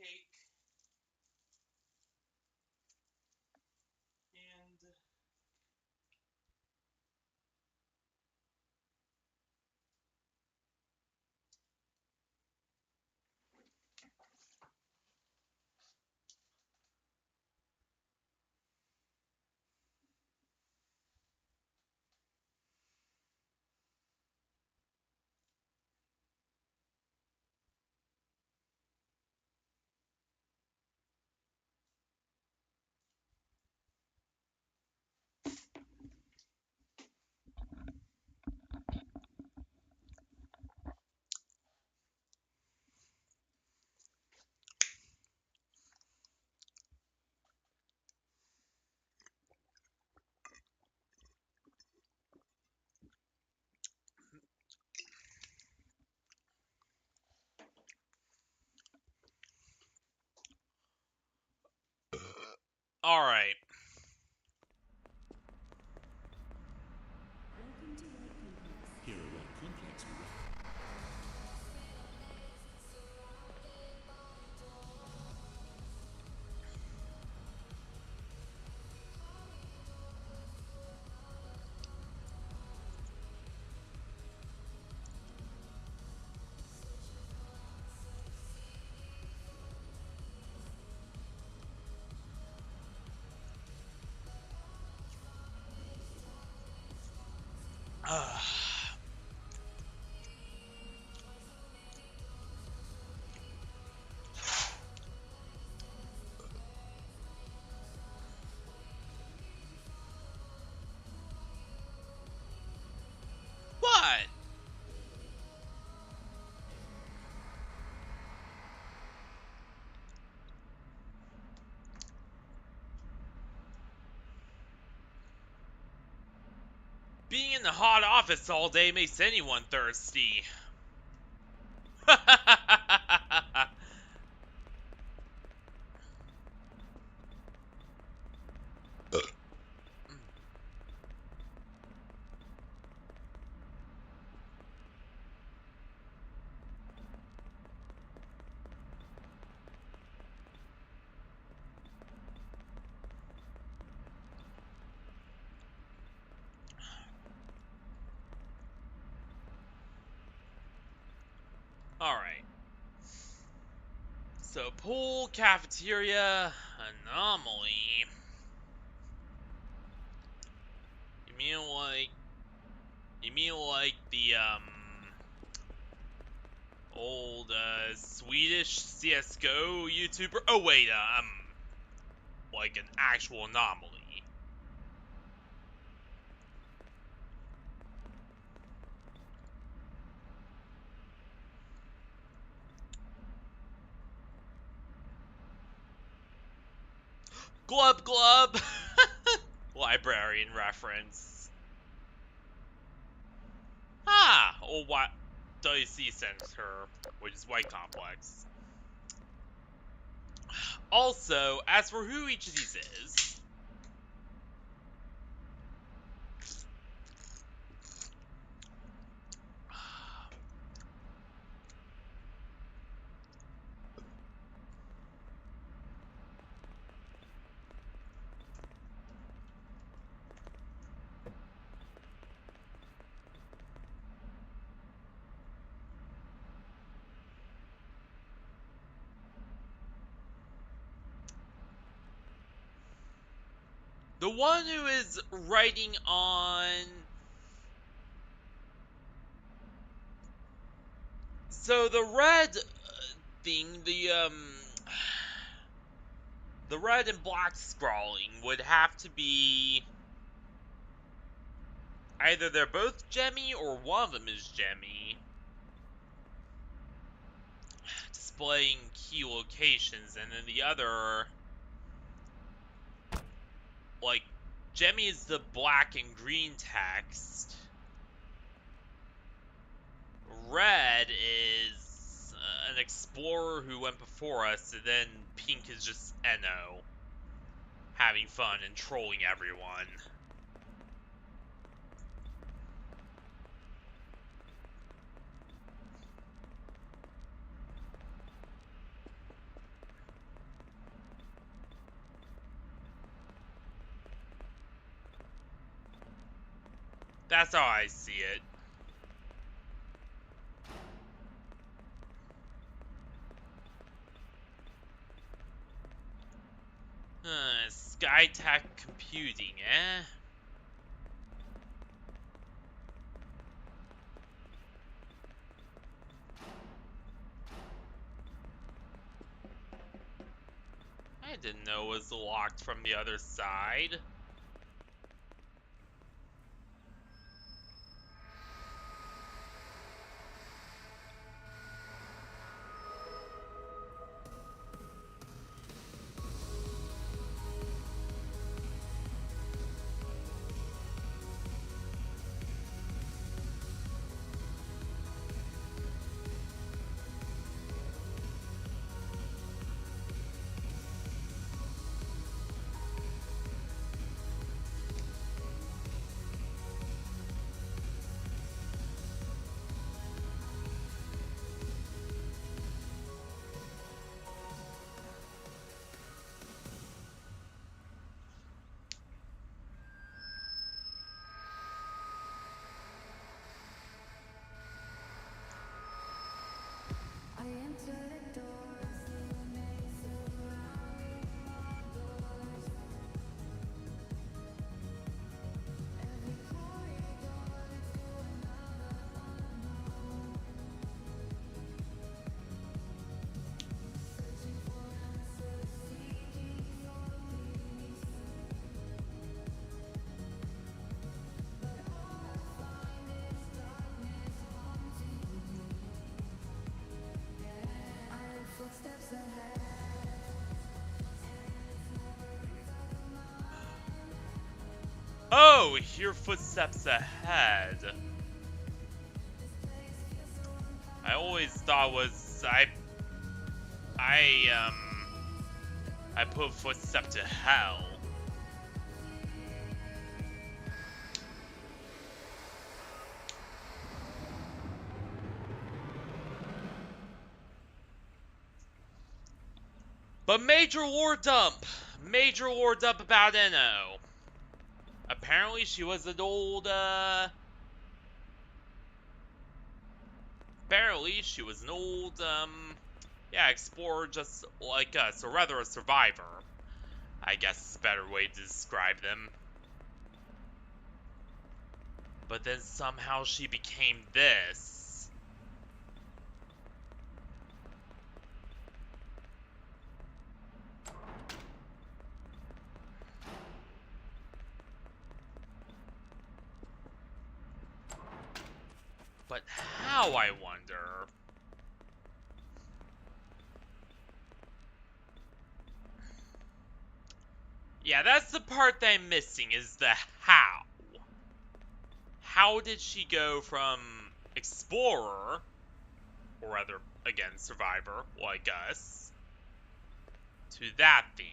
cake. And all right. Welcome to White Complex. Here at White Complex, we What? Being in the hot office all day makes anyone thirsty. Alright. So, pool, cafeteria, anomaly. You mean like the, old, Swedish CSGO YouTuber? Oh, wait, like an actual anomaly. Glub glub! Librarian reference. Ah, old WC Center, which is White Complex. Also, as for who each of these is, the one who is writing on... So the red thing, the red and black scrawling would have to be... Either they're both Gemmy or one of them is Gemmy. Displaying key locations, and then the other... Like, Gemmy is the black and green text. Red is an explorer who went before us, and then pink is just Eno. Having fun and trolling everyone. That's how I see it. Skytech computing, eh? I didn't know it was locked from the other side. I entered a door, see a maze surrounding my doors. Every corridor leads to another unknown. Searching for answers, seeking for peace. But all I find is darkness haunting me. I heard footsteps ahead. Oh, hear footsteps ahead. I always thought was I put footstep to hell. But major lore dump about Eno. Apparently she was an old, yeah, explorer just like us, or rather a survivor. I guess is a better way to describe them. But then somehow she became this. But how, I wonder? Yeah, that's the part that I'm missing, is the how. How did she go from explorer, or rather, again, survivor, like us, to that thing?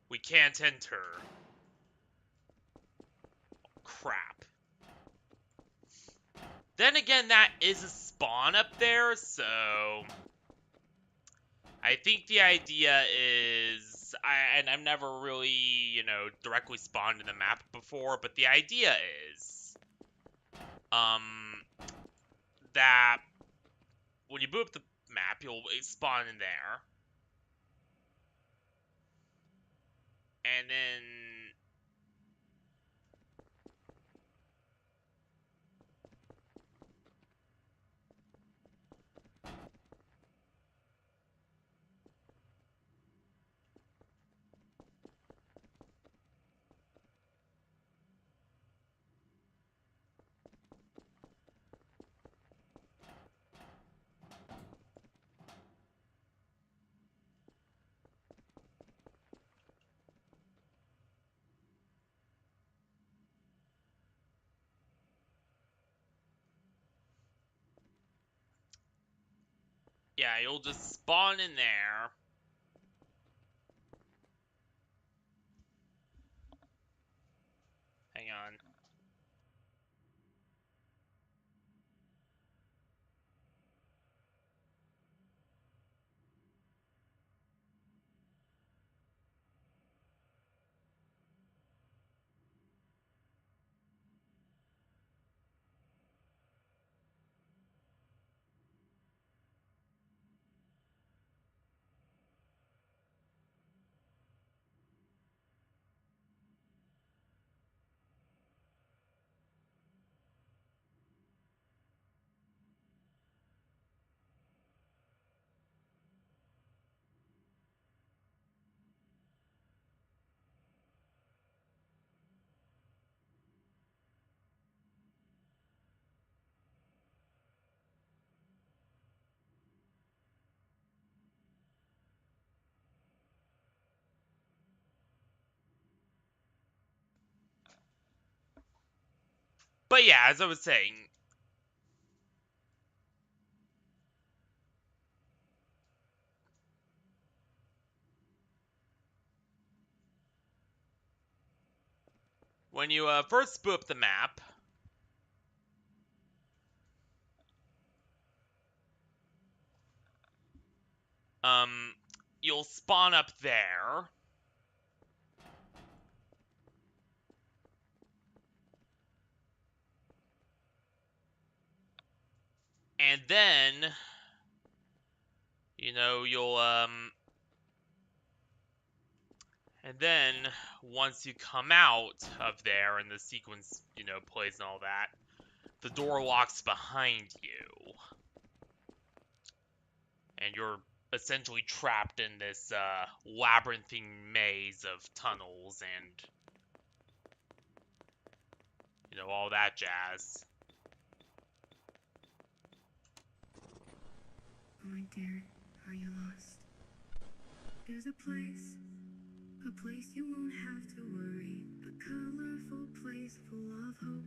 We can't enter. Crap. Then again, that is a spawn up there, so I think the idea is, and I've never really, directly spawned in the map before, but the idea is, that when you boot up the map, you'll spawn in there, and then Yeah, you'll just spawn in there. Hang on. But yeah, as I was saying, when you first boot up the map, um, you'll spawn up there. And then, you know, and then once you come out of there and the sequence, you know, plays and all that, the door locks behind you. And you're essentially trapped in this labyrinthine maze of tunnels and, you know, all that jazz. Oh my dear, are you lost? There's a place you won't have to worry. A colorful place full of hope,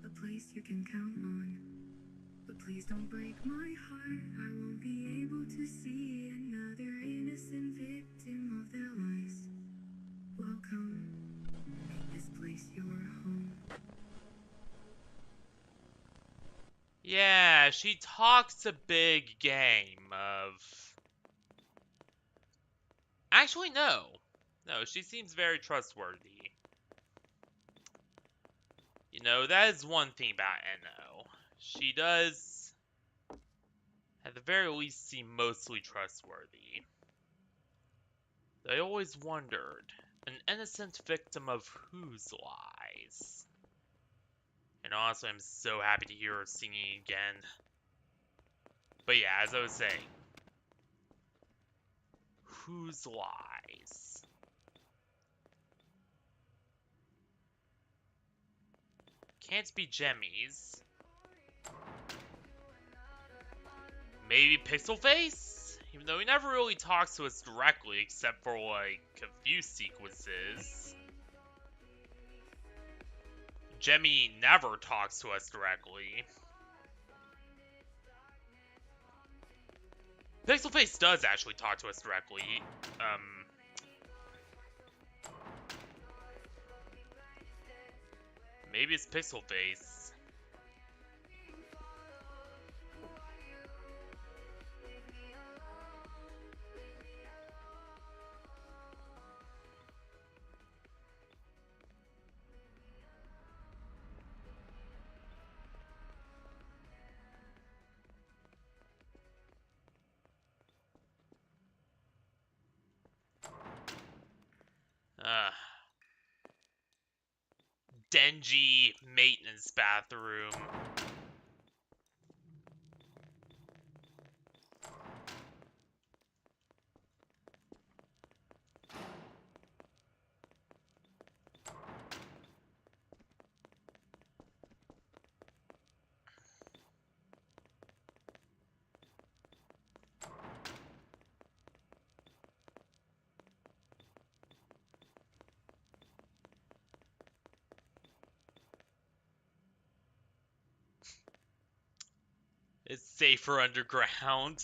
a place you can count on. But please don't break my heart, I won't be able to see another innocent victim of their lies. Welcome, make this place your home. Yeah, she talks a big game of... Actually, no. No, she seems very trustworthy. You know, that is one thing about Eno. She does, at the very least, seem mostly trustworthy. I always wondered, an innocent victim of whose lies? And honestly, I'm so happy to hear her singing again. But yeah, as I was saying, whose lies? Can't be Jemmy's. Maybe Pixel Face? Even though he never really talks to us directly, except for like a few sequences. Jemmy never talks to us directly. Pixel Face does actually talk to us directly. Maybe it's Pixel Face. Dingy maintenance bathroom. It's safer underground.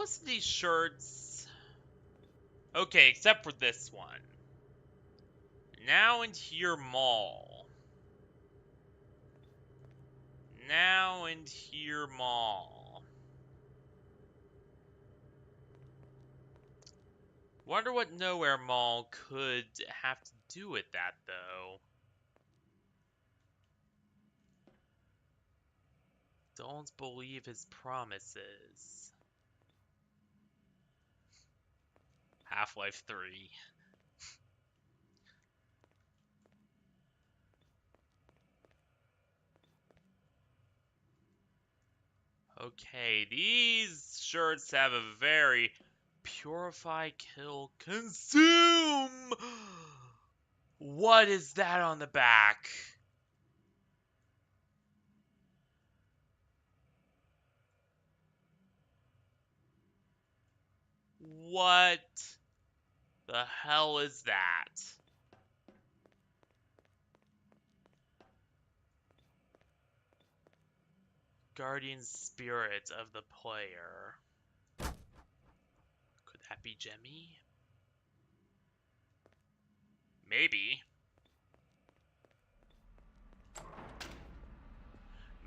most of these shirts... Okay, except for this one. Now and here mall. Now and here mall. Wonder what Nowhere Mall could have to do with that, though. Don't believe his promises. Half-Life 3. Okay, these shirts have a very purify, kill, consume. What is that on the back? What the hell is that? Guardian spirit of the player. Could that be Jemmy? Maybe.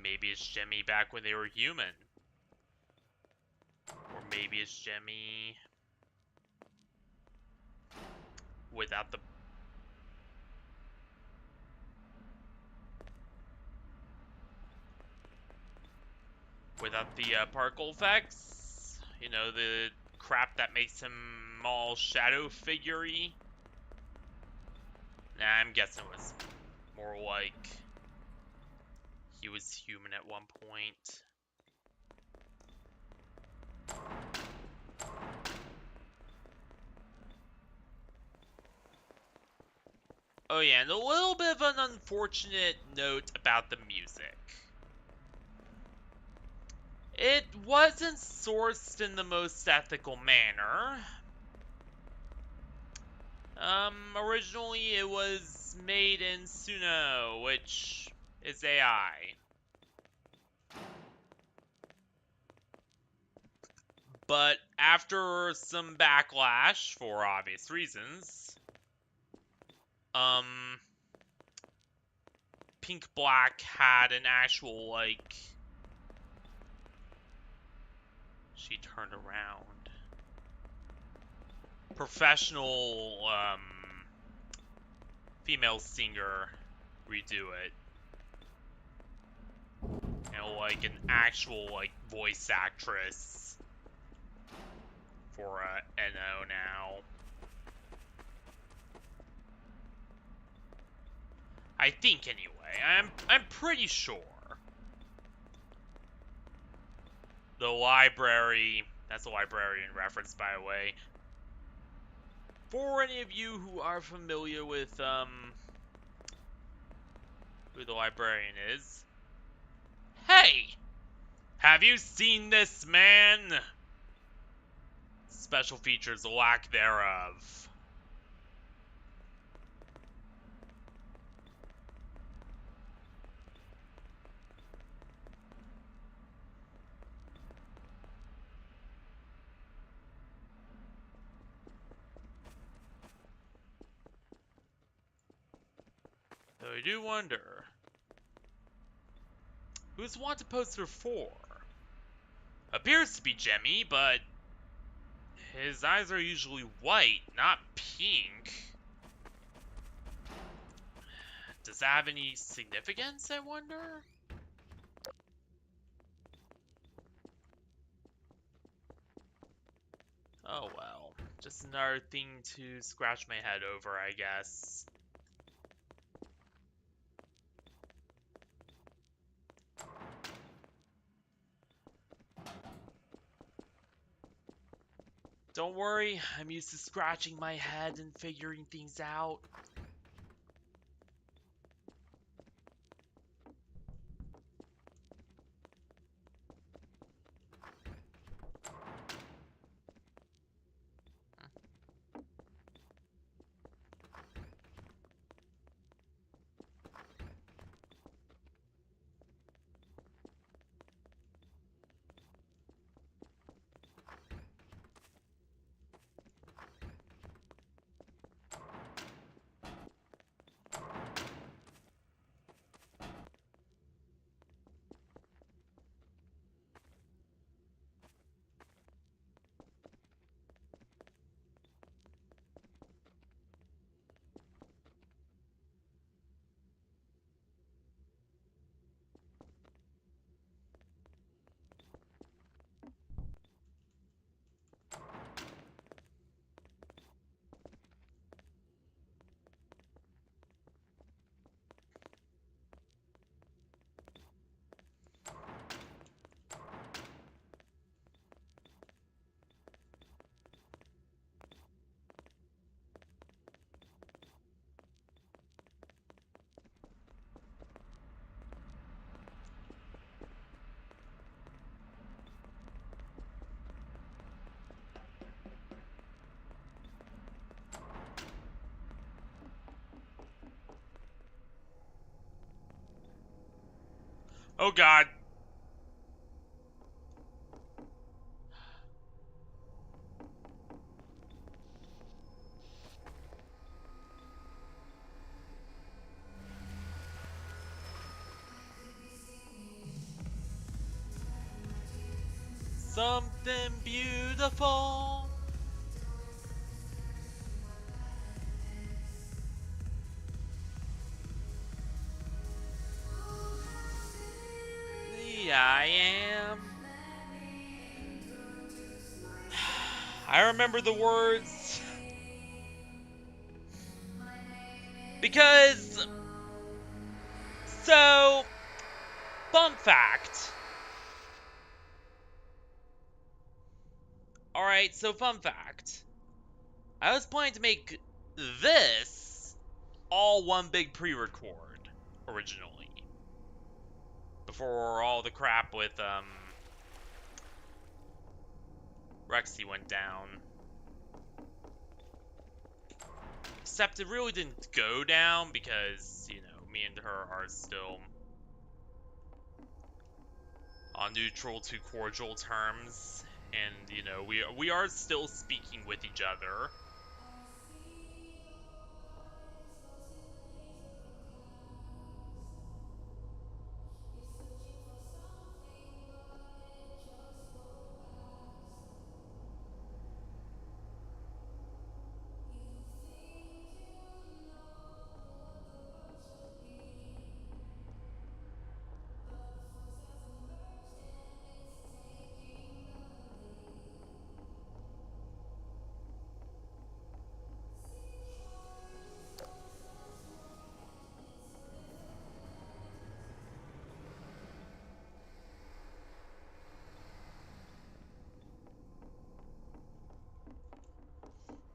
Maybe it's Jemmy back when they were human. Or maybe it's Jemmy without the... particle effects. You know, the crap that makes him all shadow figure-y. Nah, I'm guessing it was more like he was human at one point. Oh yeah, and a little bit of an unfortunate note about the music. It wasn't sourced in the most ethical manner. Originally it was made in Suno, which is AI. But after some backlash, for obvious reasons, Pink Black had an actual, like... She turned around. Professional, female singer redo it. And, like, an actual, like, voice actress for, Eno now. I think, anyway. I'm pretty sure. The library... That's a librarian reference, by the way. For any of you who are familiar with, who the librarian is. Hey! Have you seen this man? Special features, lack thereof. Though I do wonder, who's wanted poster for? Appears to be Jemmy, but his eyes are usually white, not pink. Does that have any significance, I wonder? Oh well, just another thing to scratch my head over, I guess. Don't worry, I'm used to scratching my head and figuring things out. Oh god. Something beautiful. I am. I remember the words. Because. So. Fun fact. Alright, so fun fact. I was planning to make this all one big pre-record originally. Before all the crap with Rexie went down. Except it really didn't go down because, you know, me and her are still on neutral to cordial terms. And, you know, we are still speaking with each other.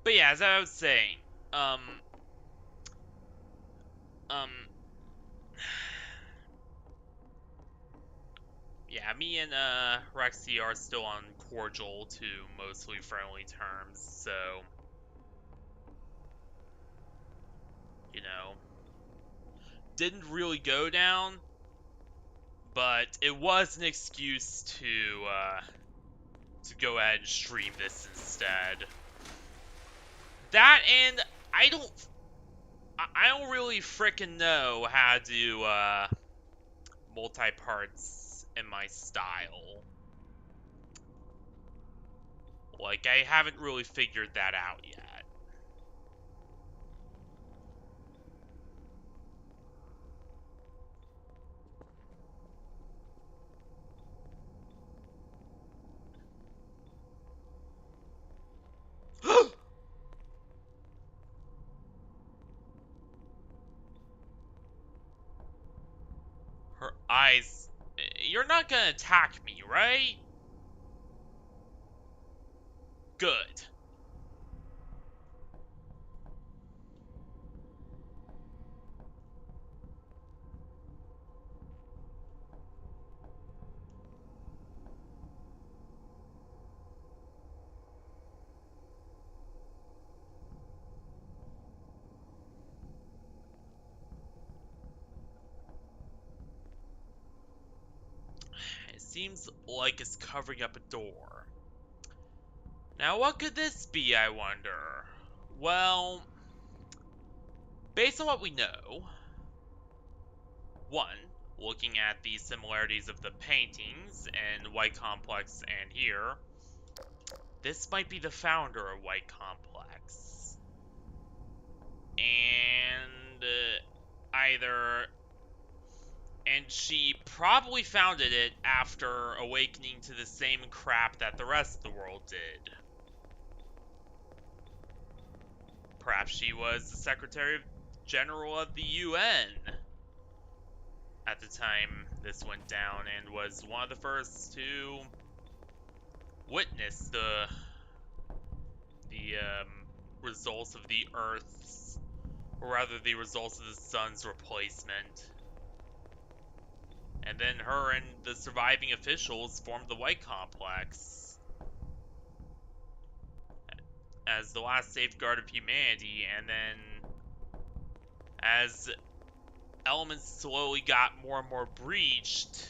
But yeah, as I was saying, um, yeah, me and Rexie are still on cordial to mostly friendly terms, so you know, didn't really go down, but it was an excuse to go ahead and stream this instead. That and I don't really frickin' know how to multi-parts in my style. Like, I haven't really figured that out yet. Her eyes... You're not gonna attack me, right? Good. It seems like it's covering up a door. Now, what could this be, I wonder? Well, based on what we know, one, looking at the similarities of the paintings in White Complex and here, this might be the founder of White Complex. And and she probably founded it after awakening to the same crap that the rest of the world did. Perhaps she was the Secretary General of the UN at the time this went down and was one of the first to witness the results of the Earth's, or rather the results of the Sun's replacement. And then her and the surviving officials formed the White Complex as the last safeguard of humanity, and then as elements slowly got more and more breached,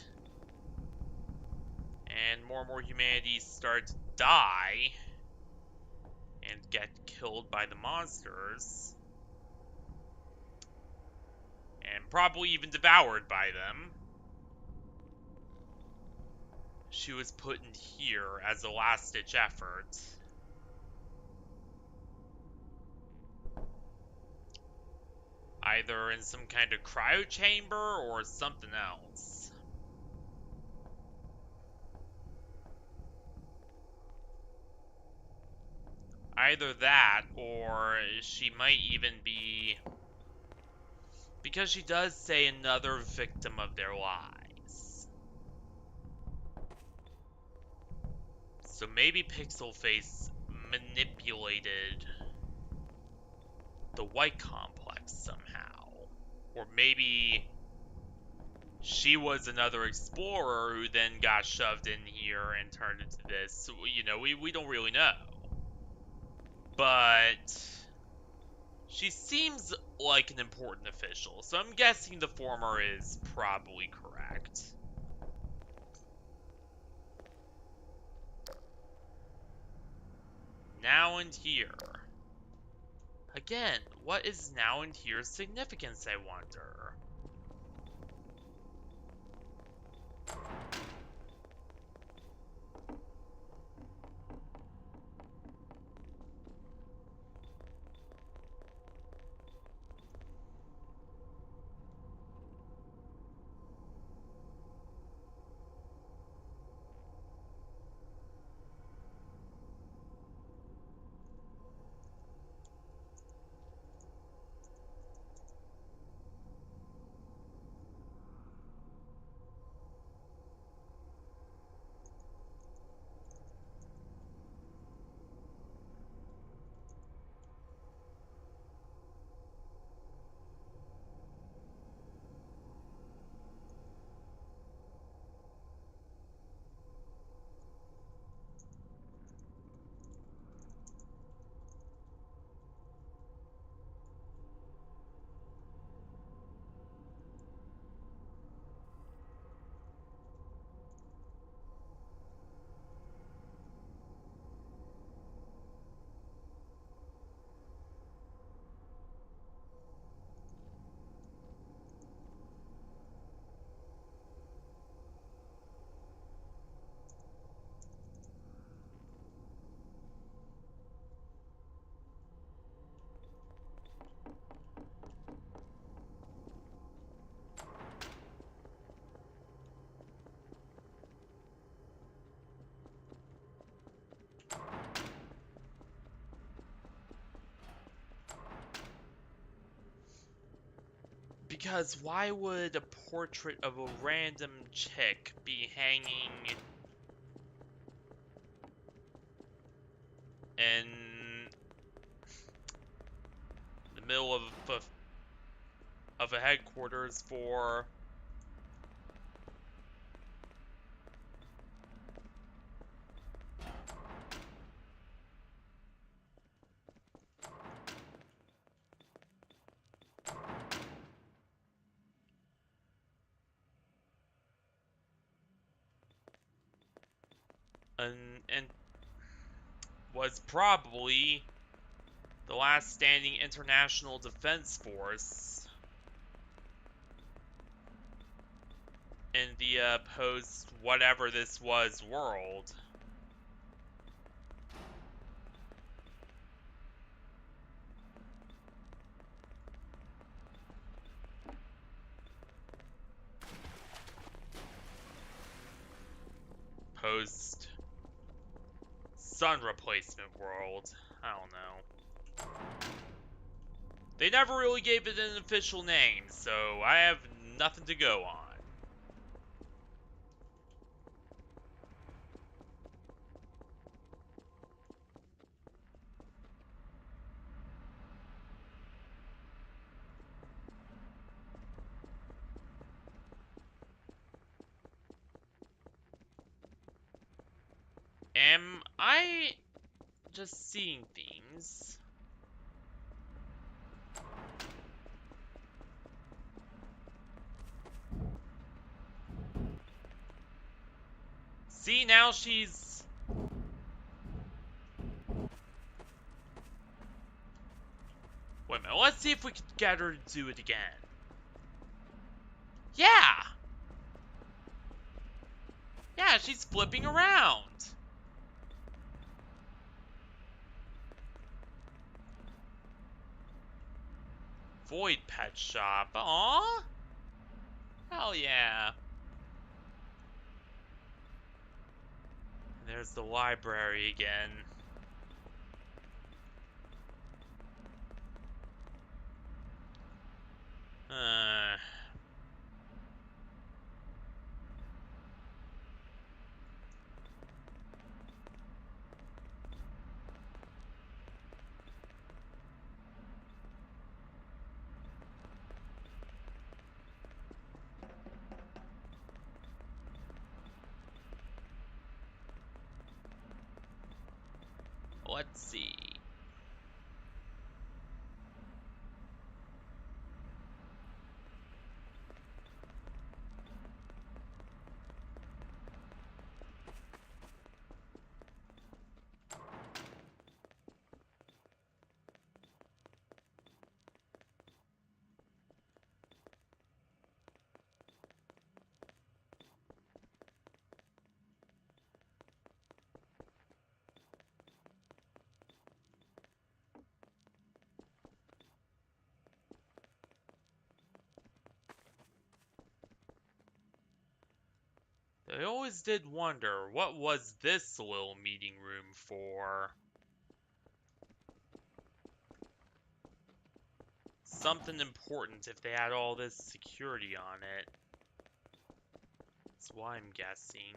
and more humanity started to die and get killed by the monsters, and probably even devoured by them, she was put in here as a last-ditch effort. Either in some kind of cryo chamber or something else. Either that, or she might even be... Because she does say another victim of their lies. So maybe Pixelface manipulated the White Complex somehow. Or maybe she was another explorer who then got shoved in here and turned into this. You know, we don't really know. But she seems like an important official, so I'm guessing the former is probably correct. Now and here. Again, what is now and here's significance, I wonder? Because why would a portrait of a random chick be hanging in the middle of a headquarters for and was probably the last standing international defense force in the post whatever this was world. Post sun replacement world. I don't know. They never really gave it an official name, so I have nothing to go on. Am I just seeing things? See, now she's... Wait a minute, let's see if we can get her to do it again. Yeah! Yeah, she's flipping around. Void Pet Shop. Aww. Hell yeah. There's the library again. Uh... Let's see. I always did wonder, what was this little meeting room for? Something important if they had all this security on it. That's why I'm guessing.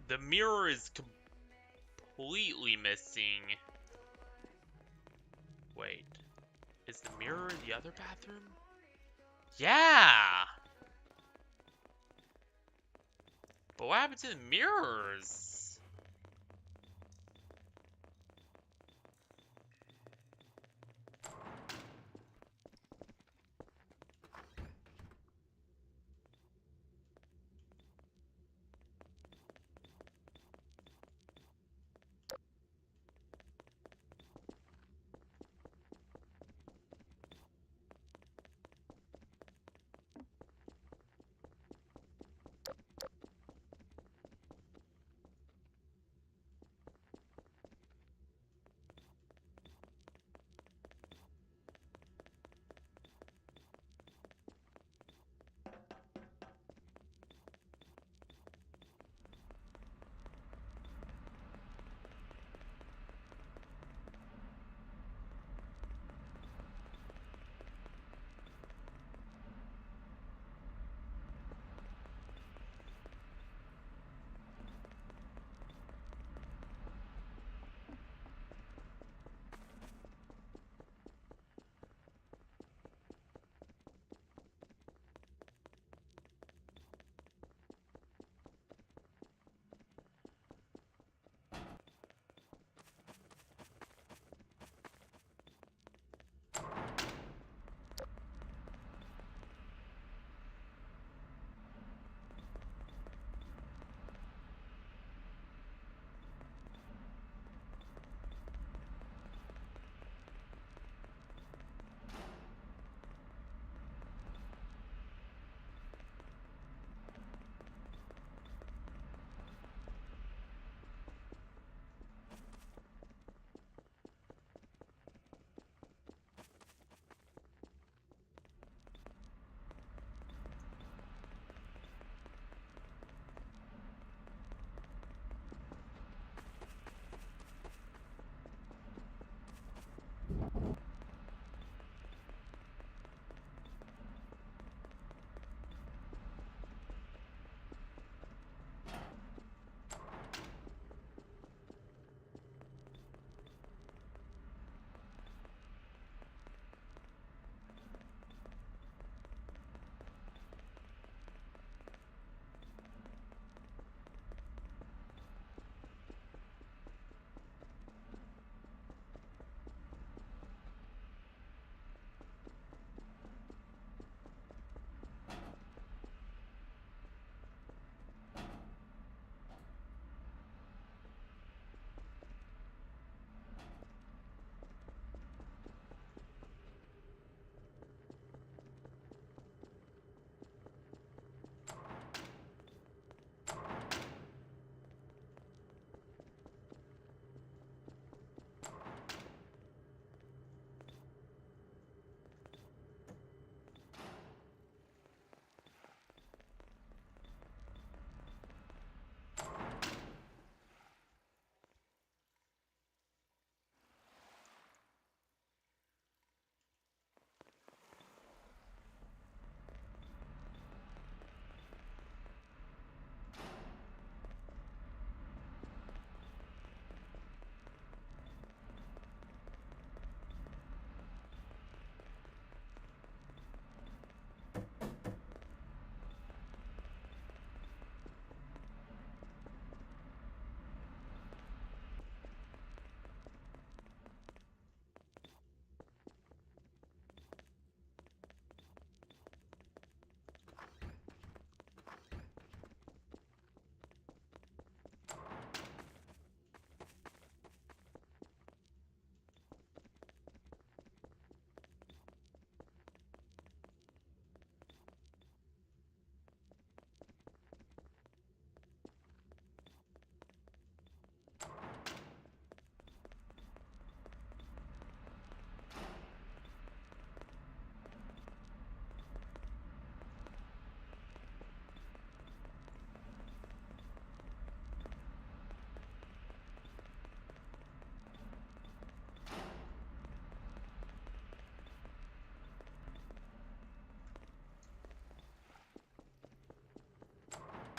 The mirror is completely missing. Wait, is the mirror in the other bathroom? Yeah! But what happened to the mirrors?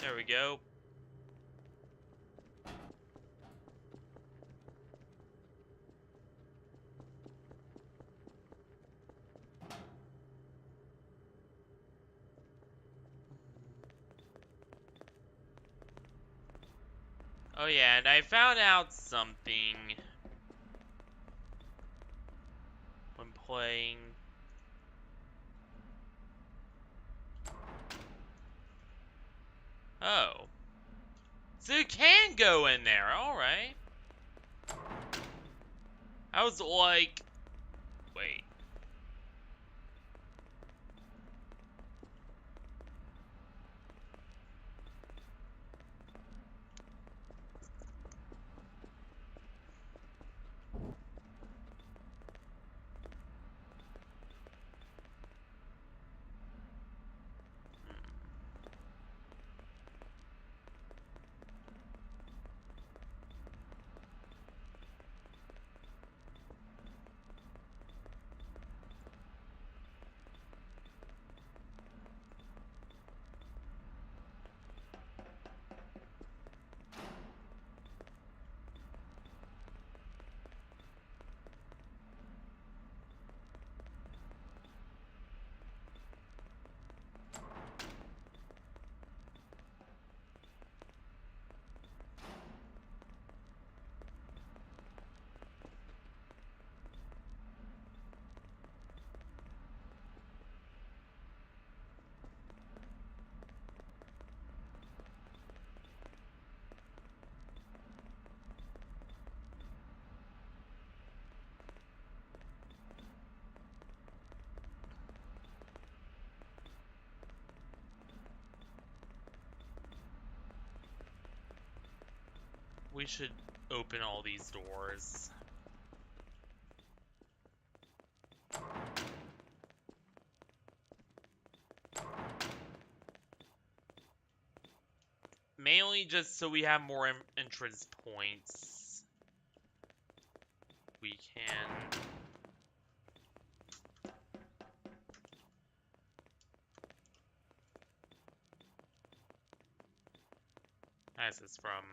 There we go. Oh yeah, and I found out something when playing. Oh. So you can go in there, alright. I was like, wait. We should open all these doors. Mainly just so we have more entrance points. We can... This is from...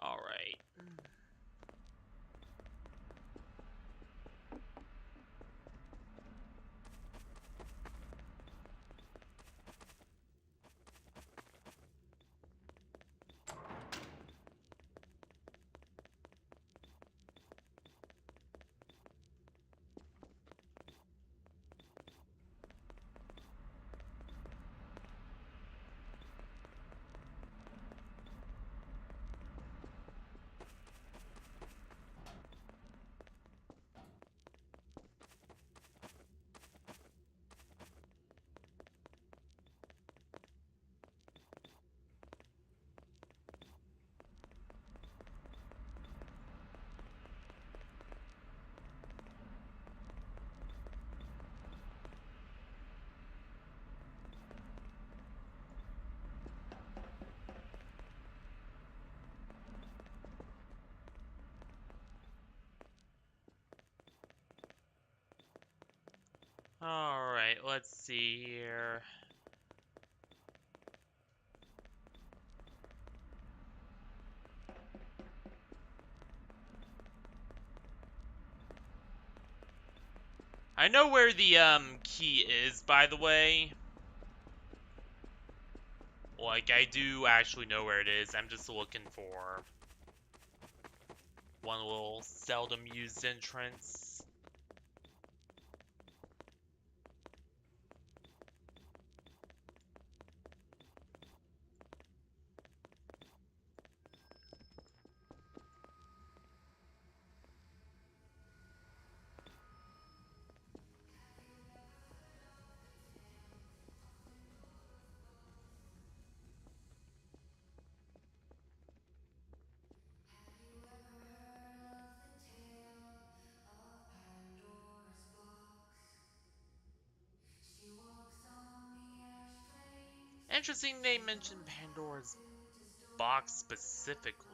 Alright. Alright, let's see here. I know where the key is, by the way. Like, I do actually know where it is. I'm just looking for one little seldom used entrance. Interesting they mentioned Pandora's box specifically.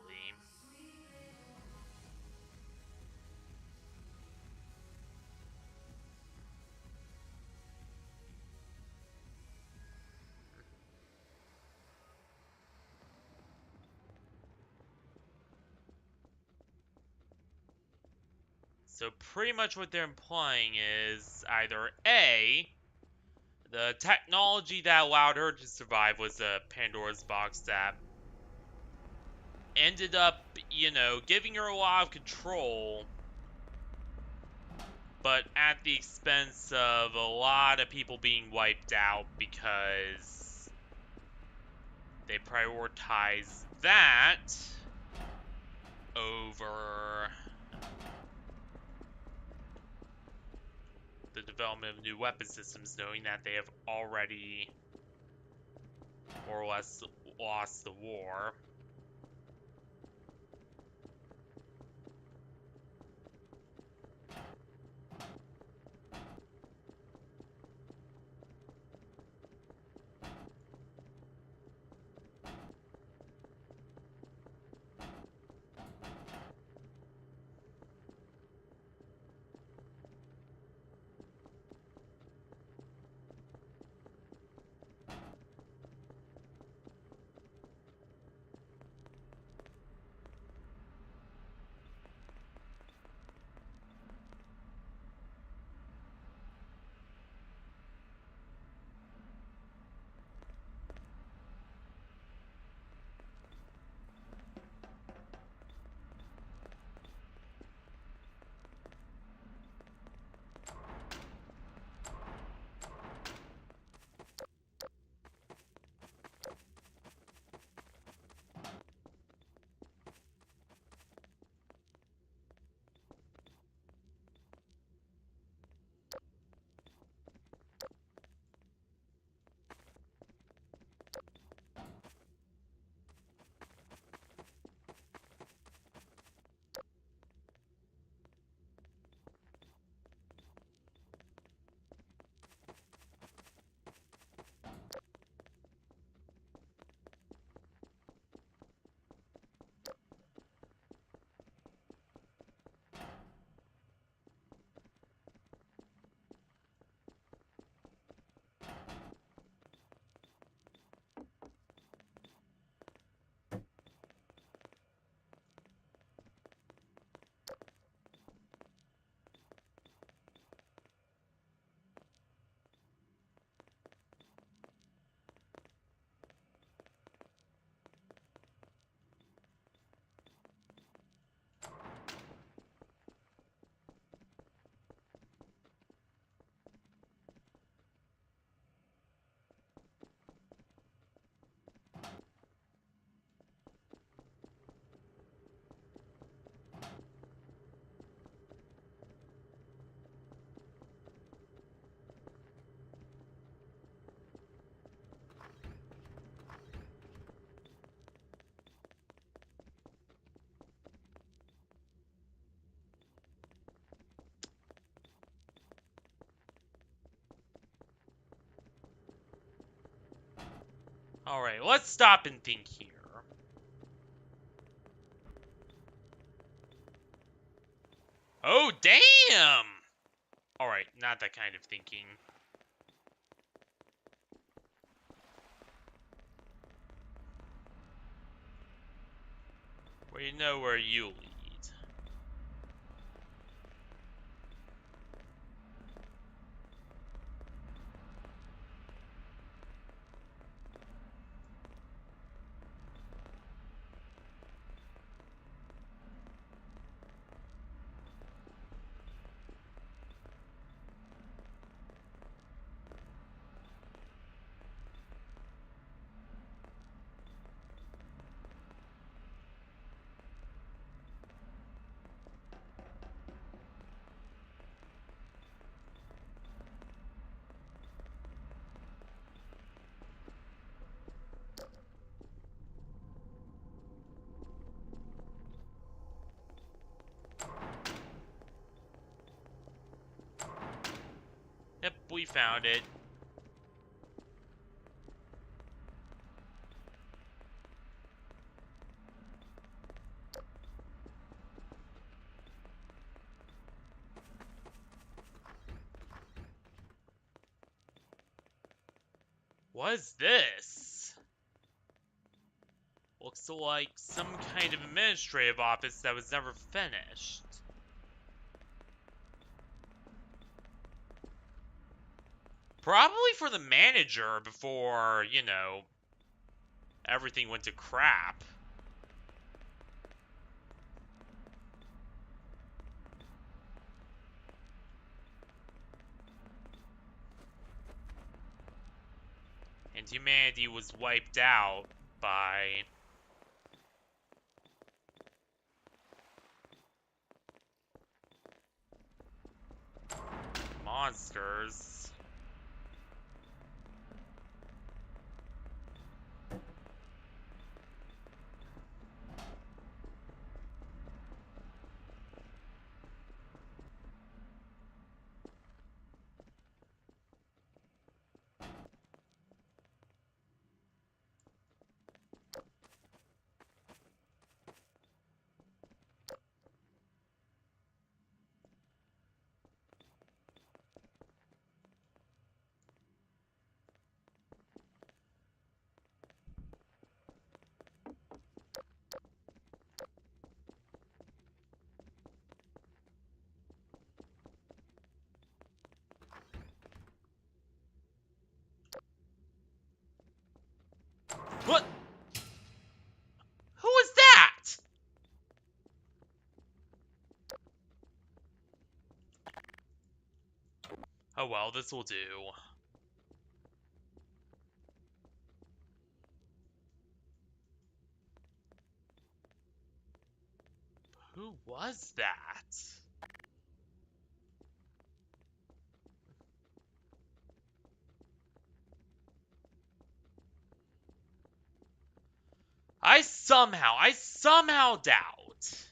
So pretty much what they're implying is either A, the technology that allowed her to survive was a Pandora's box that ended up, giving her a lot of control, but at the expense of a lot of people being wiped out because they prioritize that over the development of new weapon systems, knowing that they have already more or less lost the war. Alright, let's stop and think here. Oh, damn! Alright, not that kind of thinking. We know where you lead. Yep, we found it. What is this? Looks like some kind of administrative office that was never finished. Probably for the manager before, you know, everything went to crap. And humanity was wiped out by monsters. What? Who was that? Oh well, this will do. Who was that? I somehow doubt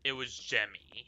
it was Jemmy.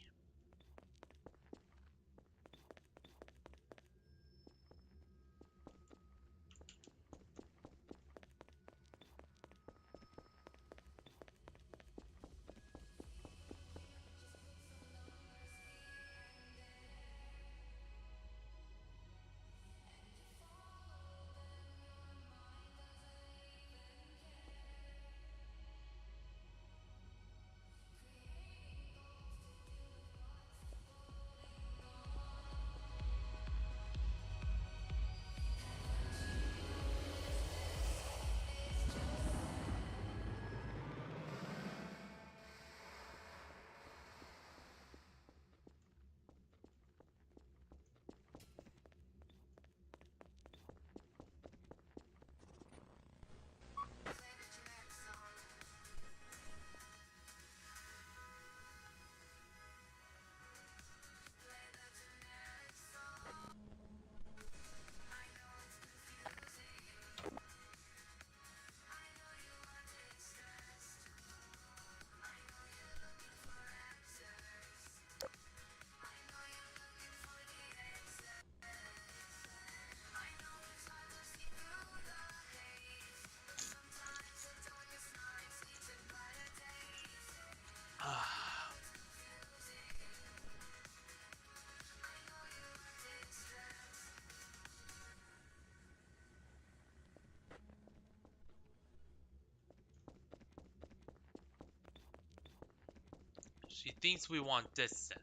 She thinks we want distance.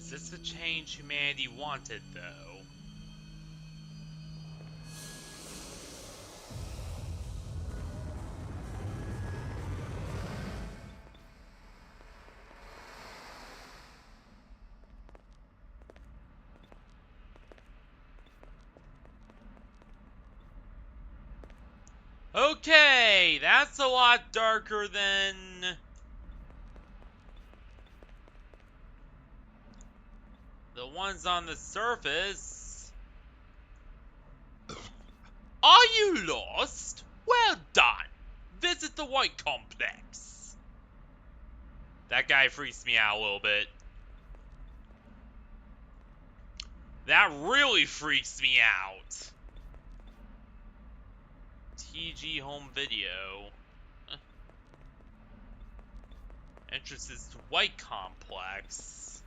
Is this the change humanity wanted, though? Okay, that's a lot darker than the ones on the surface. Are you lost? Well done. Visit the White Complex. That guy freaks me out a little bit. That really freaks me out. TG home video. Entrances to White Complex.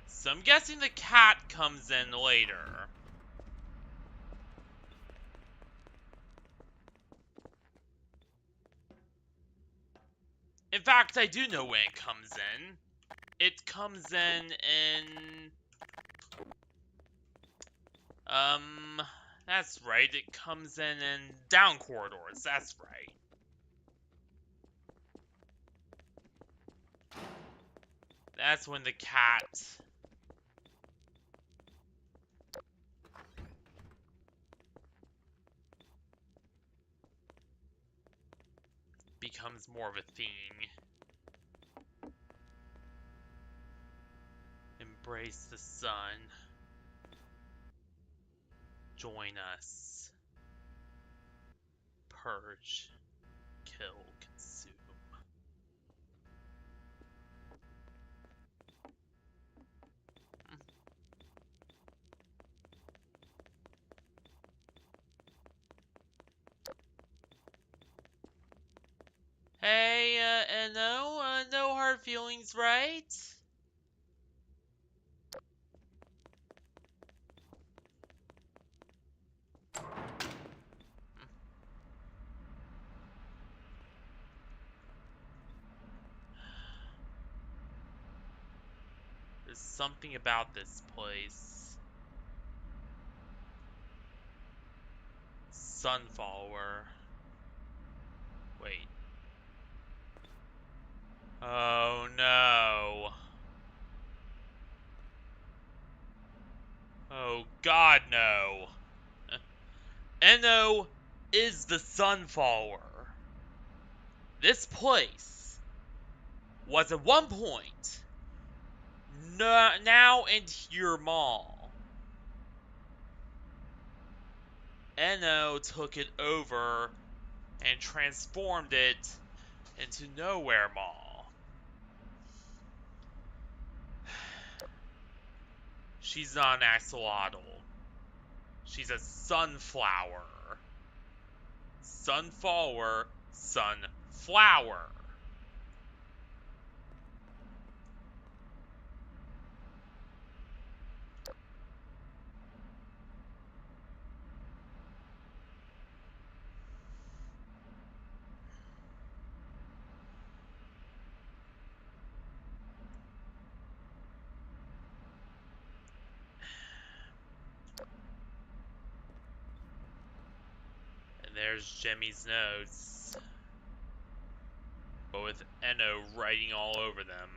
So I'm guessing the cat comes in later. In fact, I do know when it comes in. It comes in that's right, it comes in down corridors, that's right. That's when the cat becomes more of a thing. Embrace the sun. Join us. Purge. Kill. Consume. Hey, Eno, no hard feelings, right? There's something about this place. Sunflower. Wait. Oh no. Oh god, no. Eno is the Sunflower. This place was at one point now Interior Mall. Eno took it over and transformed it into Nowhere Mall. She's not an axolotl. She's a sunflower. Sunflower, sunflower. And there's Jimmy's notes, but with Eno writing all over them.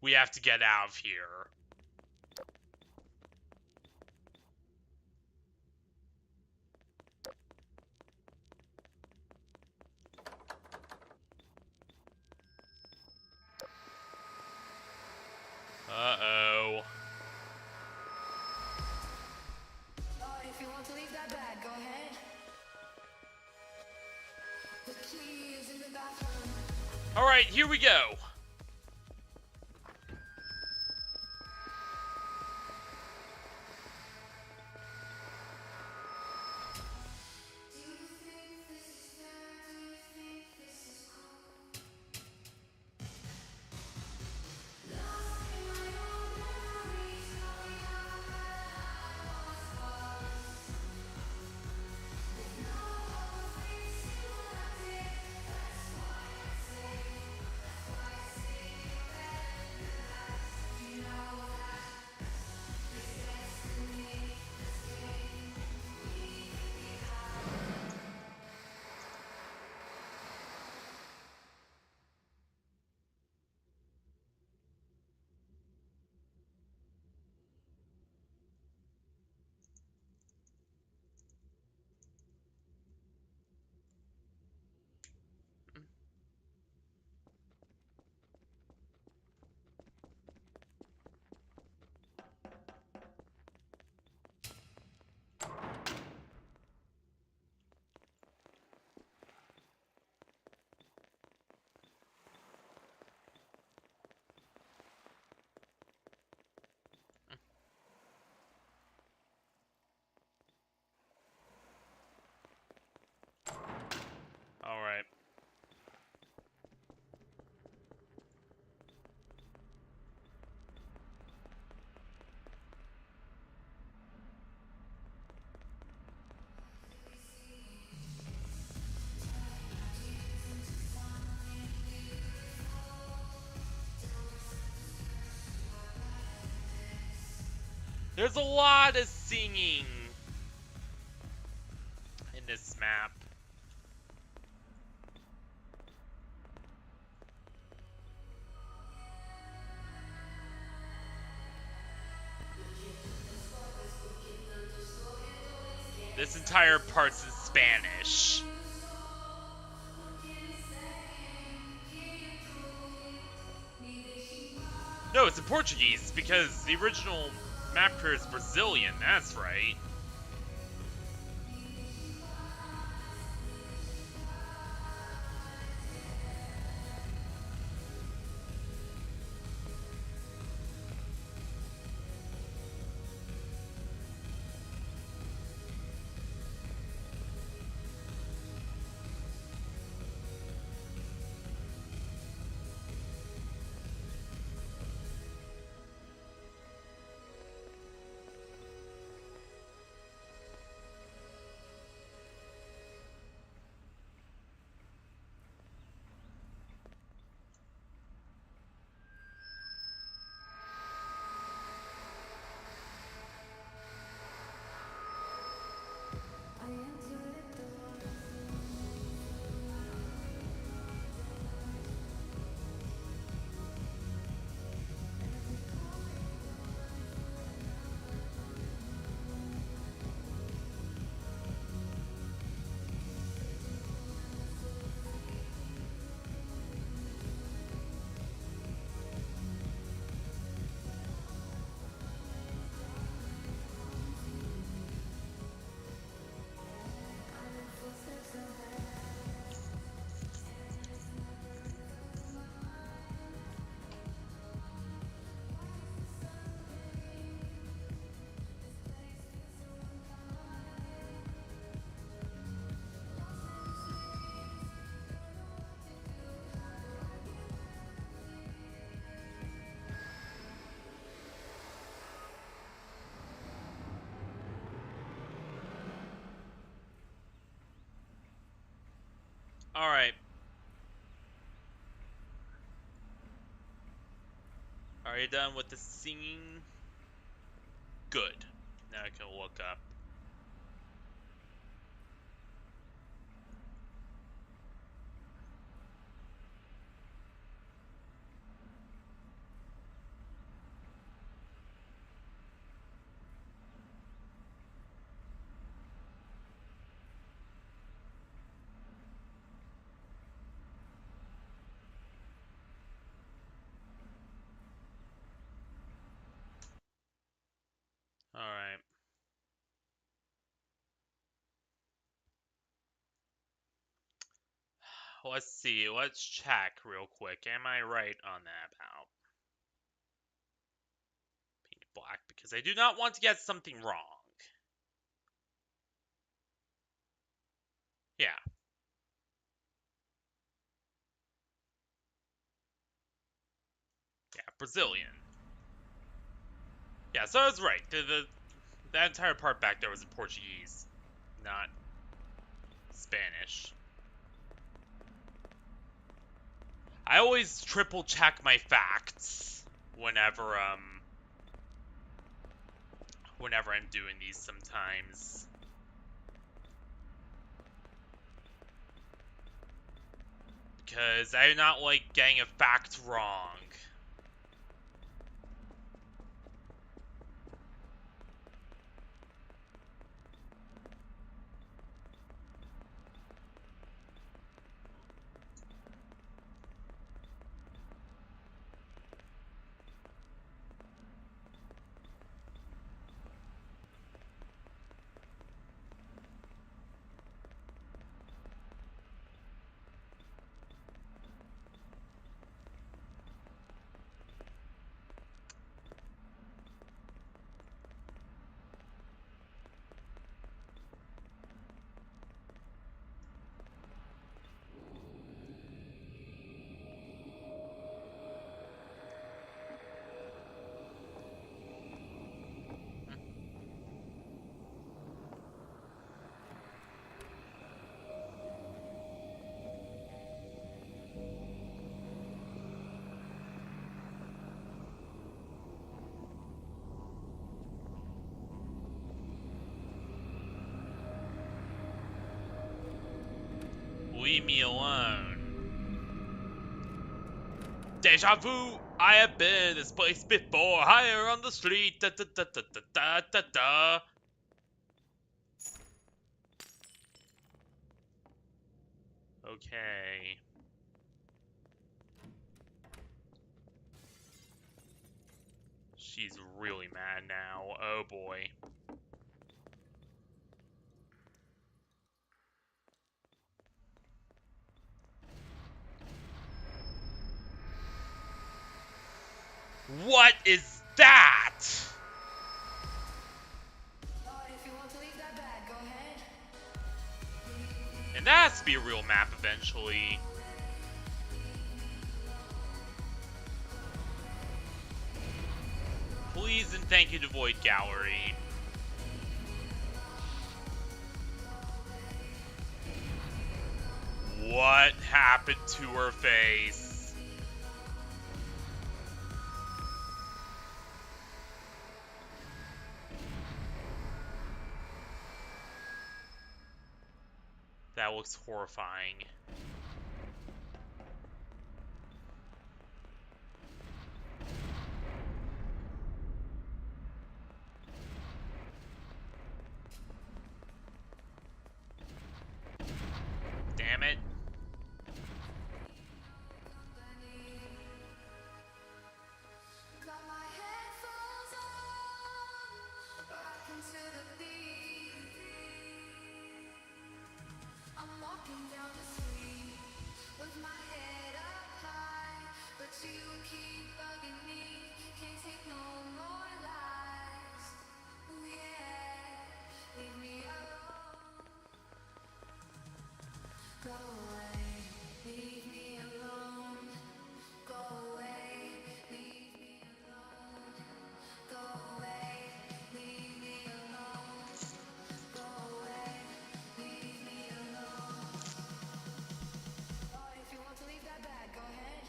We have to get out of here. Uh-oh. If you want to leave that bag, go ahead. The key is in the bathroom. Alright, here we go. Do you think this is fair? Do you think this is cool? Lost in my own memories, knowing how bad I was. With no hope of fixing what I did, that's why I say, that's why I There's a lot of singing in this map. This entire part's in Spanish. No, it's in Portuguese, because the original map creator is Brazilian, that's right. Alright. Are you done with the singing? Good. Now I can look up. Alright. Let's see. Let's check real quick. Am I right on that about pink black? Because I do not want to get something wrong. Yeah. Yeah, Brazilian. Yeah, so I was right. That entire part back there was in Portuguese, not Spanish. I always triple check my facts whenever whenever I'm doing these sometimes. Because I do not like getting a fact wrong. leave me alone. Deja vu, I have been in this place before, higher on the street, da da da da da da da da. Okay. She's really mad now, oh boy. What is that? If you want to leave that bag, go ahead. And that has to be a real map eventually. Please and thank you to Void Gallery. What happened to her face? That looks horrifying. Damn it. Got my headphones on, rocking to the beat. I'm walking down the street with my head up high, but you keep bugging me. Can't take no more lies. Ooh, yeah, leave me alone. Go away, leave me alone. Go away, leave me alone. Go away, leave me alone. Go away, leave me alone. Oh, if you want to leave that bag, go ahead.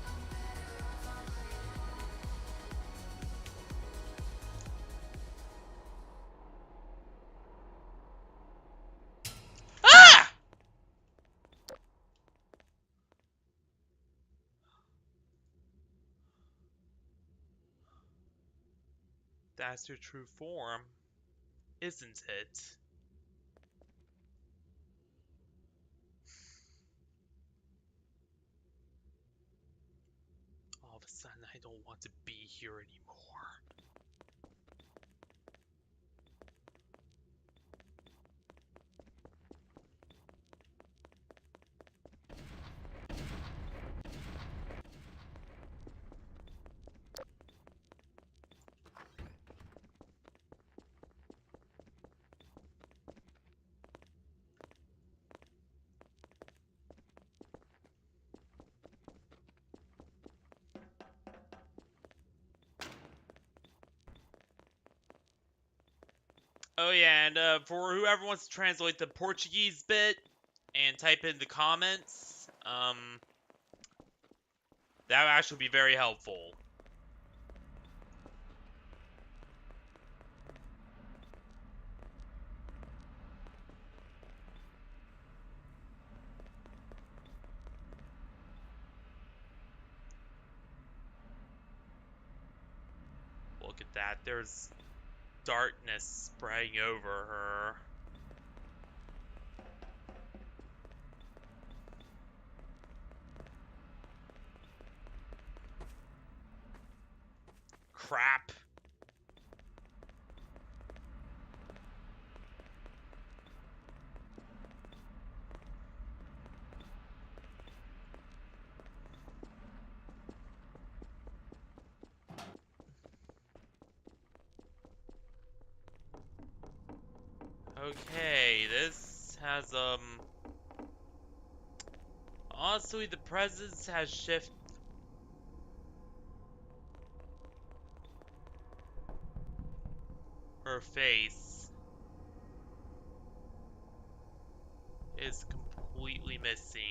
I'm better off on my own. Ah! That's your true form, isn't it? All of a sudden, I don't want to be here anymore. Oh yeah, and for whoever wants to translate the Portuguese bit and type in the comments, that would actually be very helpful. Look at that, there's darkness spreading over her. Crap. Okay, this has, honestly, the presence has shifted. Her face is completely missing.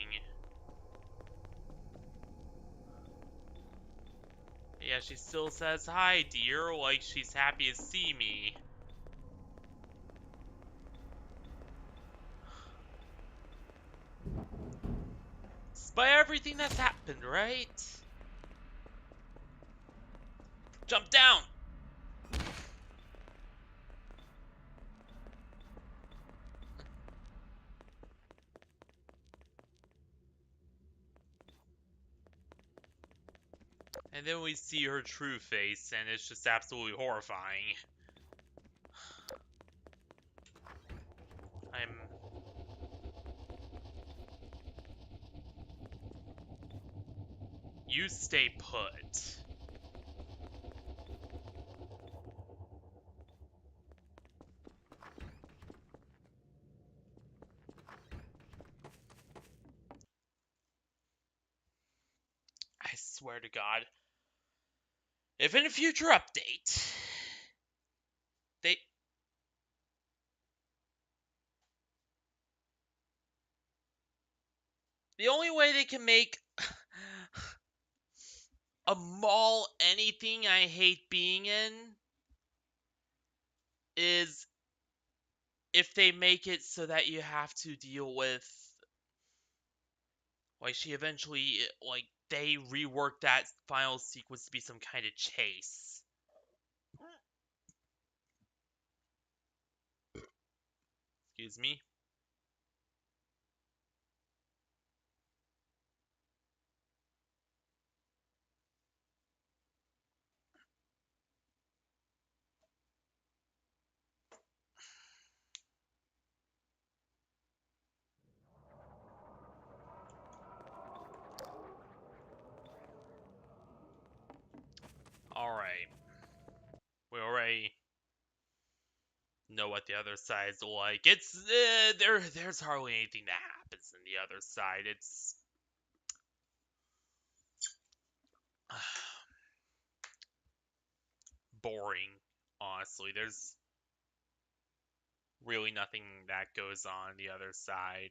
Yeah, she still says hi, dear, like she's happy to see me. by everything that's happened, right? Jump down! And then we see her true face, and it's just absolutely horrifying. You stay put. I swear to God. If in a future update, they... The only way they can make a mall anything I hate being in is if they make it so that you have to deal with, like, she eventually, like, they rework that final sequence to be some kind of chase. Excuse me. Alright. We already know what the other side's like. It's, there's hardly anything that happens in the other side. It's... boring, honestly. There's really nothing that goes on the other side.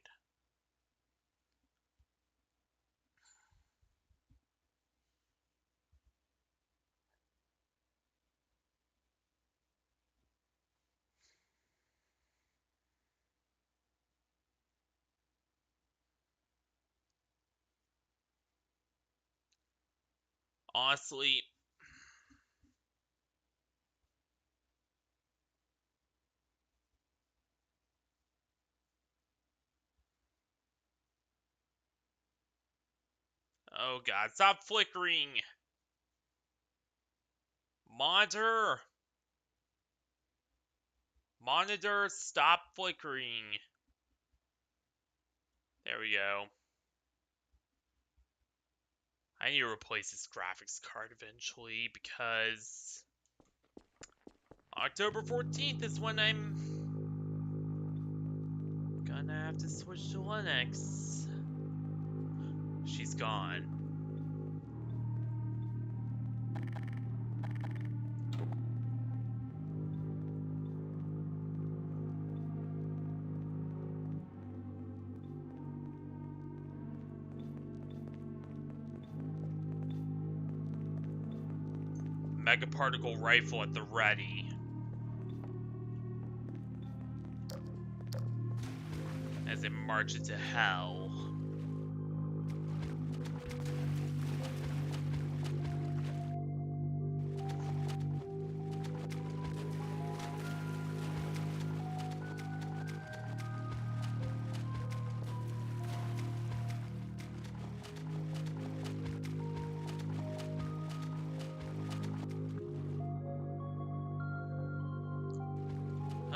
Honestly, oh god, stop flickering! Monitor! Monitor, stop flickering! There we go. I need to replace this graphics card eventually because October 14th is when I'm gonna have to switch to Linux. She's gone. Megaparticle rifle at the ready. As it marches to hell.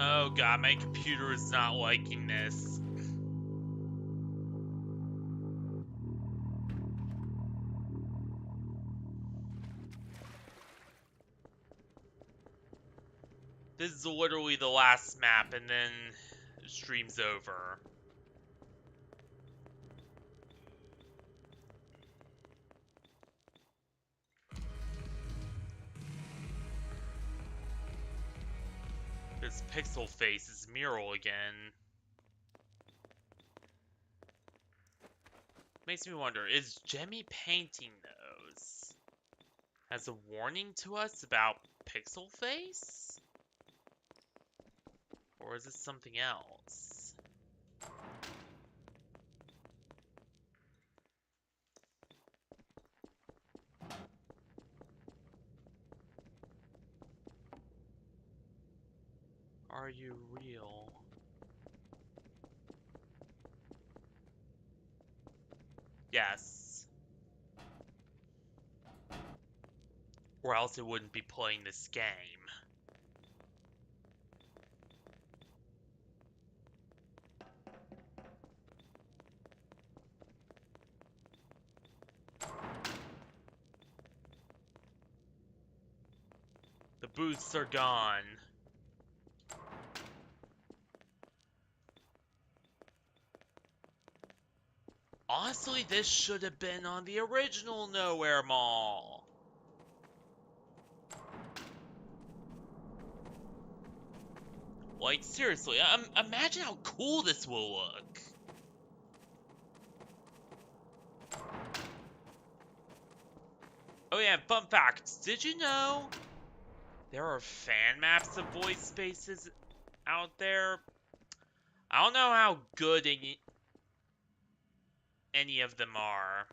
Oh god, my computer is not liking this. This is literally the last map, and then the stream's over. This pixel face is mural again. Makes me wonder, is Jemmy painting those as a warning to us about pixel face? Or is it something else? Are you real? Yes. Or else it wouldn't be playing this game. The booths are gone. Honestly, this should have been on the original Nowhere Mall. Like, seriously, imagine how cool this will look. Oh yeah, fun fact, did you know there are fan maps of VoidPlaces out there? I don't know how good any of them are.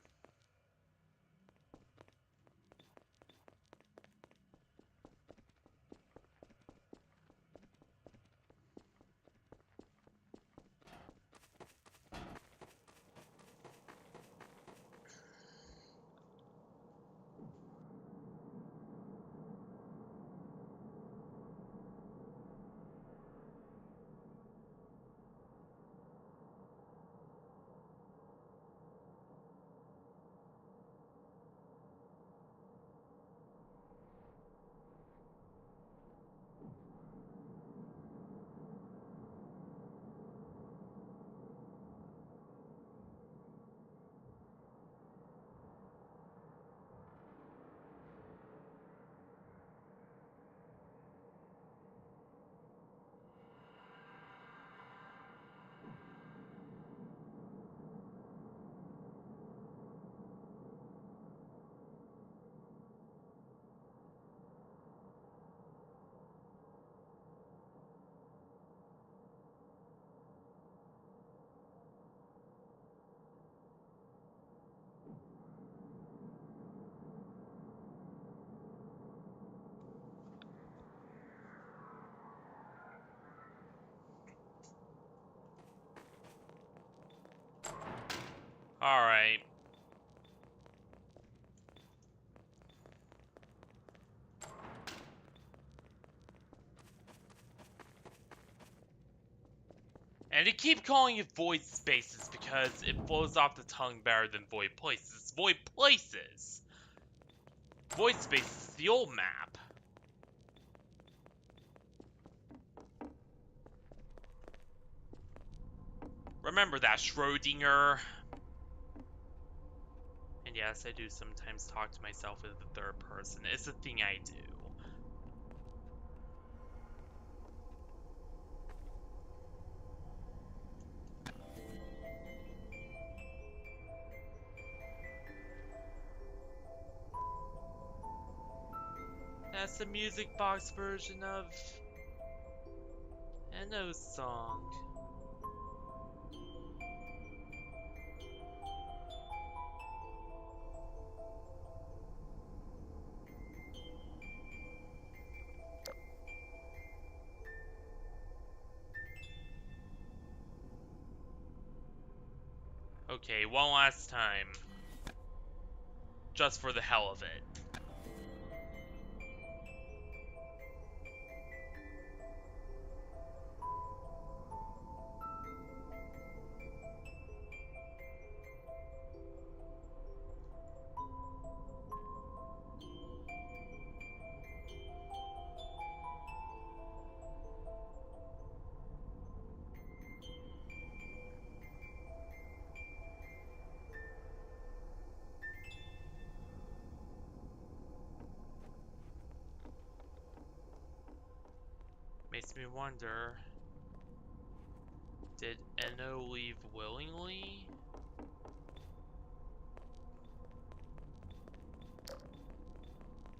Alright. And they keep calling it VoidPlaces because it flows off the tongue better than VoidPlaces. VoidPlaces! VoidPlaces is the old map. Remember that, Schrodinger? And yes, I do sometimes talk to myself in the third person. It's a thing I do. That's the music box version of Eno's song. Okay, one last time. Just for the hell of it. Makes me wonder, did Eno leave willingly?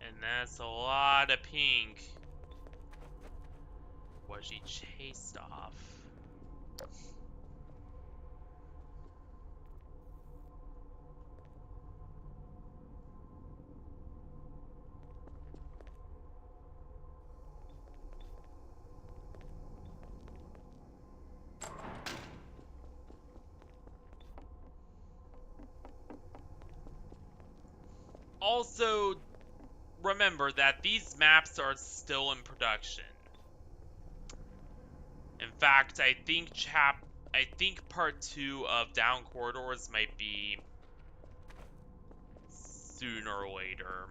And that's a lot of pink. Was she chased off? also remember that these maps are still in production. In fact, I think part 2 of Down Corridors might be sooner or later.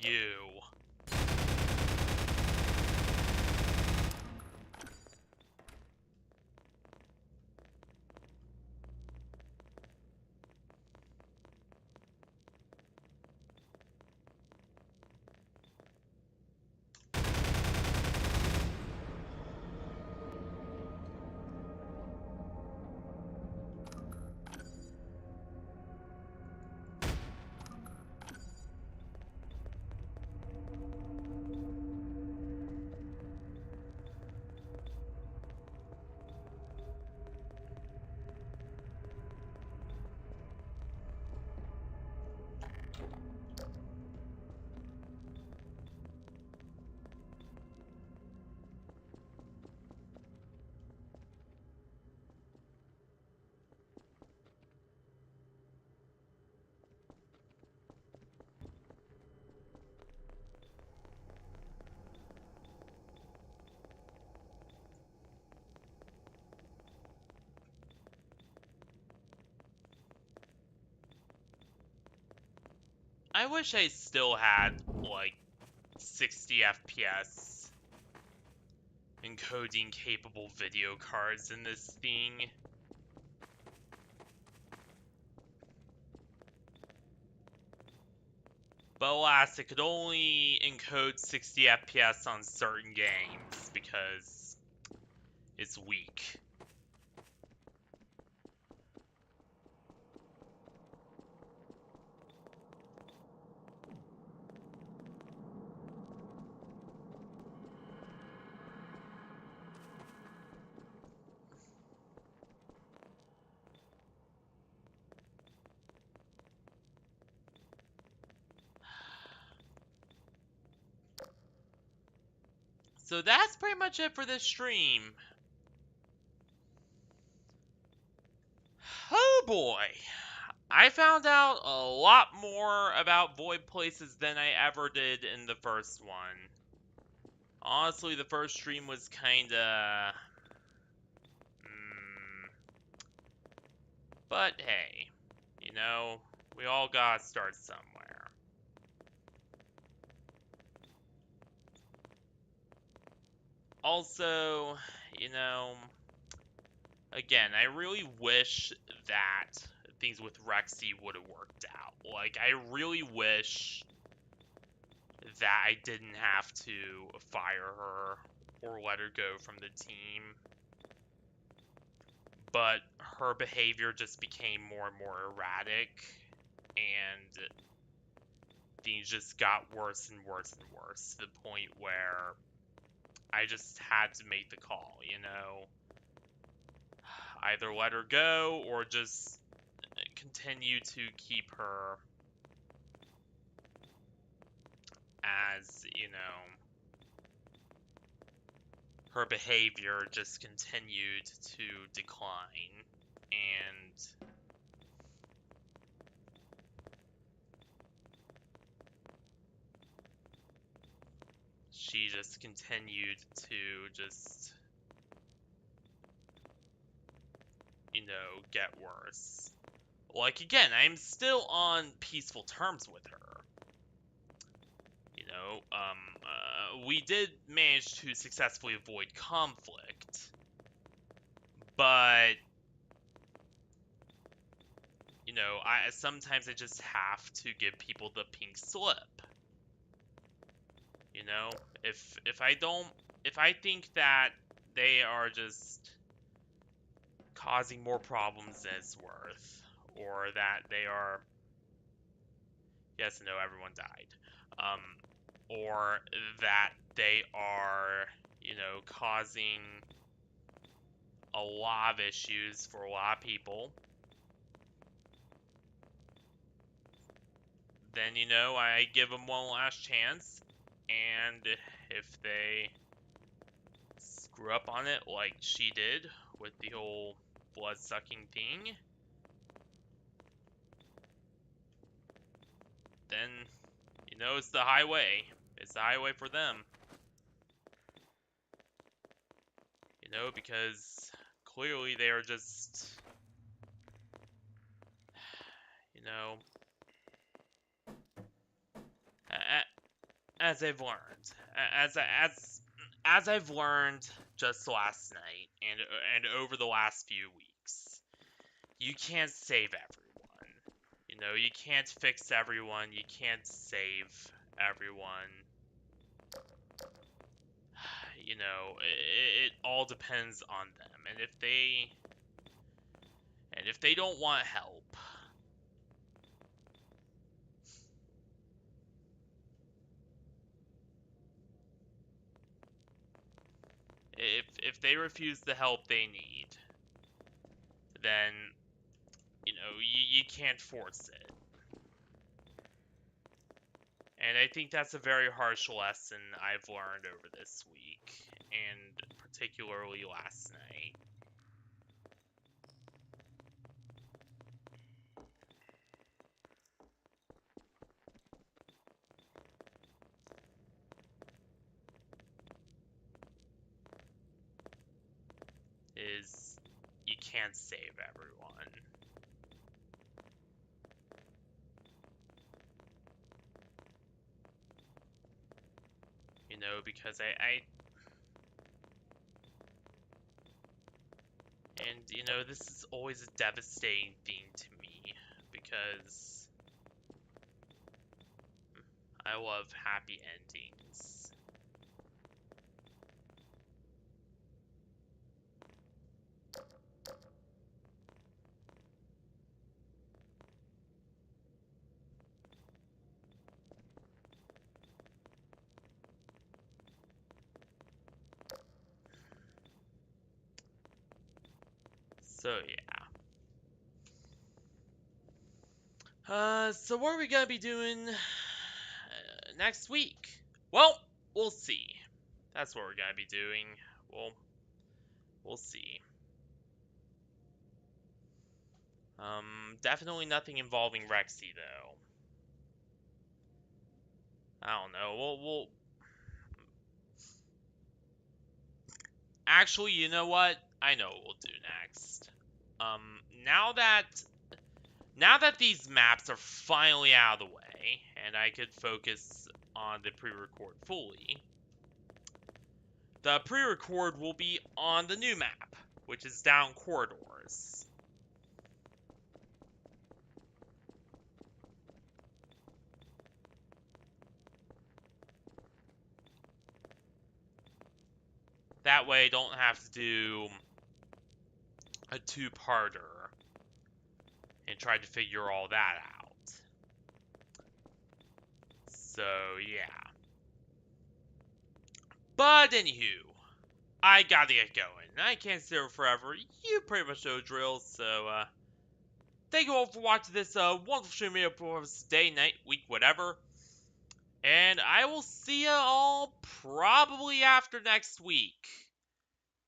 You. I wish I still had, like, 60 FPS encoding capable video cards in this thing. But alas, it could only encode 60 FPS on certain games because it's weak. So that's pretty much it for this stream. Oh boy. I found out a lot more about VoidPlaces than I ever did in the first one. Honestly, the first stream was kinda... But hey, you know, we all gotta start somewhere. Also, you know, again, I really wish that things with Rexie would have worked out. Like, I really wish that I didn't have to fire her or let her go from the team. But her behavior just became more and more erratic, and things just got worse and worse and worse to the point where I just had to make the call, you know? Either let her go or just continue to keep her as, you know, her behavior just continued to decline, and she just continued to just, you know, get worse. Like, again, I'm still on peaceful terms with her. You know, we did manage to successfully avoid conflict, but, you know, sometimes I just have to give people the pink slip. You know, if I think that they are just causing more problems than it's worth, or that they are, yes and no, everyone died, or that they are, causing a lot of issues for a lot of people, then, I give them one last chance, and if they screw up on it like she did with the whole blood-sucking thing, then, it's the highway. It's the highway for them. Because clearly they are just, as I've learned, as I've learned just last night and over the last few weeks, you can't save everyone. You can't fix everyone. You can't save everyone. It all depends on them, and if they don't want help, if they refuse the help they need, then you can't force it. And I think that's a very harsh lesson I've learned over this week, and particularly last night. Is you can't save everyone. Because and this is always a devastating thing to me, because I love happy endings. So yeah. So what are we gonna be doing next week? Well, we'll see. That's what we're gonna be doing. We'll see. Definitely nothing involving Rexie though. I don't know. We'll actually, you know what? I know what we'll do next. Now that these maps are finally out of the way, and I could focus on the pre-record fully, the pre-record will be on the new map, which is down corridors. That way I don't have to do a two-parter and try to figure all that out. So, yeah. But anywho, I gotta get going. I can't stay here forever. You pretty much know the drill, so, thank you all for watching this, wonderful stream here for day, night, week, whatever. And I will see you all probably after next week.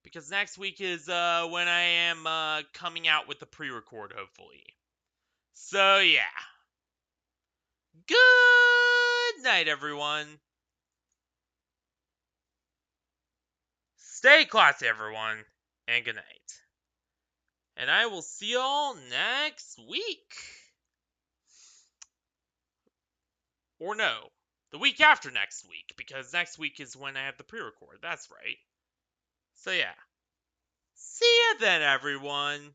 Because next week is, when I am, coming out with the pre-record, hopefully. So, yeah. Good night, everyone. Stay classy, everyone. And good night. And I will see y'all next week. Or no, the week after next week. Because next week is when I have the pre-record. That's right. So, yeah. See ya then, everyone.